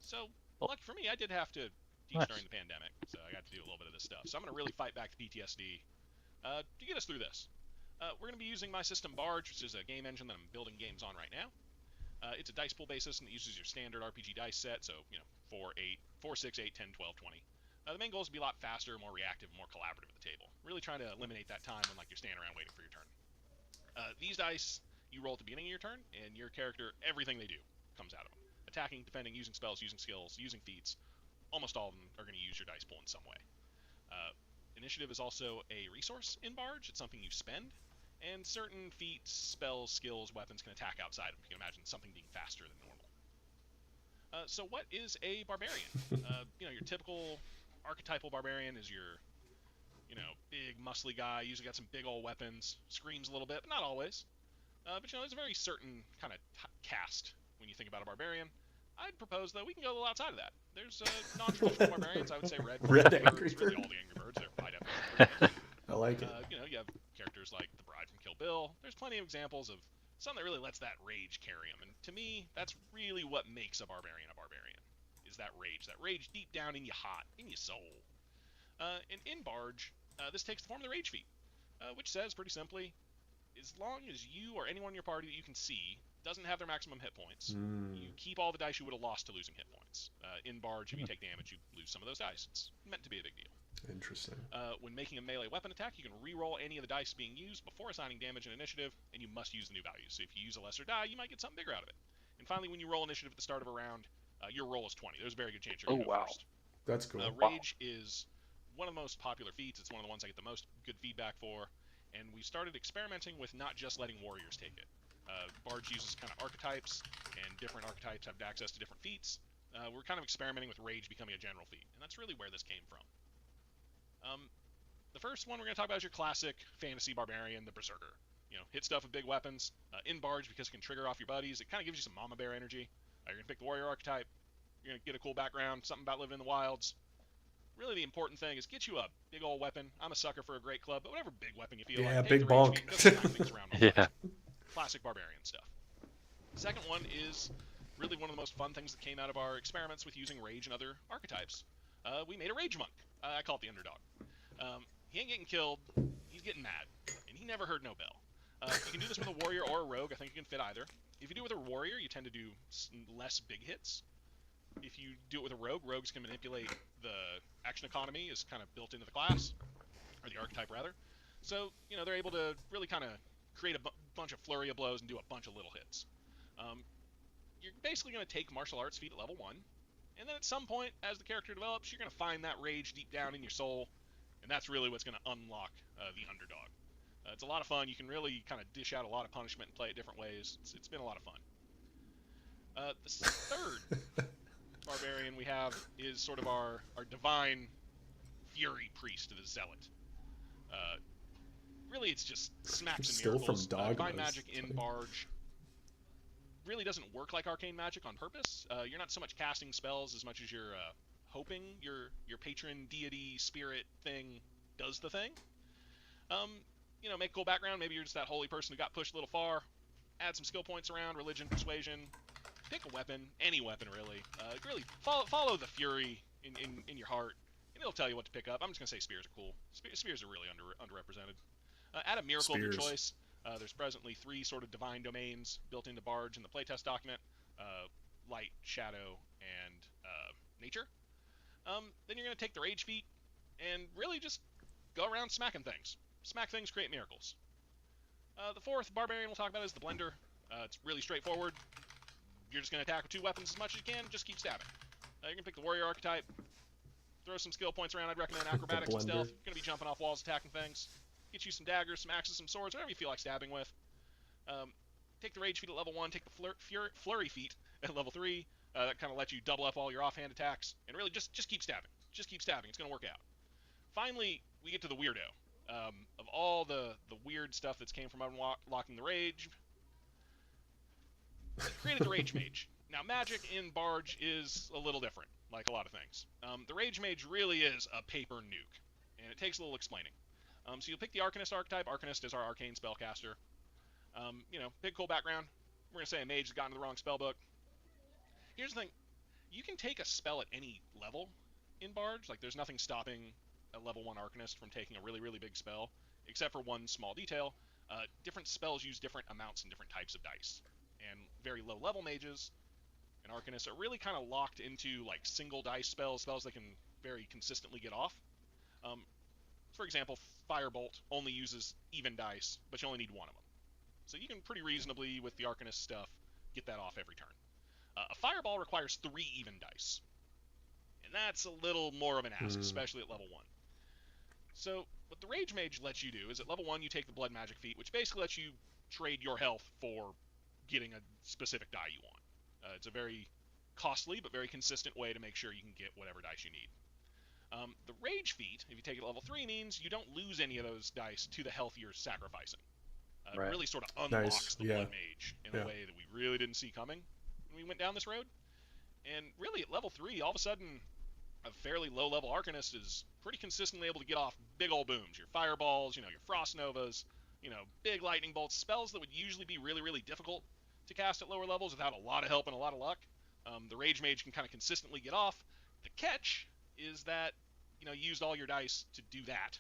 So, lucky for me, I did have to teach during the pandemic, so I got to do a little bit of this stuff. So I'm going to really fight back the PTSD to get us through this. We're going to be using my system Barge, which is a game engine that I'm building games on right now. It's a dice pool basis, and it uses your standard RPG dice set, so, 4, 6, 8, 10, 12, 20. The main goal is to be a lot faster, more reactive, more collaborative at the table. Really trying to eliminate that time when you're standing around waiting for your turn. These dice you roll at the beginning of your turn, and your character, everything they do comes out of them. Attacking, defending, using spells, using skills, using feats. Almost all of them are going to use your dice pool in some way. Initiative is also a resource in Barge. It's something you spend, and certain feats, spells, skills, weapons can attack outside of them. You can imagine something being faster than normal. So what is a barbarian? Your typical archetypal barbarian is your, big, muscly guy, usually got some big old weapons, screams a little bit, but not always. But there's a very certain kind of cast when you think about a barbarian. I'd propose, though, we can go a little outside of that. There's non-traditional barbarians, I would say Red Angry Bird. Really all the Angry Birds, they're by definition. I like it. You have characters like the Bride from Kill Bill. There's plenty of examples of something that really lets that rage carry them. And to me, that's really what makes a barbarian, is that rage deep down in your heart, in your soul. And in Barge, this takes the form of the rage feat, which says, pretty simply, as long as you or anyone in your party that you can see doesn't have their maximum hit points, you keep all the dice you would have lost to losing hit points. In Barge, if you take damage, you lose some of those dice. It's meant to be a big deal. Interesting. When making a melee weapon attack, you can re-roll any of the dice being used before assigning damage and initiative, and you must use the new values. So if you use a lesser die, you might get something bigger out of it. And finally, when you roll initiative at the start of a round, your roll is 20. There's a very good chance you're going to go first. That's cool. Rage is one of the most popular feats. It's one of the ones I get the most good feedback for. And we started experimenting with not just letting warriors take it. Barge uses kind of archetypes, and different archetypes have access to different feats. We're kind of experimenting with rage becoming a general feat, and that's really where this came from. The first one we're going to talk about is your classic fantasy barbarian, the Berserker. Hit stuff with big weapons. In Barge, because it can trigger off your buddies, it kind of gives you some mama bear energy. You're going to pick the warrior archetype. You're going to get a cool background, something about living in the wilds. Really, the important thing is get you a big old weapon. I'm a sucker for a great club, but whatever big weapon you feel like. Yeah, big bonk. Yeah. Classic barbarian stuff. The second one is really one of the most fun things that came out of our experiments with using rage and other archetypes. We made a rage monk. I call it the underdog. He ain't getting killed. He's getting mad, and he never heard no bell. You can do this with a warrior or a rogue. I think you can fit either. If you do it with a warrior, you tend to do less big hits. If you do it with a rogue, rogues can manipulate the action economy is kind of built into the class, or the archetype rather. So, they're able to really kind of create a bunch of flurry of blows and do a bunch of little hits. You're basically going to take martial arts feat at level 1, and then at some point, as the character develops, you're going to find that rage deep down in your soul, and that's really what's going to unlock the underdog. It's a lot of fun. You can really kind of dish out a lot of punishment and play it different ways. It's been a lot of fun. The third barbarian we have is sort of our divine fury priest, the zealot. Really, it's just smacks and miracles. Still from Divine magic in Barge really doesn't work like arcane magic on purpose. You're not so much casting spells as much as you're hoping your patron deity spirit thing does the thing. Make a cool background. Maybe you're just that holy person who got pushed a little far. Add some skill points around, religion, persuasion. Pick a weapon, any weapon really. Really follow the fury in your heart, and it'll tell you what to pick up. I'm just gonna say spears are cool. Spears are really underrepresented. Add a miracle of your choice. There's presently 3 sort of divine domains built into Barge in the playtest document: light, shadow, and nature. Then you're gonna take the rage feat and really just go around smacking things. Smack things, create miracles. The fourth barbarian we'll talk about is the Blender. It's really straightforward. You're just going to attack with 2 weapons as much as you can, just keep stabbing. You're going to pick the warrior archetype. throw some skill points around. I'd recommend acrobatics and stealth. You're going to be jumping off walls, attacking things. Get you some daggers, some axes, some swords, whatever you feel like stabbing with. Take the rage feat at level 1. Take the flurry feat at level 3. That kind of lets you double up all your offhand attacks. And really just keep stabbing. Just keep stabbing. It's going to work out. Finally, we get to the weirdo. Of all the weird stuff that's came from unlocking the rage, created the Rage Mage. Now, magic in Barge is a little different, like a lot of things. The Rage Mage really is a paper nuke, and it takes a little explaining. So you'll pick the Arcanist archetype. Arcanist is our arcane spellcaster. Big cool background. We're going to say a mage has gotten to the wrong spellbook. Here's the thing. You can take a spell at any level in Barge. Like, there's nothing stopping a level 1 Arcanist from taking a really, really big spell, except for one small detail. Different spells use different amounts and different types of dice. And very low-level mages and Arcanists are really kind of locked into, like, single dice spells they can very consistently get off. For example, Firebolt only uses even dice, but you only need one of them. So you can pretty reasonably, with the Arcanist stuff, get that off every turn. A Fireball requires 3 even dice. And that's a little more of an ask, especially at level 1. So what the Rage Mage lets you do is at level 1 you take the Blood Magic feat, which basically lets you trade your health for getting a specific die you want. It's a very costly but very consistent way to make sure you can get whatever dice you need. The Rage feat, if you take it at level 3, means you don't lose any of those dice to the health you're sacrificing. It really sort of unlocks the Blood Mage in a way that we really didn't see coming when we went down this road. And really at level 3, all of a sudden, a fairly low-level Arcanist is pretty consistently able to get off big old booms. Your Fireballs, your Frost Novas, big Lightning Bolts, spells that would usually be really, really difficult to cast at lower levels without a lot of help and a lot of luck. The Rage Mage can kind of consistently get off. The catch is that, you used all your dice to do that.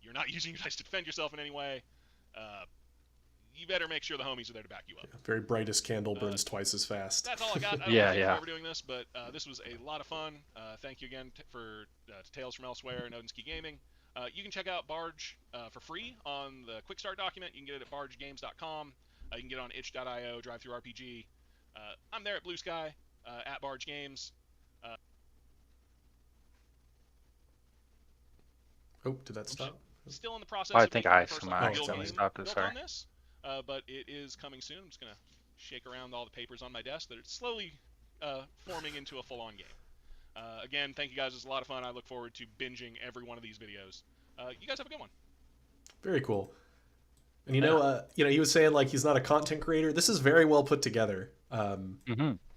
You're not using your dice to defend yourself in any way. You better make sure the homies are there to back you up. Yeah, very brightest candle burns twice as fast. That's all I got. I don't know if I'm ever doing this, but this was a lot of fun. Thank you again for Tales from Elsewhere and Odin Ski Gaming. You can check out Barge for free on the Quick Start document. You can get it at bargegames.com. You can get it on itch.io, DriveThruRPG. I'm there at Blue Sky, at Barge Games. Did that stop? Still in the process. I think I accidentally stopped it. Sorry. On this, but it is coming soon. I'm just gonna shake around all the papers on my desk that it's slowly forming into a full-on game. Again, thank you guys. It's a lot of fun. I look forward to binging every one of these videos. You guys have a good one. Very cool. And he was saying like he's not a content creator. This is very well put together.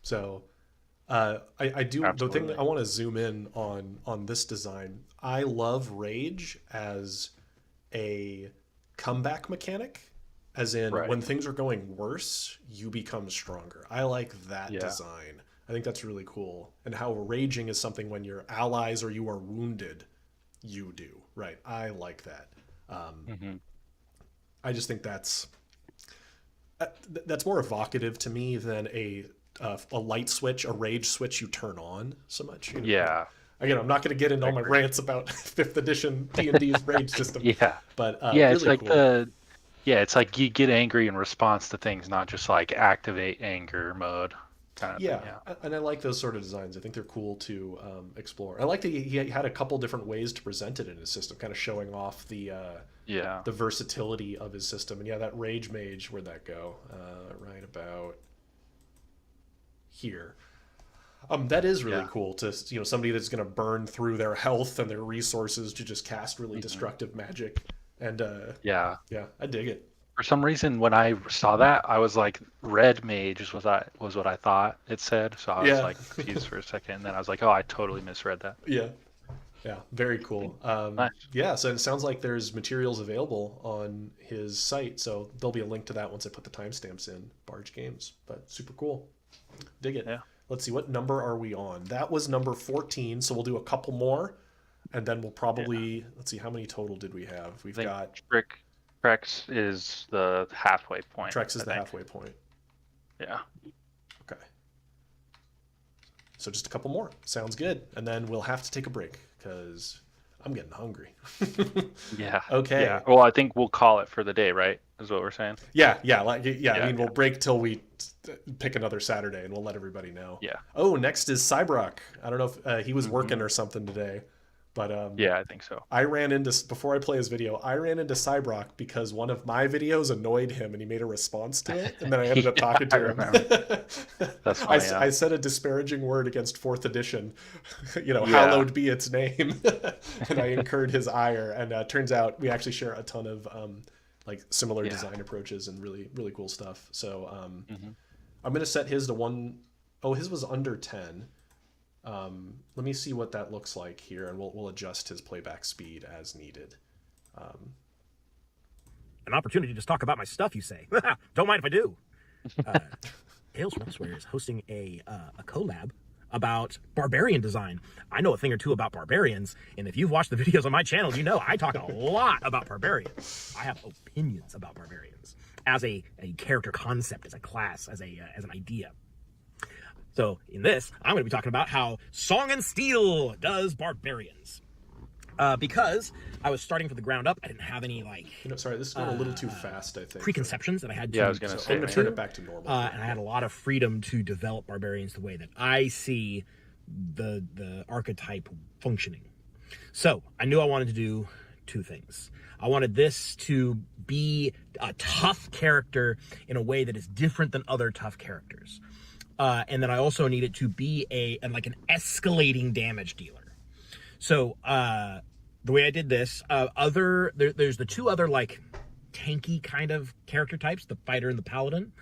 So I do. Absolutely. The thing that I want to zoom in on this design. I love Rage as a comeback mechanic, as in when things are going worse, you become stronger. I like that design. I think that's really cool. And how raging is something when your allies or you are wounded, you do. Right. I like that. I just think that's more evocative to me than a light switch, a rage switch you turn on so much. Yeah. Again, I'm not going to get into all my rants about 5th edition D&D's rage system. But it's really like cool. it's like you get angry in response to things, not just like activate anger mode kind of thing. Yeah, and I like those sort of designs. I think they're cool to explore. I like that he had a couple different ways to present it in his system, kind of showing off the versatility of his system. And that Rage Mage, where'd that go? Right about here. That is really cool to somebody that's going to burn through their health and their resources to just cast really destructive magic. And I dig it. For some reason, when I saw that, I was like, Red Mage was what I thought it said. So I was like confused for a second, and then I was like, oh, I totally misread that. Yeah, very cool. So it sounds like there's materials available on his site, so there'll be a link to that once I put the timestamps in Barge Games. But super cool. Dig it. Yeah. Let's see, what number are we on? That was number 14, so we'll do a couple more, and then we'll probably, let's see, how many total did we have? We've got... Trex is the halfway point. Trex is the halfway point. Yeah. Okay. So just a couple more. Sounds good. And then we'll have to take a break, because I'm getting hungry. Okay. Yeah. Well, I think we'll call it for the day, right? Is what we're saying? Yeah. I mean, we'll break till we pick another Saturday, and we'll let everybody know. Yeah. Oh, next is Cyberrock. I don't know if he was working or something today. But yeah, I think so. I ran into, before I play his video, I ran into Cybrock because one of my videos annoyed him and he made a response to it, and then I ended up talking to him. That's funny. I said a disparaging word against 4th edition, hallowed be its name, and I incurred his ire. And turns out we actually share a ton of like similar design approaches and really, really cool stuff. So I'm going to set his to 1. Oh, his was under 10. Let me see what that looks like here, and we'll adjust his playback speed as needed. An opportunity to just talk about my stuff, you say? Don't mind if I do. Tales from Elsewhere is hosting a collab about barbarian design. I know a thing or two about barbarians, and if you've watched the videos on my channel, you know I talk a lot about barbarians. I have opinions about barbarians as a character concept, as a class, as an idea. So in this, I'm going to be talking about how Song and Steel does barbarians. Because I was starting from the ground up, I didn't have any sorry, this is going a little too fast, I think. Preconceptions that I had to. Yeah, I was going to say. I'm going to turn it back to normal. And I had a lot of freedom to develop barbarians the way that I see the archetype functioning. So I knew I wanted to do 2 things. I wanted this to be a tough character in a way that is different than other tough characters. And then I also need it to be an escalating damage dealer. So the way I did this, there's the 2 other tanky kind of character types, the fighter and the paladin,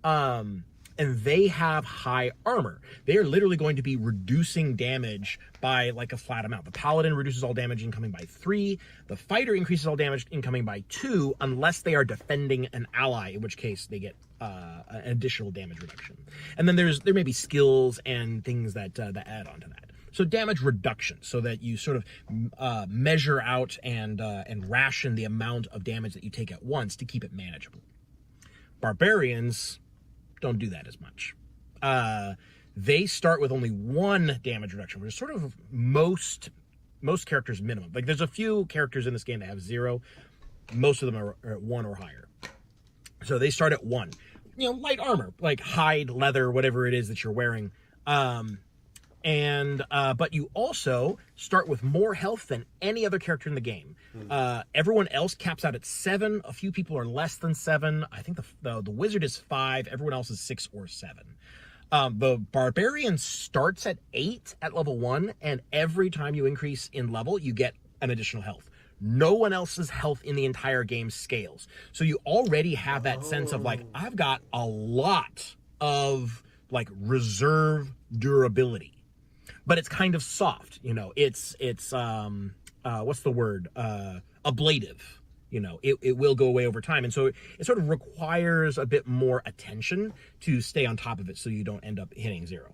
and they have high armor. They are literally going to be reducing damage by a flat amount. The paladin reduces all damage incoming by 3. The fighter increases all damage incoming by 2, unless they are defending an ally, in which case they get an additional damage reduction. And then there may be skills and things that add on to that. So damage reduction, so that you sort of measure out and ration the amount of damage that you take at once to keep it manageable. Barbarians don't do that as much. They start with only 1 damage reduction, which is sort of most characters' minimum. There's a few characters in this game that have 0. Most of them are at 1 or higher. So they start at 1. Light armor, like hide, leather, whatever it is that you're wearing. But you also start with more health than any other character in the game. Everyone else caps out at 7. A few people are less than 7. I think the wizard is 5. Everyone else is 6 or 7. The barbarian starts at 8 at level 1, and every time you increase in level, you get an additional health. No one else's health in the entire game scales. So you already have that sense of I've got a lot of reserve durability. But it's kind of soft, it's what's the word? Ablative. It will go away over time. And so it sort of requires a bit more attention to stay on top of it so you don't end up hitting 0.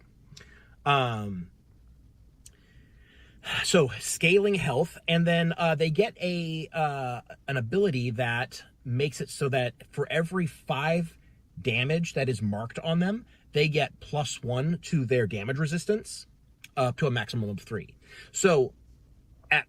So scaling health, and then they get an ability that makes it so that for every 5 damage that is marked on them, they get +1 to their damage resistance, up to a maximum of 3. So at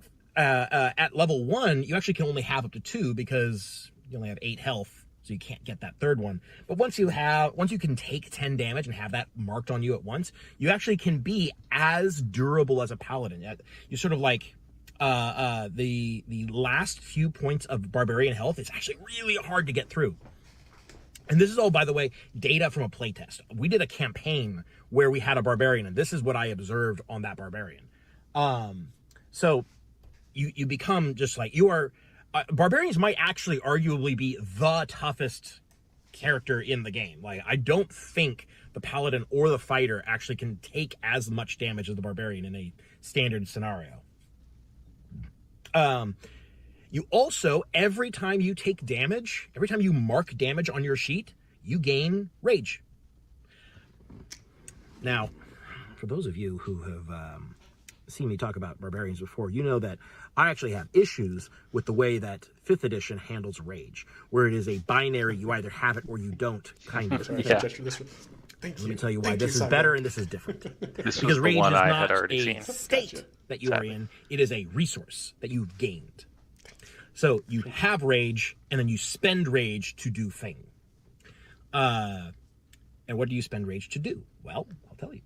level 1, you actually can only have up to 2 because you only have 8 health, so you can't get that 3rd one. But once you can take 10 damage and have that marked on you at once, you actually can be as durable as a paladin. You sort of the last few points of barbarian health is actually really hard to get through. And this is all, by the way, data from a playtest. We did a campaign where we had a barbarian, and this is what I observed on that barbarian. So you become just you are... barbarians might actually arguably be the toughest character in the game. I don't think the paladin or the fighter actually can take as much damage as the barbarian in a standard scenario. You also, every time you take damage, every time you mark damage on your sheet, you gain rage. Now, for those of you who have seen me talk about barbarians before, you know that I actually have issues with the way that 5th edition handles rage, where it is a binary, you either have it or you don't, kind of. Yeah. Let me tell you why this is better and this is different. This because was rage the one is I not had already a seen. state that you are in, it is a resource that you've gained. So you have rage, and then you spend rage to do thing. And what do you spend rage to do? Well, I'll tell you.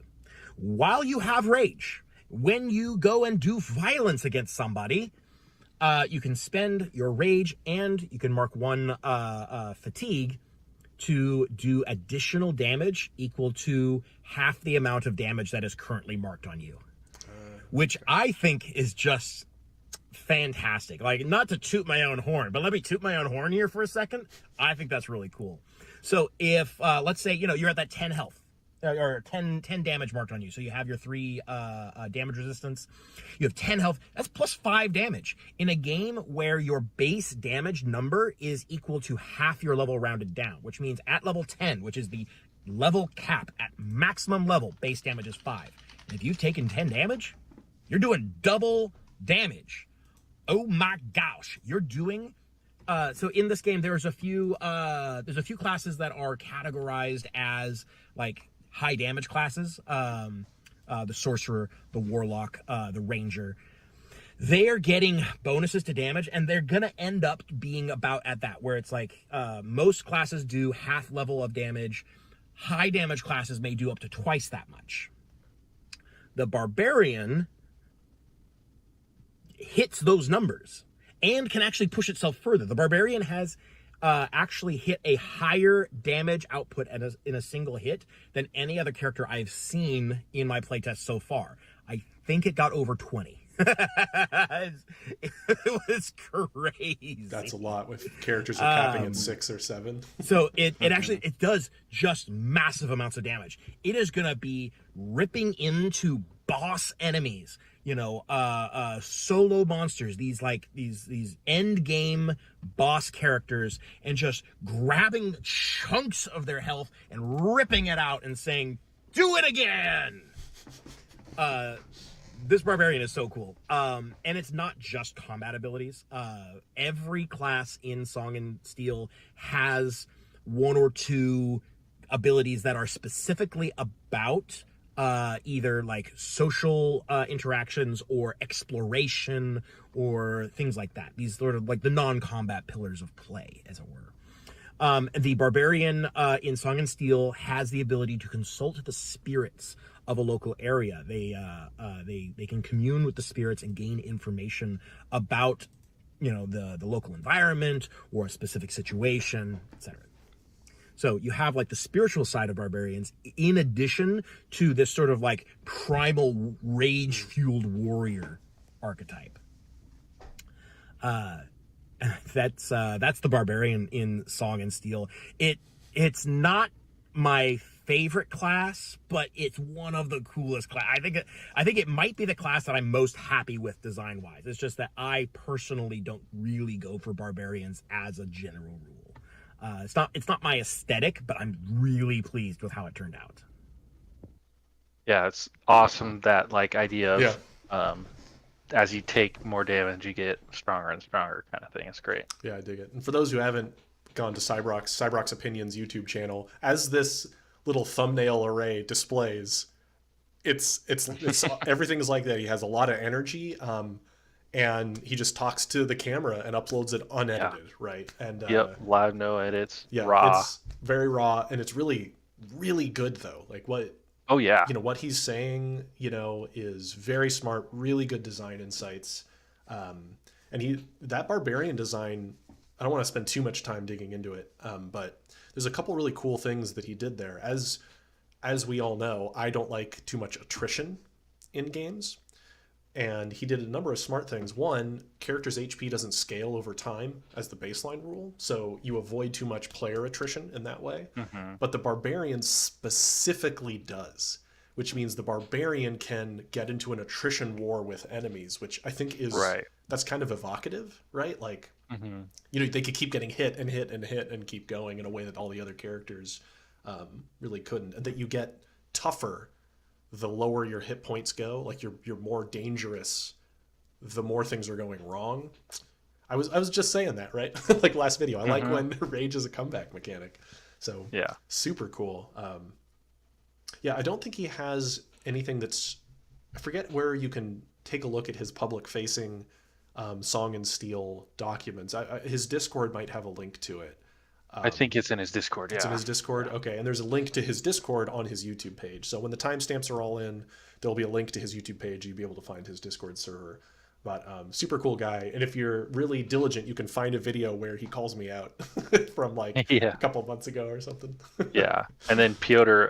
While you have rage, when you go and do violence against somebody, you can spend your rage and you can mark 1 fatigue to do additional damage equal to half the amount of damage that is currently marked on you. Which I think is just fantastic. Like, not to toot my own horn, but let me toot my own horn here for a second. I think that's really cool. So if, let's say, you're at that 10 health, or 10 damage marked on you. So you have your 3 damage resistance. You have 10 health. That's plus 5 damage. In a game where your base damage number is equal to half your level rounded down, which means at level 10, which is the level cap, at maximum level, base damage is 5. And if you've taken 10 damage, you're doing double damage. Oh my gosh. You're doing... so in this game, there's a few classes that are categorized as, like, high damage classes, the sorcerer, the warlock, the ranger. They are getting bonuses to damage, and they're gonna end up being about at that, where it's like most classes do half level of damage. High damage classes may do up to twice that much. The barbarian hits those numbers and can actually push itself further. The barbarian has actually hit a higher damage output in a single hit than any other character I've seen in my playtest so far. I think it got over 20. It was crazy. That's a lot with characters are capping at 6 or 7. So it actually does just massive amounts of damage. It is gonna be ripping into boss enemies, solo monsters, these end game boss characters, and just grabbing chunks of their health and ripping it out and saying, "Do it again!" This barbarian is so cool. And it's not just combat abilities. Every class in Song and Steel has 1 or 2 abilities that are specifically about either like social interactions or exploration or things like that. These sort of like the non-combat pillars of play, as it were. The barbarian in Song and Steel has the ability to consult the spirits of a local area. They can commune with the spirits and gain information about the local environment or a specific situation, etc. So you have like the spiritual side of barbarians in addition to this sort of like primal rage-fueled warrior archetype. That's the barbarian in Song and Steel. It's not my favorite class, but it's one of the coolest class. I think it might be the class that I'm most happy with design-wise. It's just that I personally don't really go for barbarians as a general rule. It's not my aesthetic, but I'm really pleased with how it turned out. Yeah, it's awesome, that like idea of as you take more damage, you get stronger and stronger kind of thing. It's great. Yeah, I dig it. And for those who haven't gone to Cybroc's Opinions YouTube channel, as this little thumbnail array displays, it's everything's like that. He has a lot of energy. And he just talks to the camera and uploads it unedited, right? And live, no edits, yeah, raw. It's very raw, and it's really, really good though. Like what? Oh yeah. What he's saying, is very smart. Really good design insights. And that barbarian design, I don't want to spend too much time digging into it, but there's a couple really cool things that he did there. As we all know, I don't like too much attrition in games. And he did a number of smart things. One, characters' HP doesn't scale over time as the baseline rule, so you avoid too much player attrition in that way. Mm-hmm. But the barbarian specifically does, which means the barbarian can get into an attrition war with enemies, which I think is that's kind of evocative, right? Like, they could keep getting hit and hit and hit and keep going in a way that all the other characters really couldn't, and that you get tougher the lower your hit points go. Like you're more dangerous the more things are going wrong. I was just saying that, right? Like last video. I like when rage is a comeback mechanic. So yeah, super cool. I don't think he has anything that's, I forget where you can take a look at his public facing Song and Steel documents. His Discord might have a link to it. I think it's in his Discord, yeah. It's in his Discord? Okay, and there's a link to his Discord on his YouTube page. So when the timestamps are all in, there'll be a link to his YouTube page. You'll be able to find his Discord server. But super cool guy. And if you're really diligent, you can find a video where he calls me out from like a couple months ago or something. Yeah. And then Piotr,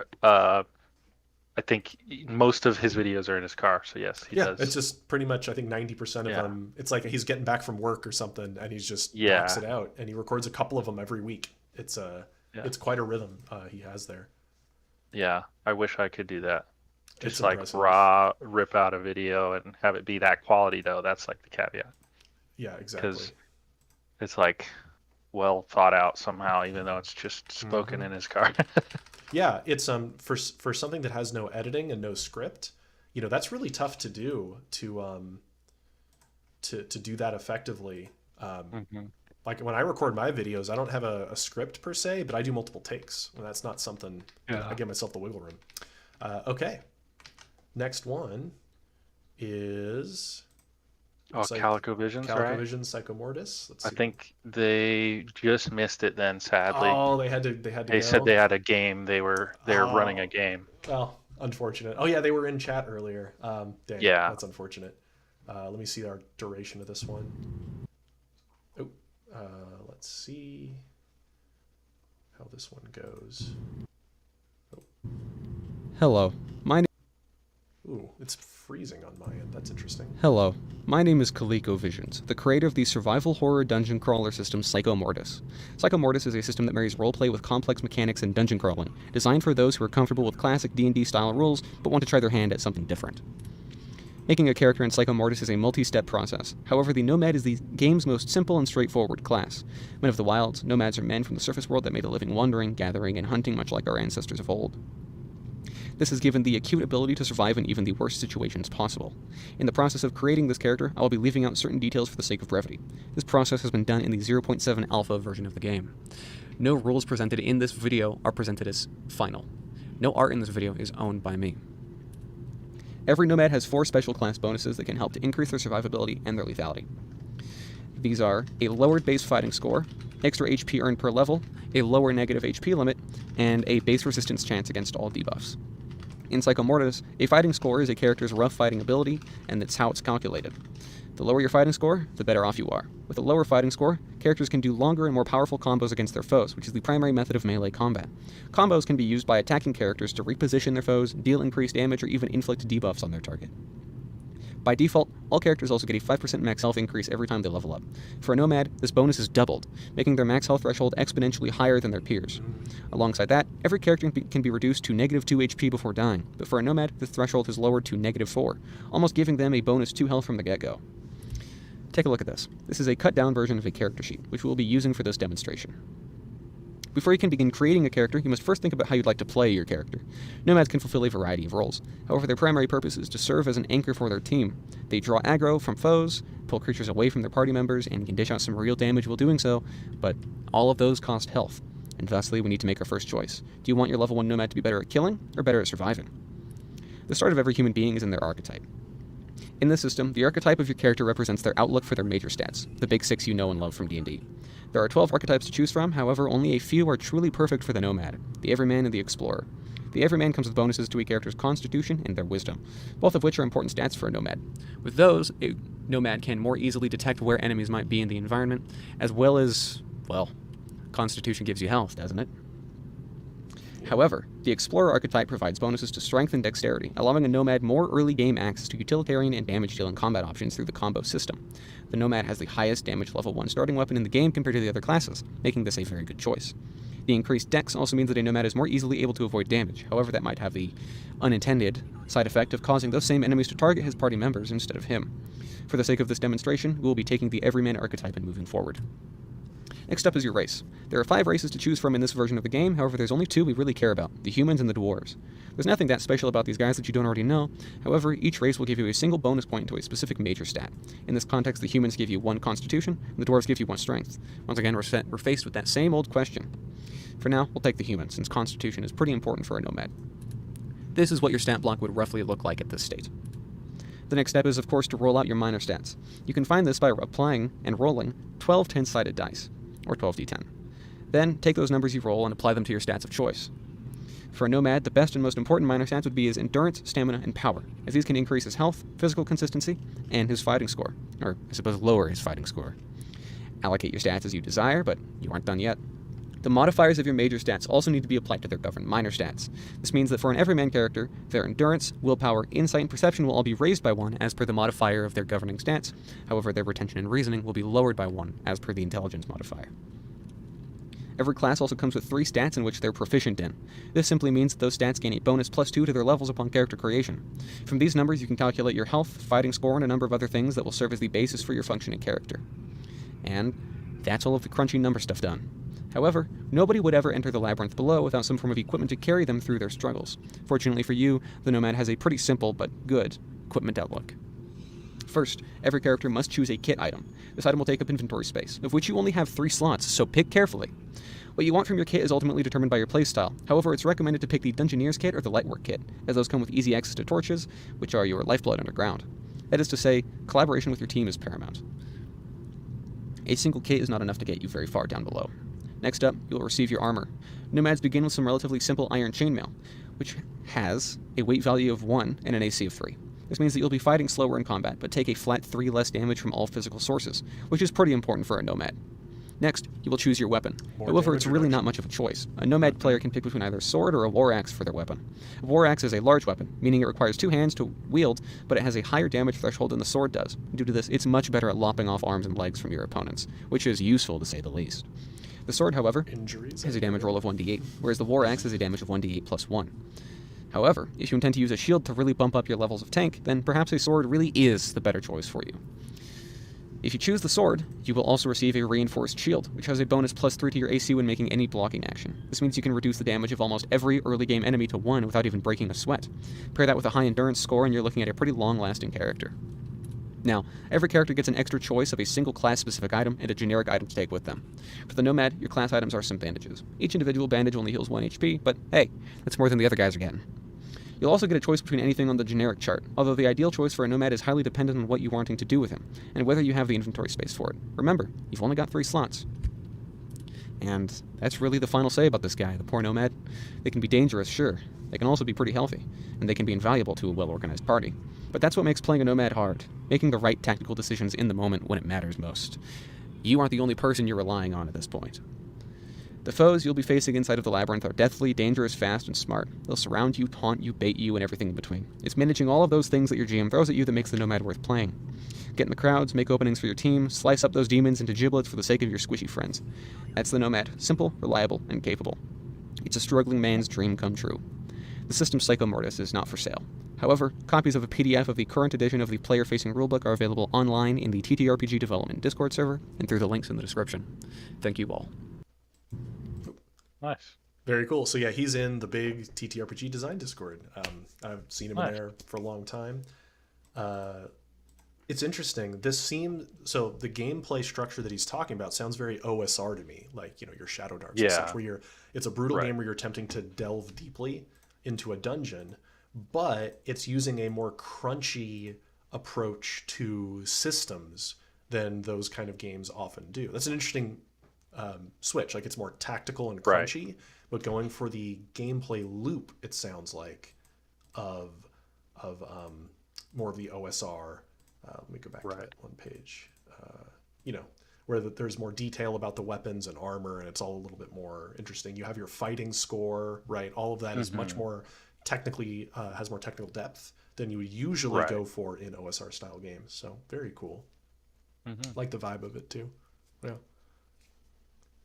I think most of his videos are in his car. So yes, he does. It's just pretty much, I think 90% of them. It's like he's getting back from work or something and he's just knocks it out. And he records a couple of them every week. It's it's quite a rhythm he has there. Yeah. I wish I could do that. It's Just like impressive. raw rip out a video and have it be that quality though. That's like the caveat. Yeah, exactly. Because it's like well thought out somehow, even though it's just spoken in his car. Yeah, it's for something that has no editing and no script, you know, that's really tough to do to do that effectively. Like when I record my videos, I don't have a script per se, but I do multiple takes, and that's not something I give myself the wiggle room. Okay, next one is Calico Visions, Calico right? Visions, Psychomortis. I think they just missed it then, sadly. Oh, they had to. They said they had a game. They were running a game. Well, unfortunate. Oh yeah, they were in chat earlier. Dang, yeah, that's unfortunate. Let me see our duration of this one. Oh, let's see how this one goes. Oh. Hello, Ooh, it's freezing on my end. That's interesting. Hello, my name is Calico Visions, the creator of the survival horror dungeon crawler system Psychomortis. Psychomortis is a system that marries roleplay with complex mechanics and dungeon crawling, designed for those who are comfortable with classic D&D style rules but want to try their hand at something different. Making a character in Psychomortis is a multi-step process. However, the Nomad is the game's most simple and straightforward class. Men of the Wilds, Nomads are men from the surface world that made a living wandering, gathering, and hunting much like our ancestors of old. This has given the acute ability to survive in even the worst situations possible. In the process of creating this character, I will be leaving out certain details for the sake of brevity. This process has been done in the 0.7 alpha version of the game. No rules presented in this video are presented as final. No art in this video is owned by me. Every Nomad has 4 special class bonuses that can help to increase their survivability and their lethality. These are a lowered base fighting score, extra HP earned per level, a lower negative HP limit, and a base resistance chance against all debuffs. In Psychomortis, a fighting score is a character's rough fighting ability, and that's how it's calculated. The lower your fighting score, the better off you are. With a lower fighting score, characters can do longer and more powerful combos against their foes, which is the primary method of melee combat. Combos can be used by attacking characters to reposition their foes, deal increased damage, or even inflict debuffs on their target. By default, all characters also get a 5% max health increase every time they level up. For a Nomad, this bonus is doubled, making their max health threshold exponentially higher than their peers. Alongside that, every character can be reduced to negative 2 HP before dying, but for a Nomad, the threshold is lowered to negative 4, almost giving them a bonus 2 health from the get-go. Take a look at this. This is a cut-down version of a character sheet, which we will be using for this demonstration. Before you can begin creating a character, you must first think about how you'd like to play your character. Nomads can fulfill a variety of roles. However, their primary purpose is to serve as an anchor for their team. They draw aggro from foes, pull creatures away from their party members, and can dish out some real damage while doing so, but all of those cost health. And thusly, we need to make our first choice. Do you want your level 1 Nomad to be better at killing, or better at surviving? The start of every human being is in their archetype. In this system, the archetype of your character represents their outlook for their major stats, the big 6 you know and love from D&D. There are 12 archetypes to choose from, however, only a few are truly perfect for the Nomad, the Everyman and the Explorer. The Everyman comes with bonuses to a character's Constitution and their Wisdom, both of which are important stats for a Nomad. With those, a Nomad can more easily detect where enemies might be in the environment, as well as, well, Constitution gives you health, doesn't it? However, the Explorer archetype provides bonuses to Strength and Dexterity, allowing a Nomad more early-game access to utilitarian and damage-dealing combat options through the combo system. The Nomad has the highest damage level 1 starting weapon in the game compared to the other classes, making this a very good choice. The increased Dex also means that a Nomad is more easily able to avoid damage, however that might have the unintended side effect of causing those same enemies to target his party members instead of him. For the sake of this demonstration, we will be taking the Everyman archetype and moving forward. Next up is your race. There are 5 races to choose from in this version of the game, however there's only 2 we really care about, the humans and the dwarves. There's nothing that special about these guys that you don't already know, however each race will give you a single bonus point to a specific major stat. In this context, the humans give you 1 constitution, and the dwarves give you 1 strength. Once again, we're faced with that same old question. For now, we'll take the humans, since constitution is pretty important for a Nomad. This is what your stat block would roughly look like at this state. The next step is, of course, to roll out your minor stats. You can find this by applying and rolling 12 10-sided dice, or 12d10. Then, take those numbers you roll and apply them to your stats of choice. For a Nomad, the best and most important minor stats would be his endurance, stamina, and power, as these can increase his health, physical consistency, and his fighting score. Or, I suppose, lower his fighting score. Allocate your stats as you desire, but you aren't done yet. The modifiers of your major stats also need to be applied to their governed minor stats. This means that for an everyman character, their endurance, willpower, insight, and perception will all be raised by 1 as per the modifier of their governing stats. However, their retention and reasoning will be lowered by 1 as per the intelligence modifier. Every class also comes with 3 stats in which they're proficient in. This simply means that those stats gain a bonus +2 to their levels upon character creation. From these numbers, you can calculate your health, fighting score, and a number of other things that will serve as the basis for your functioning character. And that's all of the crunchy number stuff done. However, nobody would ever enter the labyrinth below without some form of equipment to carry them through their struggles. Fortunately for you, the Nomad has a pretty simple but good equipment outlook. First, every character must choose a kit item. This item will take up inventory space, of which you only have 3 slots, so pick carefully. What you want from your kit is ultimately determined by your playstyle. However, it's recommended to pick the Dungeoneer's kit or the Lightwork kit, as those come with easy access to torches, which are your lifeblood underground. That is to say, collaboration with your team is paramount. A single kit is not enough to get you very far down below. Next up, you'll receive your armor. Nomads begin with some relatively simple iron chainmail, which has a weight value of 1 and an AC of 3. This means that you'll be fighting slower in combat, but take a flat 3 less damage from all physical sources, which is pretty important for a Nomad. Next, you will choose your weapon. However, it's really not much of a choice. A Nomad player can pick between either a sword or a war axe for their weapon. A war axe is a large weapon, meaning it requires 2 hands to wield, but it has a higher damage threshold than the sword does. Due to this, it's much better at lopping off arms and legs from your opponents, which is useful to say the least. The sword, however, has a damage roll of 1d8, whereas the war axe has a damage of 1d8 plus 1. However, if you intend to use a shield to really bump up your levels of tank, then perhaps a sword really is the better choice for you. If you choose the sword, you will also receive a reinforced shield, which has a bonus +3 to your AC when making any blocking action. This means you can reduce the damage of almost every early game enemy to 1 without even breaking a sweat. Pair that with a high endurance score and you're looking at a pretty long-lasting character. Now, every character gets an extra choice of a single class-specific item and a generic item to take with them. For the Nomad, your class items are some bandages. Each individual bandage only heals 1 HP, but hey, that's more than the other guys are getting. You'll also get a choice between anything on the generic chart, although the ideal choice for a Nomad is highly dependent on what you're wanting to do with him, and whether you have the inventory space for it. Remember, you've only got 3 slots. And that's really the final say about this guy, the poor Nomad. They can be dangerous, sure. They can also be pretty healthy, and they can be invaluable to a well-organized party. But that's what makes playing a Nomad hard, making the right tactical decisions in the moment when it matters most. You aren't the only person you're relying on at this point. The foes you'll be facing inside of the labyrinth are deathly, dangerous, fast, and smart. They'll surround you, taunt you, bait you, and everything in between. It's managing all of those things that your GM throws at you that makes the Nomad worth playing. Get in the crowds, make openings for your team, slice up those demons into giblets for the sake of your squishy friends. That's the Nomad. Simple, reliable, and capable. It's a struggling man's dream come true. The system Psychomortis is not for sale. However, copies of a PDF of the current edition of the player-facing rulebook are available online in the TTRPG development Discord server and through the links in the description. Thank you all. Nice. Very cool. So yeah, he's in the big TTRPG design Discord. I've seen him in there for a long time. It's interesting. So the gameplay structure that he's talking about sounds very OSR to me, like, you know, your Shadow Darks and such, where it's a brutal game where you're attempting to delve deeply into a dungeon, but it's using a more crunchy approach to systems than those kind of games often do. That's an interesting switch. Like, it's more tactical and crunchy, but going for the gameplay loop, it sounds like, of more of the OSR. Let me go back to that one page. You know, where there's more detail about the weapons and armor, and it's all a little bit more interesting. You have your fighting score, right? All of that is much more technically, has more technical depth than you would usually go for in OSR style games. So very cool. Like the vibe of it too. Yeah.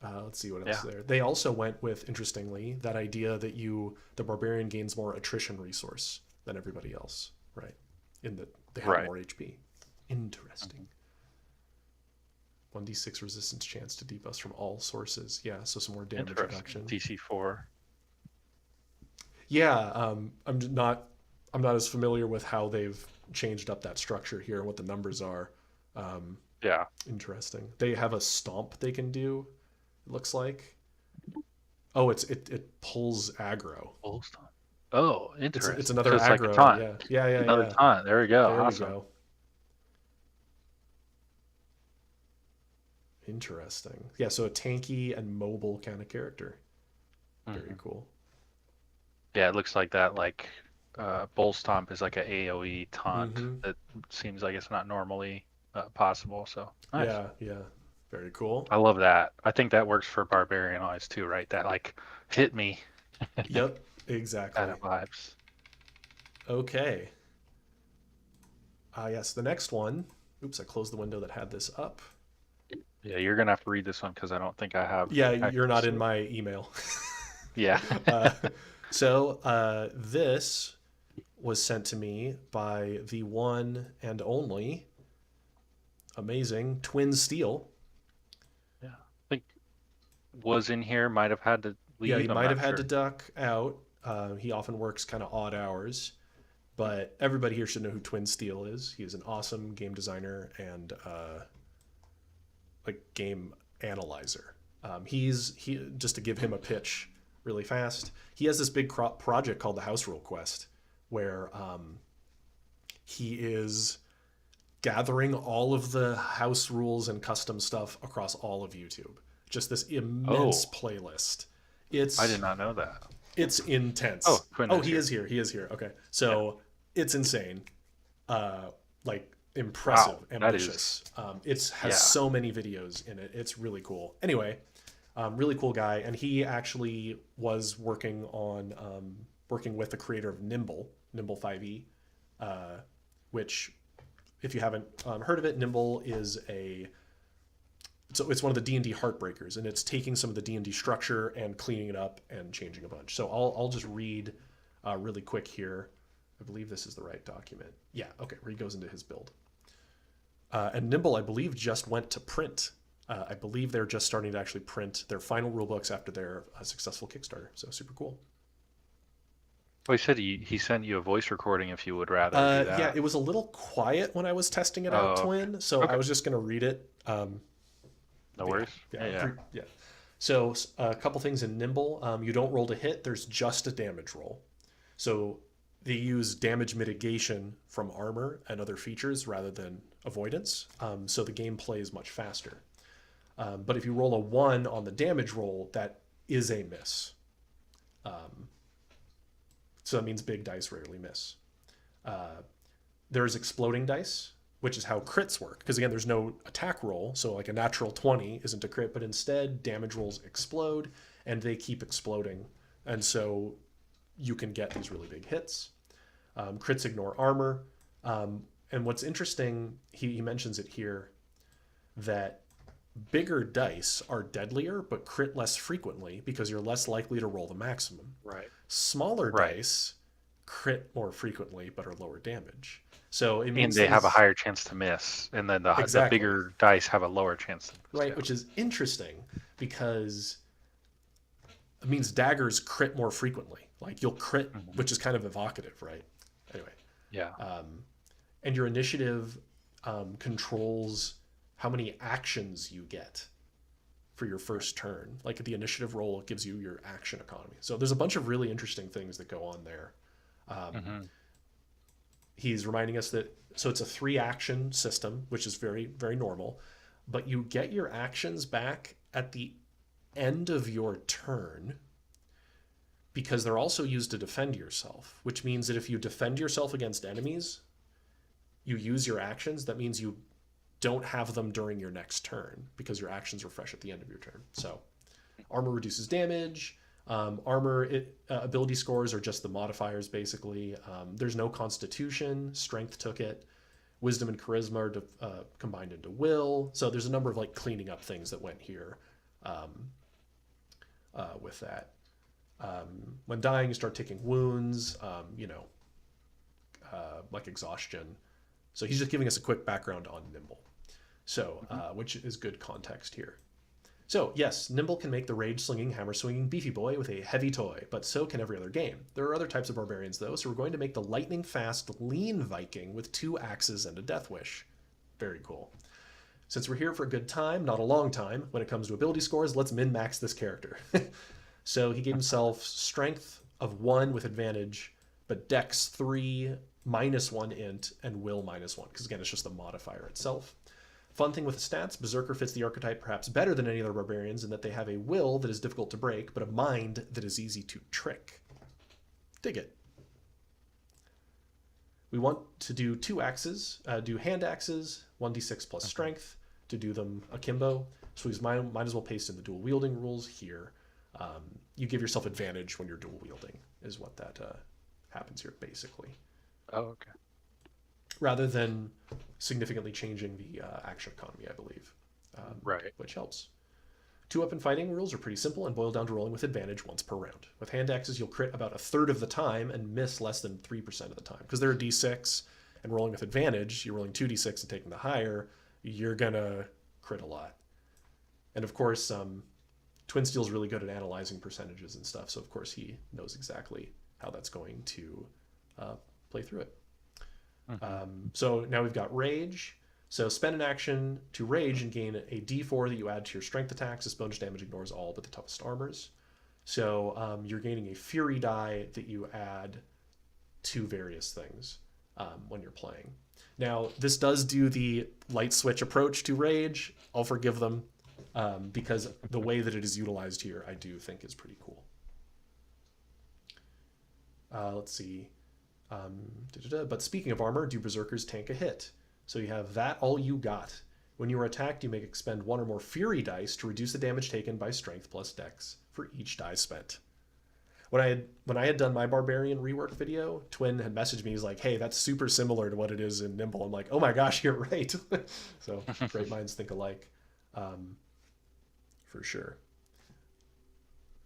Let's see what else there. They also went with, interestingly, that idea that the barbarian gains more attrition resource than everybody else, right? In that they have more HP. Interesting. 1d6 resistance chance to debuffs from all sources. Yeah, so some more damage reduction. DC4. Yeah, I'm not as familiar with how they've changed up that structure here and what the numbers are. Interesting. They have a stomp they can do. Looks like. Oh, it pulls aggro. Oh, interesting. It's another aggro. Like a taunt. Yeah. Another taunt. There we go. There awesome. we go. Interesting. Yeah, so a tanky and mobile kind of character. Very cool. Yeah, it looks like that. Like Bull Stomp is like a AOE taunt that seems like it's not normally possible. So nice. Yeah, very cool. I love that. I think that works for Barbarian Eyes too, right? That like hit me. Yep, exactly. Kind of vibes. Okay. Yes, the next one. Oops, I closed the window that had this up. Yeah, you're gonna have to read this one because I don't think I have. Yeah, you're not in my email. Yeah. So this was sent to me by the one and only amazing Twin Steel. Yeah, I think was in here. Might have had to leave. Yeah, he might have had to duck out. He often works kind of odd hours, but everybody here should know who Twin Steel is. He is an awesome game designer and like game analyzer. He just to give him a pitch really fast. He has this big project called the House Rule Quest, where he is gathering all of the house rules and custom stuff across all of YouTube. Just this immense playlist. I did not know that. It's intense. He is here. He is here. Okay. So it's insane. Like impressive, ambitious. It has so many videos in it. It's really cool. Anyway, really cool guy. And he actually was working with the creator of Nimble 5e, which if you haven't heard of it, Nimble is it's one of the D&D heartbreakers, and it's taking some of the D&D structure and cleaning it up and changing a bunch. So I'll just read really quick here. I believe this is the right document. Yeah, okay, where he goes into his build. And Nimble, I believe, just went to print. I believe they're just starting to actually print their final rulebooks after their successful Kickstarter. So super cool. Well, he said he sent you a voice recording if you would rather do that. Yeah, it was a little quiet when I was testing it out, Twin. So I was just going to read it. No worries. Yeah. So a couple things in Nimble. You don't roll to hit. There's just a damage roll. So they use damage mitigation from armor and other features rather than avoidance. So the game plays much faster. But if you roll a 1 on the damage roll, that is a miss. So that means big dice rarely miss. There's exploding dice, which is how crits work. Because again, there's no attack roll. So like a natural 20 isn't a crit, but instead damage rolls explode and they keep exploding. And so you can get these really big hits. Crits ignore armor. And what's interesting, he mentions it here, that bigger dice are deadlier, but crit less frequently because you're less likely to roll the maximum. Right. Smaller dice crit more frequently, but are lower damage. So it means they have a higher chance to miss, and then the bigger dice have a lower chance to miss. Right, which is interesting because it means daggers crit more frequently. Like you'll crit, which is kind of evocative, right? Anyway. Yeah. And your initiative controls how many actions you get for your first turn. Like the initiative roll gives you your action economy. So there's a bunch of really interesting things that go on there. He's reminding us that, so it's a 3-action system, which is very, very normal, but you get your actions back at the end of your turn because they're also used to defend yourself, which means that if you defend yourself against enemies, you use your actions. That means you don't have them during your next turn because your actions are fresh at the end of your turn. So armor reduces damage. Ability scores are just the modifiers, basically. There's no constitution. Strength took it. Wisdom and charisma are combined into will. So there's a number of like cleaning up things that went here with that. When dying, you start taking wounds, like exhaustion. So he's just giving us a quick background on Nimble. So, which is good context here. So, yes, Nimble can make the rage-slinging, hammer-swinging beefy boy with a heavy toy, but so can every other game. There are other types of barbarians, though, so we're going to make the lightning-fast, lean Viking with 2 axes and a death wish. Very cool. Since we're here for a good time, not a long time, when it comes to ability scores, let's min-max this character. So he gave himself strength of 1 with advantage, but dex 3, -1 int, and will -1, because again, it's just the modifier itself. Fun thing with the stats, Berserker fits the archetype perhaps better than any other barbarians in that they have a will that is difficult to break, but a mind that is easy to trick. Dig it. We want to do 2 axes, do hand axes, 1d6 plus strength to do them akimbo. So we might as well paste in the dual wielding rules here. You give yourself advantage when you're dual wielding is what that happens here basically. Oh, okay. Rather than significantly changing the action economy, I believe. Right. Which helps. 2-weapon fighting rules are pretty simple and boil down to rolling with advantage once per round. With hand axes, you'll crit about 1/3 of the time and miss less than 3% of the time. Because they're a d6, and rolling with advantage, you're rolling 2d6 and taking the higher, you're going to crit a lot. And of course, Twin Steel's really good at analyzing percentages and stuff, so of course he knows exactly how that's going to play through it. So now we've got Rage. So spend an action to Rage and gain a d4 that you add to your strength attacks. This bonus damage ignores all but the toughest armors. So you're gaining a Fury die that you add to various things when you're playing. Now, this does do the light switch approach to Rage. I'll forgive them because the way that it is utilized here, I do think is pretty cool. Let's see. But speaking of armor, do Berserkers tank a hit? So you have that all you got. When you are attacked, you may expend 1 or more Fury dice to reduce the damage taken by Strength plus Dex for each die spent. When I had done my Barbarian rework video, Twin had messaged me. He's like, "Hey, that's super similar to what it is in Nimble." I'm like, "Oh my gosh, you're right." So great minds think alike, for sure.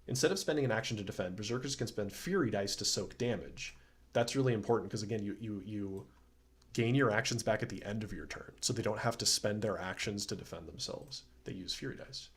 Instead of spending an action to defend, Berserkers can spend Fury dice to soak damage. That's really important because again, you gain your actions back at the end of your turn, so they don't have to spend their actions to defend themselves. They use Fury dice.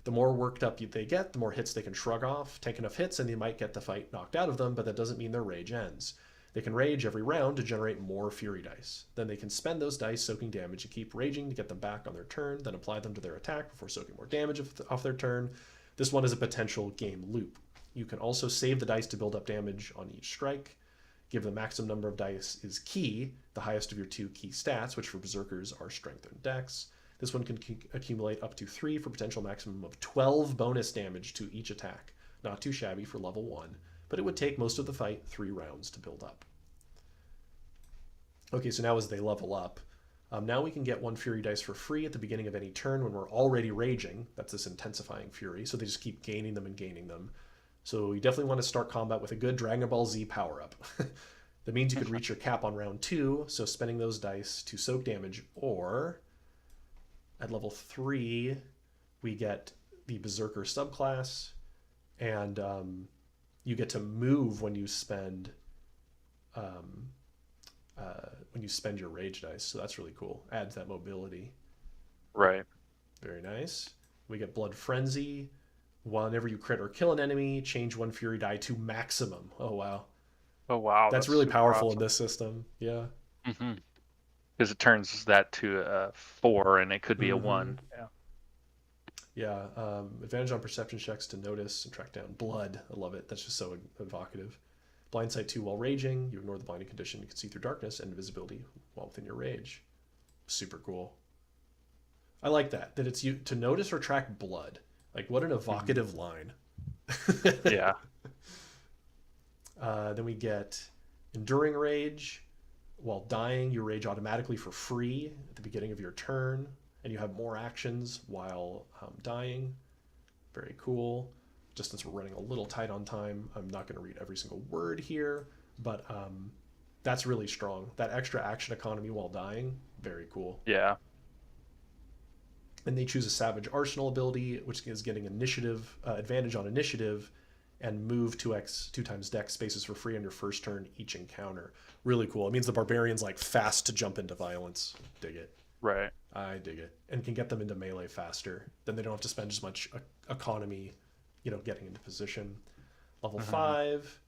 The more worked up they get, the more hits they can shrug off, take enough hits, and they might get the fight knocked out of them, but that doesn't mean their rage ends. They can rage every round to generate more Fury dice. Then they can spend those dice soaking damage and keep raging to get them back on their turn, then apply them to their attack before soaking more damage off their turn. This one is a potential game loop. You can also save the dice to build up damage on each strike. Give the maximum number of dice is key, the highest of your 2 key stats, which for Berserkers are Strength and Dex. This one can accumulate up to 3 for potential maximum of 12 bonus damage to each attack. Not too shabby for level 1, but it would take most of the fight 3 rounds to build up. Okay, so now as they level up, now we can get 1 Fury dice for free at the beginning of any turn when we're already raging. That's this intensifying Fury, so they just keep gaining them and gaining them. So you definitely want to start combat with a good Dragon Ball Z power-up. That means you could reach your cap on round 2, so spending those dice to soak damage, or at level 3, we get the Berserker subclass, and you get to move when you spend your rage dice. So that's really cool. Adds that mobility. Right. Very nice. We get Blood Frenzy. Whenever you crit or kill an enemy, change 1 Fury die to maximum. Oh, wow. Oh, wow. That's really powerful in this system. Yeah. Because it turns that to a 4, and it could be a 1. Yeah. Yeah. Advantage on perception checks to notice and track down blood. I love it. That's just so evocative. Blind sight 2 while raging. You ignore the blinding condition. You can see through darkness and invisibility while within your rage. Super cool. I like that. That it's you to notice or track blood. Like, what an evocative line. Yeah. Then we get Enduring Rage. While dying, you rage automatically for free at the beginning of your turn, and you have more actions while dying. Very cool. Just since we're running a little tight on time, I'm not going to read every single word here, but that's really strong. That extra action economy while dying, very cool. Yeah. And they choose a Savage Arsenal ability, which is getting initiative advantage on initiative, and move 2 times dex spaces for free on your first turn each encounter. Really cool. It means the barbarian's like fast to jump into violence. Dig it. Right. I dig it. And can get them into melee faster. Then they don't have to spend as much economy, getting into position. Level 5.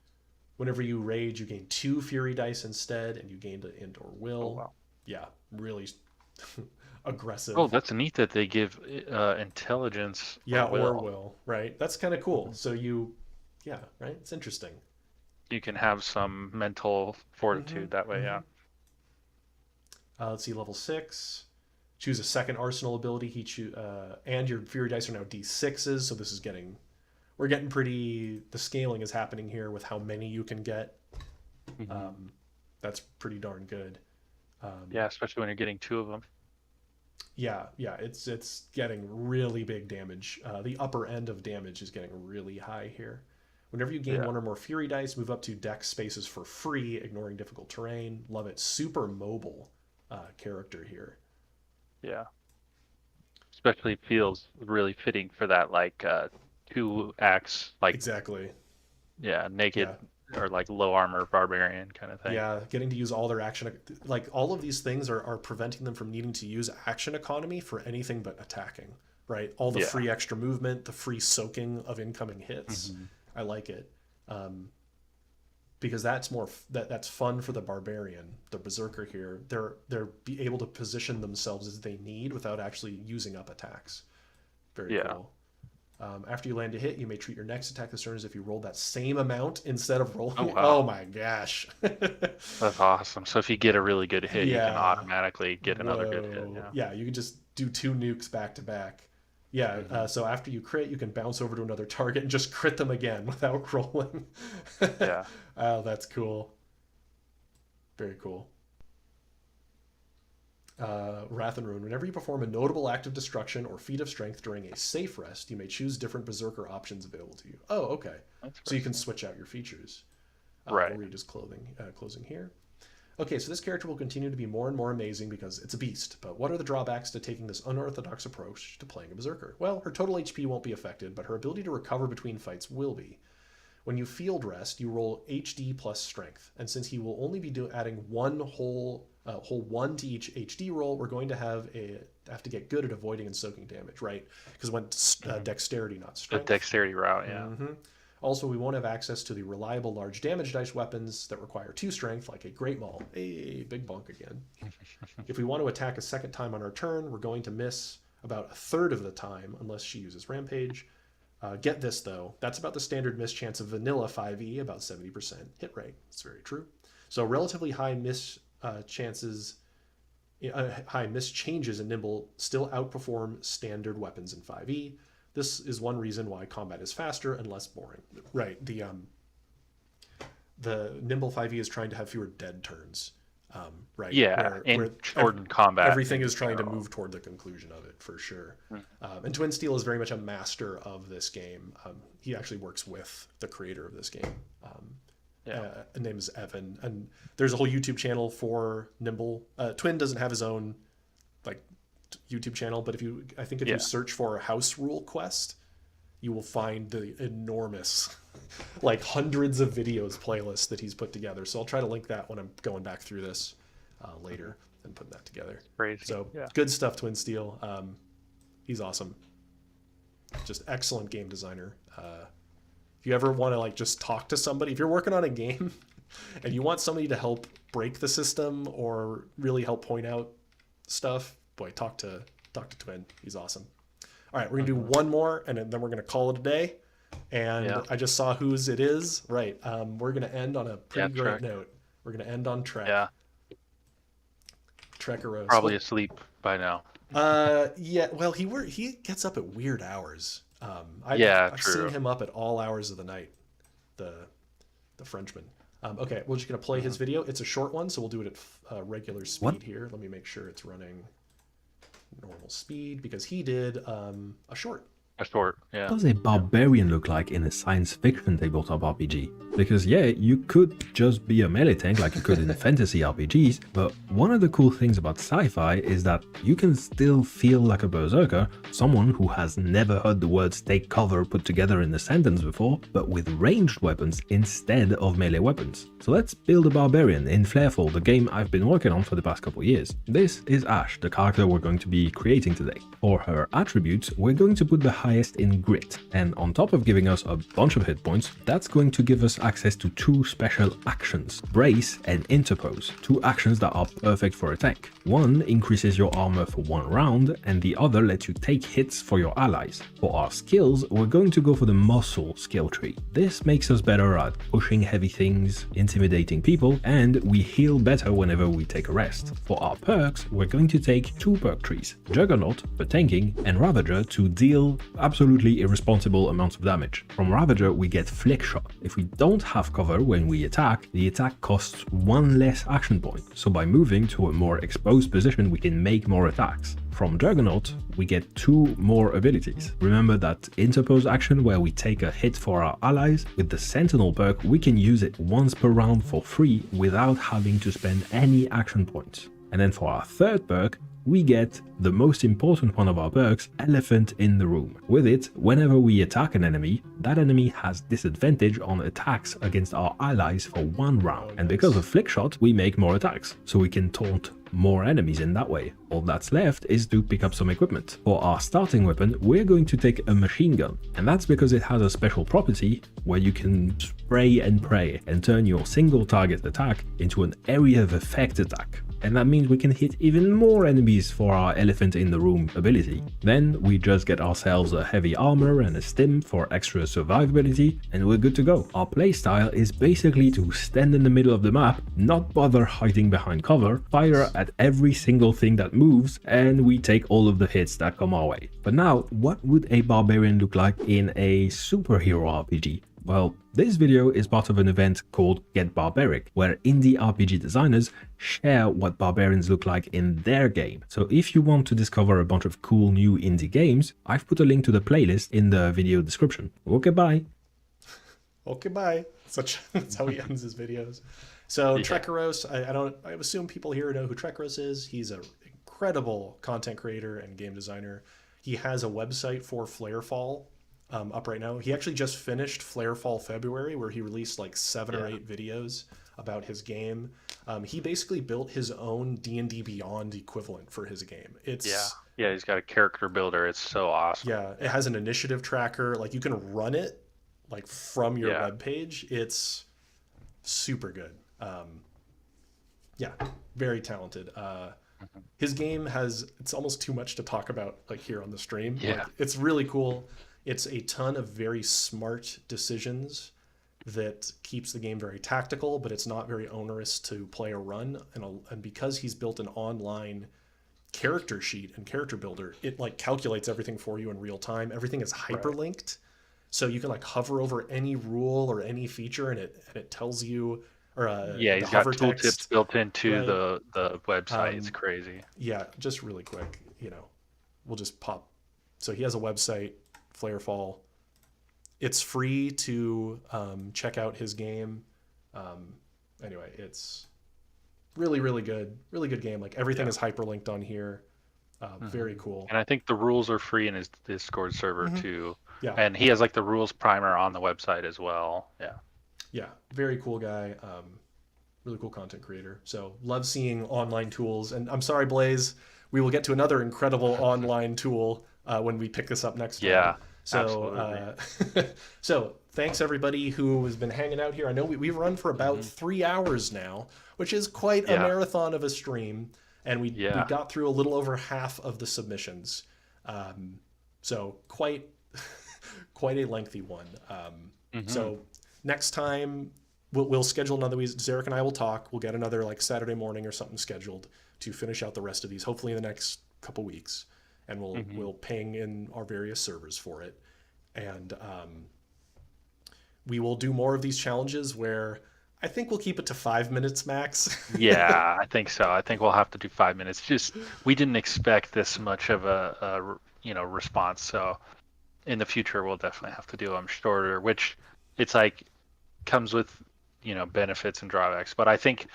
Whenever you rage, you gain 2 Fury dice instead, and you gain the int or will. Oh, wow. Yeah, really aggressive. Oh, that's neat that they give intelligence. Yeah, or will, right? That's kind of cool. So right? It's interesting. You can have some mental fortitude that way, yeah. Let's see, level 6. choose a second arsenal ability. And your Fury dice are now D6s, so this is we're getting pretty, the scaling is happening here with how many you can get. That's pretty darn good. Yeah, especially when you're getting 2 of them. Yeah, it's getting really big damage. The upper end of damage is getting really high here. Whenever you gain 1 or more Fury dice, move up to dex spaces for free, ignoring difficult terrain. Love it. Super mobile character here. Yeah. Especially feels really fitting for that, like, 2-axe, like... Exactly. Yeah, naked... Yeah. Or like low armor barbarian kind of thing. Yeah, getting to use all their action, like all of these things are preventing them from needing to use action economy for anything but attacking, right? All the free extra movement, the free soaking of incoming hits. I like it, because that's that's fun for the barbarian, the berserker here. They're be able to position themselves as they need without actually using up attacks. Very cool. After you land a hit, you may treat your next attack this turn as if you rolled that same amount instead of rolling. Oh my gosh. That's awesome. So if you get a really good hit, you can automatically get another good hit. Yeah, you can just do 2 nukes back to back. Yeah, so after you crit, you can bounce over to another target and just crit them again without rolling. Yeah. Oh, that's cool. Very cool. Wrath and Ruin. Whenever you perform a notable act of destruction or feat of strength during a safe rest, you may choose different berserker options available to you. Oh, okay. So you can switch out your features. Right. We'll read his closing here. Okay, so this character will continue to be more and more amazing because it's a beast. But what are the drawbacks to taking this unorthodox approach to playing a berserker? Well, her total HP won't be affected, but her ability to recover between fights will be. When you field rest, you roll HD plus strength. And since he will only be adding one whole 1 to each HD roll, we're going to have to get good at avoiding and soaking damage, right? Because it went dexterity, not strength. The dexterity route, yeah. Also, we won't have access to the reliable large damage dice weapons that require 2 strength, like a Great Maul. Hey, big bonk again. If we want to attack a second time on our turn, we're going to miss about 1/3 of the time, unless she uses Rampage. Get this, though. That's about the standard miss chance of vanilla 5e, about 70% hit rate. It's very true. So relatively high miss changes in Nimble still outperform standard weapons in 5e. This is one reason why combat is faster and less boring. Right, the Nimble 5e is trying to have fewer dead turns. Right. Yeah, and shorten combat. Everything is trying to move toward the conclusion of it, for sure. And Twin Steel is very much a master of this game. He actually works with the creator of this game. His name is Evan, and there's a whole YouTube channel for Nimble. Twin doesn't have his own YouTube channel, but if you search for House Rule Quest, you will find the enormous hundreds of videos playlist that he's put together. So I'll try to link that when I'm going back through this later and putting that together. Crazy. So good stuff, Twin Steel. He's awesome. Just excellent game designer. If you ever want to just talk to somebody, if you're working on a game and you want somebody to help break the system or really help point out stuff, boy, talk to Twin. He's awesome. All right, we're gonna do one more, and then we're gonna call it a day. And I just saw whose it is. Right. We're gonna end on a pretty great note. We're gonna end on Trek. Yeah. Trekaros. Probably asleep by now. Yeah. Well, he gets up at weird hours. I've seen him up at all hours of the night. The Frenchman. Okay, we're just gonna play his video. It's a short one, so we'll do it at regular speed here. Let me make sure it's running normal speed because he did a short. A short, yeah. What does a barbarian look like in a science fiction tabletop RPG? Because yeah, you could just be a melee tank like you could in fantasy RPGs, but one of the cool things about sci-fi is that you can still feel like a berserker, someone who has never heard the words take cover put together in a sentence before, but with ranged weapons instead of melee weapons. So let's build a barbarian in Flarefall, the game I've been working on for the past couple years. This is Ash, the character we're going to be creating today. For her attributes, we're going to put the highest in grit. And on top of giving us a bunch of hit points, that's going to give us access to 2 special actions, Brace and Interpose, 2 actions that are perfect for a tank. One increases your armor for 1 round, and the other lets you take hits for your allies. For our skills, we're going to go for the Muscle skill tree. This makes us better at pushing heavy things, intimidating people, and we heal better whenever we take a rest. For our perks, we're going to take 2 perk trees, Juggernaut for tanking and Ravager to deal absolutely irresponsible amounts of damage. From Ravager we get Flick Shot. If we don't have cover when we attack, the attack costs 1 less action point, so by moving to a more exposed position we can make more attacks. From Juggernaut, we get 2 more abilities. Remember that Interpose action where we take a hit for our allies? With the Sentinel perk, we can use it once per round for free without having to spend any action points. And then for our 3rd perk, we get the most important one of our perks, Elephant in the Room. With it, whenever we attack an enemy, that enemy has disadvantage on attacks against our allies for 1 round. And because of Flick Shot, we make more attacks, so we can taunt more enemies in that way. All that's left is to pick up some equipment. For our starting weapon, we're going to take a machine gun, and that's because it has a special property where you can spray and pray and turn your single target attack into an area of effect attack. And that means we can hit even more enemies for our Elephant in the Room ability. Then we just get ourselves a heavy armor and a stim for extra survivability, and we're good to go. Our playstyle is basically to stand in the middle of the map, not bother hiding behind cover, fire at every single thing that moves, and we take all of the hits that come our way. But now, what would a barbarian look like in a superhero RPG? Well, this video is part of an event called Get Barbaric, where indie RPG designers share what barbarians look like in their game. So if you want to discover a bunch of cool new indie games, I've put a link to the playlist in the video description. Okay, bye. Okay, bye. That's how he ends his videos. So yeah. Trekeros, I assume people here know who Trekeros is. He's an incredible content creator and game designer. He has a website for Flarefall up right now. He actually just finished Flarefall February, where he released like 7 or 8 videos about his game. He basically built his own D&D Beyond equivalent for his game. It's he's got a character builder. It's so awesome. Yeah, it has an initiative tracker. Like you can run it like from your webpage. It's super good. Very talented. His game it's almost too much to talk about like here on the stream. Like, it's really cool. It's a ton of very smart decisions that keeps the game very tactical, but it's not very onerous to play or run. And because he's built an online character sheet and character builder, it like calculates everything for you in real time. Everything is hyperlinked, so you can like hover over any rule or any feature, and it tells you. He's got tooltips built into the website. It's crazy. Yeah, just really quick, we'll just pop. So he has a website, Flarefall. It's free to check out his game. Anyway, it's really, really good. Really good game. Like everything is hyperlinked on here. Very cool. And I think the rules are free in his Discord server too. Yeah. And he has like the rules primer on the website as well. Yeah. Yeah, very cool guy. Really cool content creator. So love seeing online tools. And I'm sorry, Blaze, we will get to another incredible online tool when we pick this up next time. Yeah. So, so thanks everybody who has been hanging out here. I know we've run for about 3 hours now, which is quite a marathon of a stream. And we got through a little over half of the submissions. So quite a lengthy one. So next time we'll schedule another week. Zarek and I will talk. We'll get another like Saturday morning or something scheduled to finish out the rest of these, hopefully in the next couple weeks. And we'll ping in our various servers for it. And we will do more of these challenges where I think we'll keep it to 5 minutes max. Yeah, I think so. I think we'll have to do 5 minutes. Just we didn't expect this much of a response. So in the future we'll definitely have to do them shorter, which it's like comes with benefits and drawbacks. But I think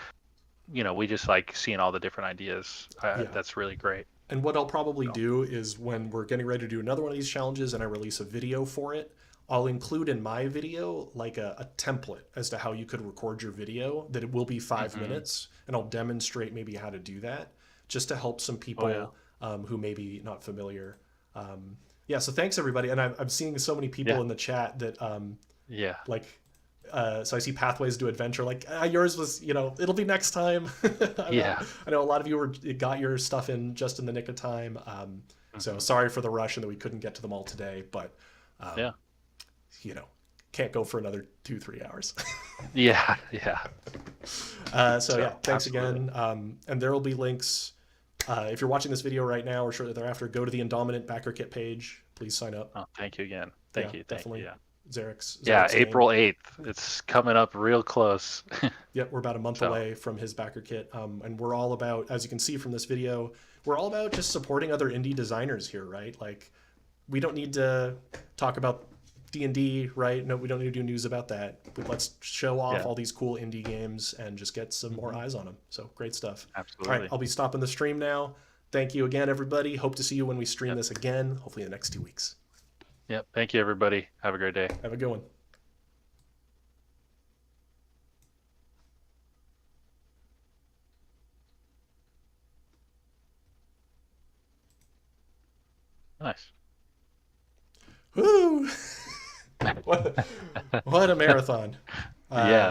we just like seeing all the different ideas. That's really great. And what I'll probably do is when we're getting ready to do another one of these challenges and I release a video for it, I'll include in my video like a template as to how you could record your video, that it will be 5 minutes, and I'll demonstrate maybe how to do that just to help some people who may be not familiar. Yeah, so thanks everybody, and I'm seeing so many people in the chat that like so I see Pathways to Adventure, like yours was, it'll be next time. I know a lot of you got your stuff in just in the nick of time. So sorry for the rush and that we couldn't get to them all today, but can't go for another 2-3 hours. Thanks again. And there will be links. If you're watching this video right now or shortly thereafter, go to the Indominant Backerkit page. Please sign up. Oh, thank you again. Thank you. Definitely. Zarek's April 8th. It's coming up real close. Yep, we're about a month away from his Backerkit. And we're all about, as you can see from this video, we're all about just supporting other indie designers here, right? Like, we don't need to talk about D&D, right? No, we don't need to do news about that. Let's show off all these cool indie games and just get some more eyes on them. So great stuff. Absolutely. All right, I'll be stopping the stream now. Thank you again, everybody. Hope to see you when we stream this again, hopefully in the next 2 weeks. Yep. Thank you, everybody. Have a great day. Have a good one. Nice. Woo! What a marathon. Yeah.